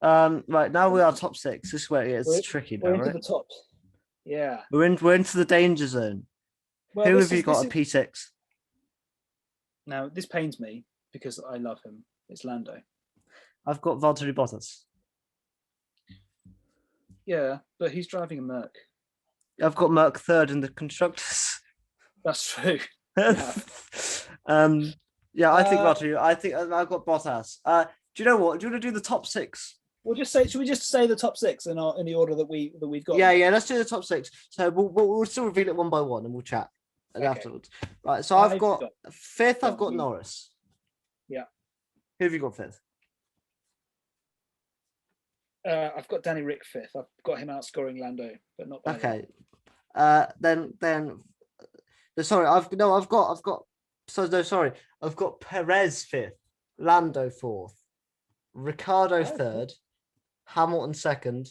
Right now we are top 6. This is where it gets tricky. We're into the top. Yeah, we're into the danger zone. Well, who have you got at P6? Now this pains me because I love him. It's Lando. I've got Valtteri Bottas. Yeah, but he's driving a Merc. I've got Merck third in the constructors. That's true. Yeah. Yeah, I think Valtteri. I think I've got Bottas. Do you know what? Do you want to do the top six? We'll just say. Should we just say the top six in the order that we've got? Yeah. Let's do the top six. So we'll still reveal it one by one, and we'll chat afterwards. Right. So I've got fifth. I've got Norris. Yeah. Who have you got fifth? I've got Danny Rick fifth. I've got him outscoring Lando, but not by Okay. Then sorry, I've got Perez fifth, Lando fourth, Ricardo third, Hamilton second,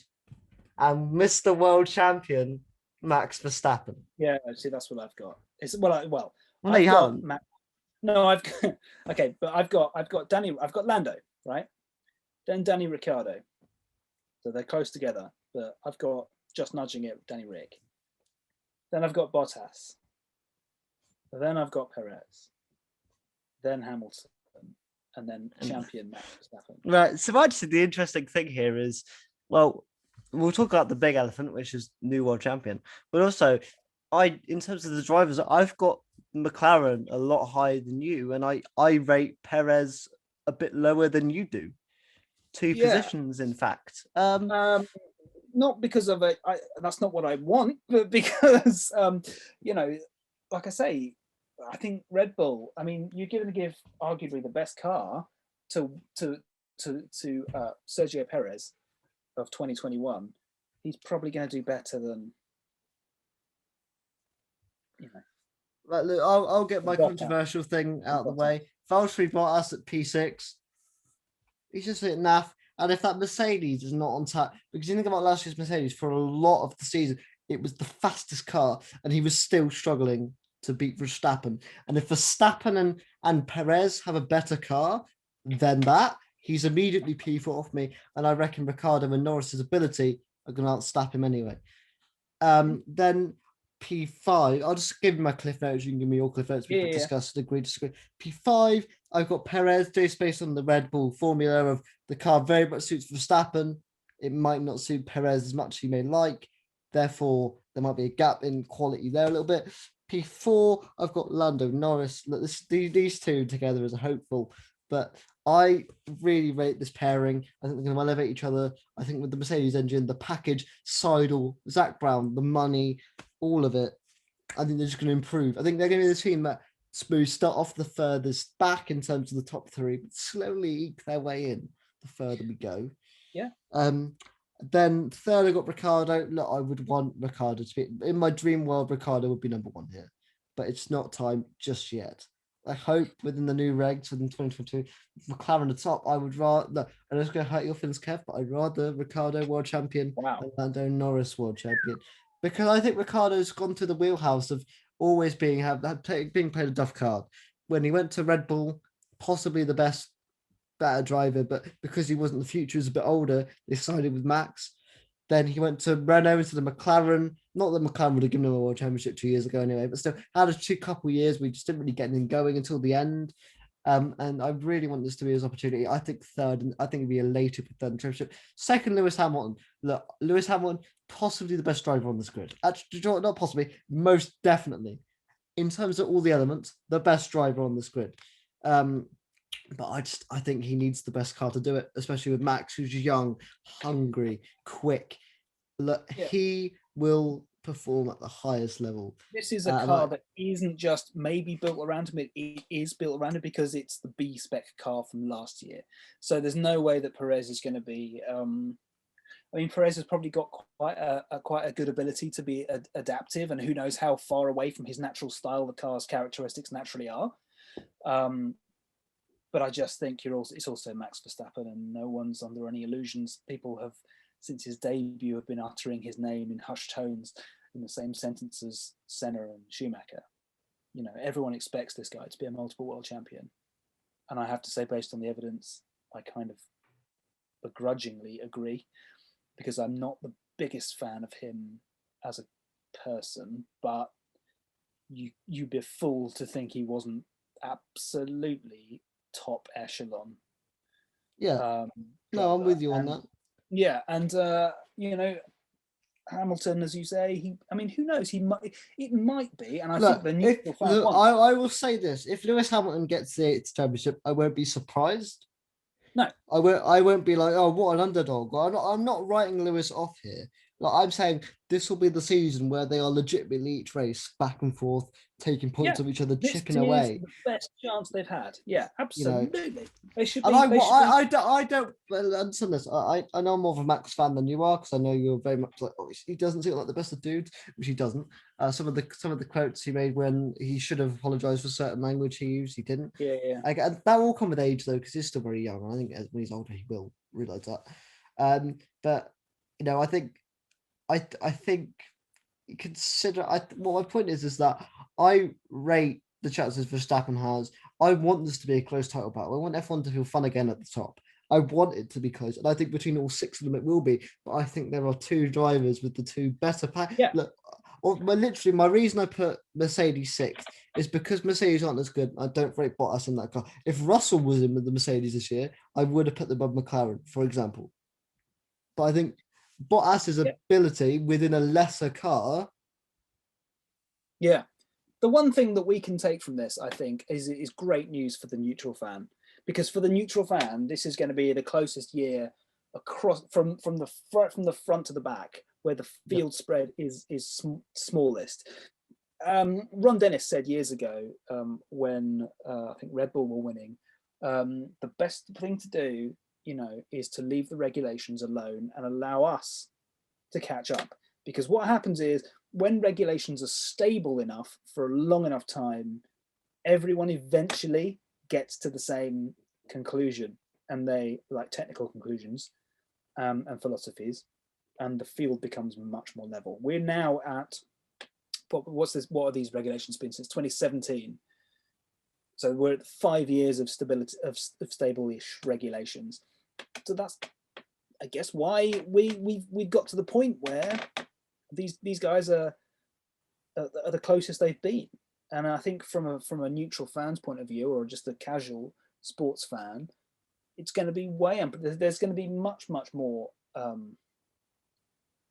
and Mr. World Champion Max Verstappen. Yeah, see, that's what I've got. No, you haven't. No, I've okay, but I've got Lando, right? Then Danny Ricciardo. So they're close together, but I've got just nudging it Danny Rick. Then I've got Bottas. Then I've got Perez. Then Hamilton. And then champion Max Verstappen. Right. So actually the interesting thing here is, well, we'll talk about the big elephant, which is new world champion. But also, in terms of the drivers, I've got McLaren a lot higher than you, and I rate Perez a bit lower than you do. Two positions, in fact. Not because of it. That's not what I want, but because like I say, I think Red Bull. I mean, you're going to give arguably the best car to Sergio Perez of 2021. He's probably going to do better than Right, look, I'll get my controversial thing out of the way. Valtteri Bottas at P6. He's just a bit naff. And if that Mercedes is not on track, because you think about last year's Mercedes, for a lot of the season, it was the fastest car, and he was still struggling to beat Verstappen. And if Verstappen and Perez have a better car than that, he's immediately P4 off me. And I reckon Ricciardo and Norris's ability are going to outstap him anyway. Then P5, I'll just give you my cliff notes. You can give me your cliff notes. We can discuss, agree, disagree. P5, I've got Perez, just based on the Red Bull formula of the car very much suits Verstappen. It might not suit Perez as much as he may like. Therefore, there might be a gap in quality there a little bit. P4, I've got Lando Norris. Look, these two together is a hopeful, but I really rate this pairing. I think they're going to elevate each other. I think with the Mercedes engine, the package, Seidel, Zach Brown, the money, all of it, I think they're just going to improve. I think they're going to be the team that start off the furthest back in terms of the top three, but slowly eke their way in the further we go. Yeah. Then third, I got Ricciardo. Look, I would want Ricciardo to be in my dream world. Ricciardo would be number one here, but it's not time just yet. I hope within the new regs within 2022, McLaren the top. I would rather. Look, and it's going to hurt your feelings, Kev, but I'd rather Ricciardo world champion than Lando Norris world champion, because I think Ricciardo's gone to the wheelhouse of always being played a duff card. When he went to Red Bull, possibly the better driver, but because he wasn't, the future was a bit older, they sided with Max. Then he went to Renault, to the McLaren. Not that McLaren would have given him a world championship 2 years ago anyway, but still had a couple years. We just didn't really get him going until the end. And I really want this to be his opportunity. I think third, and I think it'd be elated with third championship. Second, Lewis Hamilton. Look, Lewis Hamilton, possibly the best driver on this grid. Actually, not possibly, most definitely. In terms of all the elements, the best driver on this grid. But I think he needs the best car to do it, especially with Max, who's young, hungry, quick. Look, he will perform at the highest level. This is a car that isn't just maybe built around him. It is built around him because it's the B spec car from last year. So there's no way that Perez is going to be. I mean, Perez has probably got quite a good ability to be adaptive, and who knows how far away from his natural style the car's characteristics naturally are. But I just think it's also Max Verstappen, and no one's under any illusions. People have, since his debut, have been uttering his name in hushed tones in the same sentence as Senna and Schumacher. You know, everyone expects this guy to be a multiple world champion. And I have to say, based on the evidence, I kind of begrudgingly agree, because I'm not the biggest fan of him as a person, but you'd be a fool to think he wasn't absolutely top echelon. Yeah. No, I'm with you on that. Yeah, and Hamilton, as you say, who knows? It might be, and I Look, think the neutral fan won. I will say this: if Lewis Hamilton gets the 8th championship, I won't be surprised. No, I won't be like, oh, what an underdog. I'm not writing Lewis off here. Like, I'm saying this will be the season where they are legitimately each race back and forth, taking points yeah, of each other, this chipping is away. the best chance they've had. Yeah, You know, absolutely. They should and be. They should be. I don't understand this. I know I'm more of a Max fan than you are because I know you're very much like, oh, he doesn't seem like the best of dudes, which he doesn't. Some of the quotes he made when he should have apologized for certain language he used, he didn't. Yeah. That will come with age though, because he's still very young. And I think when he's older, he will realize that. But I think consider. Well, my point is that I rate the chances Verstappen has. I want this to be a close title battle. I want F1 to feel fun again at the top. I want it to be close, and I think between all 6 of them it will be. But I think there are 2 drivers with the 2 better Yeah. Look, literally, my reason I put Mercedes 6th is because Mercedes aren't as good. I don't rate Bottas in that car. If Russell was in with the Mercedes this year, I would have put them above McLaren, for example. But I think Bottas's ability within a lesser car. Yeah. The one thing that we can take from this, I think, is great news for the neutral fan, because for the neutral fan, this is going to be the closest year across from the front to the back, where the field spread is smallest. Ron Dennis said years ago, when I think Red Bull were winning, the best thing to do, is to leave the regulations alone and allow us to catch up. Because what happens is, when regulations are stable enough for a long enough time, everyone eventually gets to the same conclusion, and they like technical conclusions and philosophies, and the field becomes much more level. We're now at what are these regulations been since 2017? So we're at 5 years of stability of stable-ish regulations. So that's, I guess, why we've got to the point where these guys are the closest they've been. And I think from a neutral fan's point of view, or just a casual sports fan, it's going to be there's going to be much more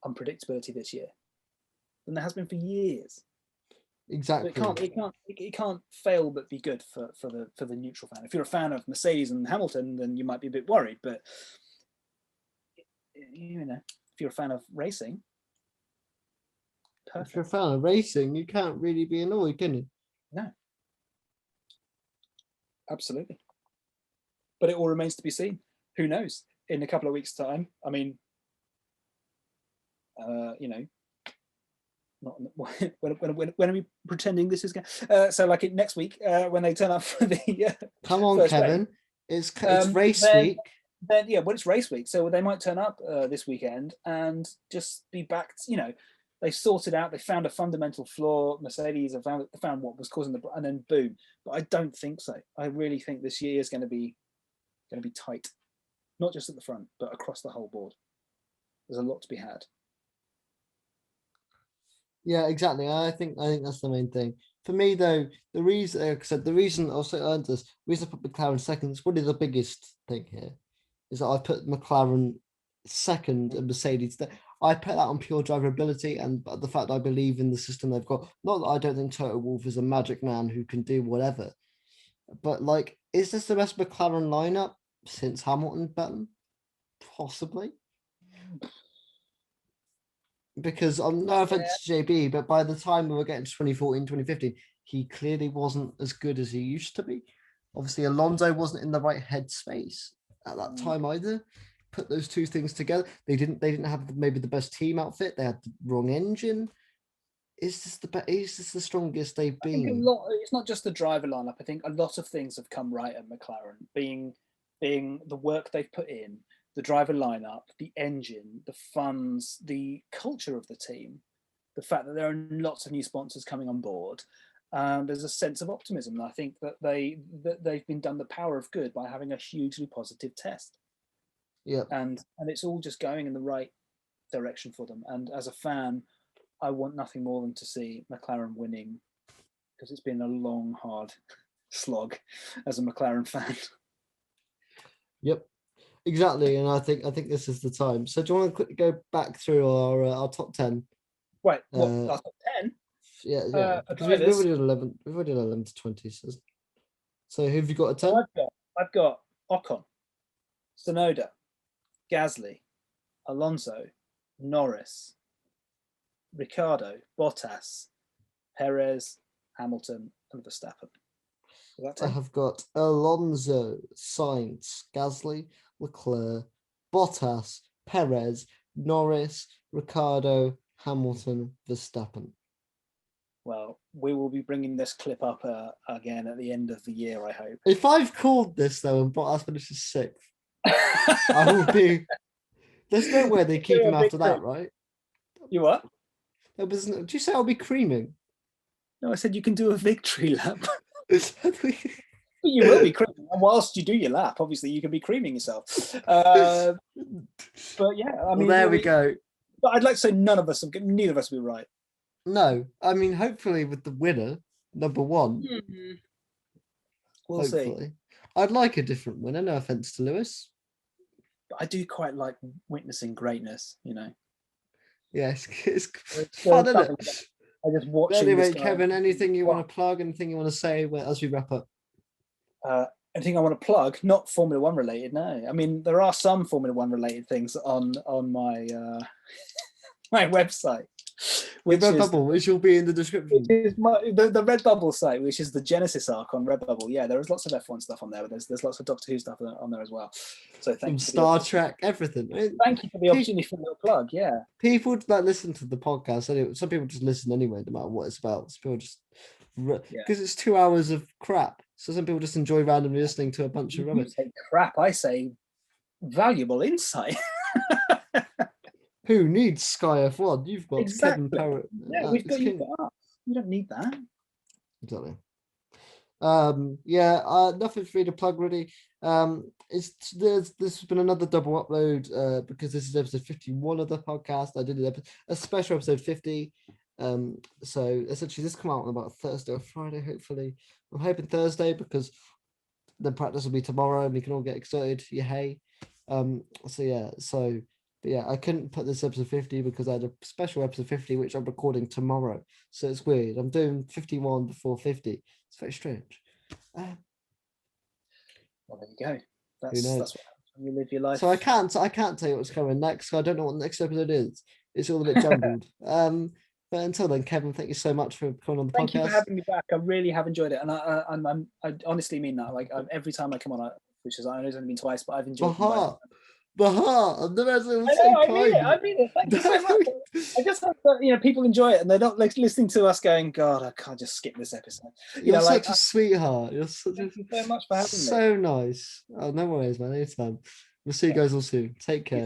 unpredictability this year than there has been for years. Exactly. So it can't fail but be good for the neutral fan. If you're a fan of Mercedes and Hamilton, then you might be a bit worried. But if you're a fan of racing, perfect. If you're a fan of racing, you can't really be annoyed, can you? No. Absolutely. But it all remains to be seen. Who knows? In a couple of weeks' time, I mean, not when are we pretending this is going? So like next week, when they turn up for the come on, Kevin, race, it's race week. Then it's race week, so they might turn up this weekend and just be back. They sorted out. They found a fundamental flaw. Mercedes have found what was causing and then boom. But I don't think so. I really think this year is going to be tight, not just at the front, but across the whole board. There's a lot to be had. Yeah, exactly. I think that's the main thing. For me, though, the reason I put McLaren second is probably the biggest thing here, is that I put McLaren second and Mercedes. I put that on pure drivability and the fact I believe in the system they've got. Not that I don't think Toto Wolff is a magic man who can do whatever, but like, is this the best McLaren lineup since Hamilton Button? Possibly. Because I'm no offense to JB, but by the time we were getting to 2014, 2015, he clearly wasn't as good as he used to be. Obviously, Alonso wasn't in the right headspace at that time either. Put those 2 things together, they didn't have maybe the best team outfit. They had the wrong engine. Is this the strongest they've been? I think it's not just the driver lineup. I think a lot of things have come right at McLaren, being the work they've put in, the driver lineup, the engine, the funds, the culture of the team, the fact that there are lots of new sponsors coming on board. There's a sense of optimism. I think that they've been done the power of good by having a hugely positive test. Yeah, and it's all just going in the right direction for them. And as a fan, I want nothing more than to see McLaren winning, because it's been a long, hard slog as a McLaren fan. Yep. Exactly, and I think this is the time. So do you want to quickly go back through our top 10? Wait, what? Uh, Our top 10? yeah, For because we've drivers. already done 11. We've already done 11 to 20. So who have you got at 10? I've got Ocon, Sonoda, Gasly, Alonso, Norris, Ricardo, Bottas, Perez, Hamilton, and Verstappen. Is that I 10? have got Alonso, Sainz, Gasly, Leclerc, Bottas, Perez, Norris, Ricardo, Hamilton, Verstappen. Well, we will be bringing this clip up again at the end of the year, I hope. If I've called this though and Bottas finishes 6th, I will be. There's no way they keep him after that, right? You what? Do you say I'll be creaming? No, I said you can do a victory lap. Exactly. You will be creaming. And whilst you do your lap, obviously you can be creaming yourself. But yeah, I mean, there we go. But I'd like to say neither of us will be right. No, I mean, hopefully with the winner, number 1. We'll hopefully. see. I'd like a different winner, no offense to Lewis. But I do quite like witnessing greatness, you know. Yes, it's fun, isn't it? I just watching. Anyway, Kevin, anything you want to plug? Anything you want to say as we wrap up? Anything I want to plug? Not Formula One related. No, I mean there are some Formula One related things on my my website. Redbubble, which will be in the description. Which is the Redbubble site, which is the Genesis arc on Redbubble. Yeah, there is lots of F1 stuff on there, but there's lots of Doctor Who stuff on there as well. So thank you. Star Trek, everything. Thank you for the opportunity for a little plug. Yeah. People that listen to the podcast anyway. Some people just listen anyway, no matter what it's about. Some people just because it's 2 hours of crap. So some people just enjoy randomly listening to a bunch of rubbish. Say crap. I say valuable insight. Who needs Sky F1? You've got exactly. Kevin Parrott. Yeah, we've got you. You don't need that. Exactly. Nothing for me to plug really. This has been another double upload because this is episode 51 of the podcast. I did a special episode 50. So essentially this come out on about Thursday or Friday, hopefully. I'm hoping Thursday the practice will be tomorrow and we can all get excited. Hey. I couldn't put this episode 50 because I had a special episode 50 which I'm recording tomorrow. So it's weird. I'm doing 51 before 50. It's very strange. Well, there you go. Who knows? That's what happens when you live your life. So I can't tell you what's coming next. So I don't know what the next episode is. It's all a bit jumbled. But until then, Kevin, thank you so much for coming on the podcast. Thank you for having me back. I really have enjoyed it, and I honestly mean that. Like every time I come on, which is I know it's only been twice, but I've enjoyed it. Baha, I've never said I mean it. Thank you so much. I just hope that people enjoy it and they're not listening to us going, God, I can't just skip this episode. You're such a sweetheart. Thank you so much for having me. So nice. Oh, no worries, man. Anytime. We'll see you guys all soon. Take care.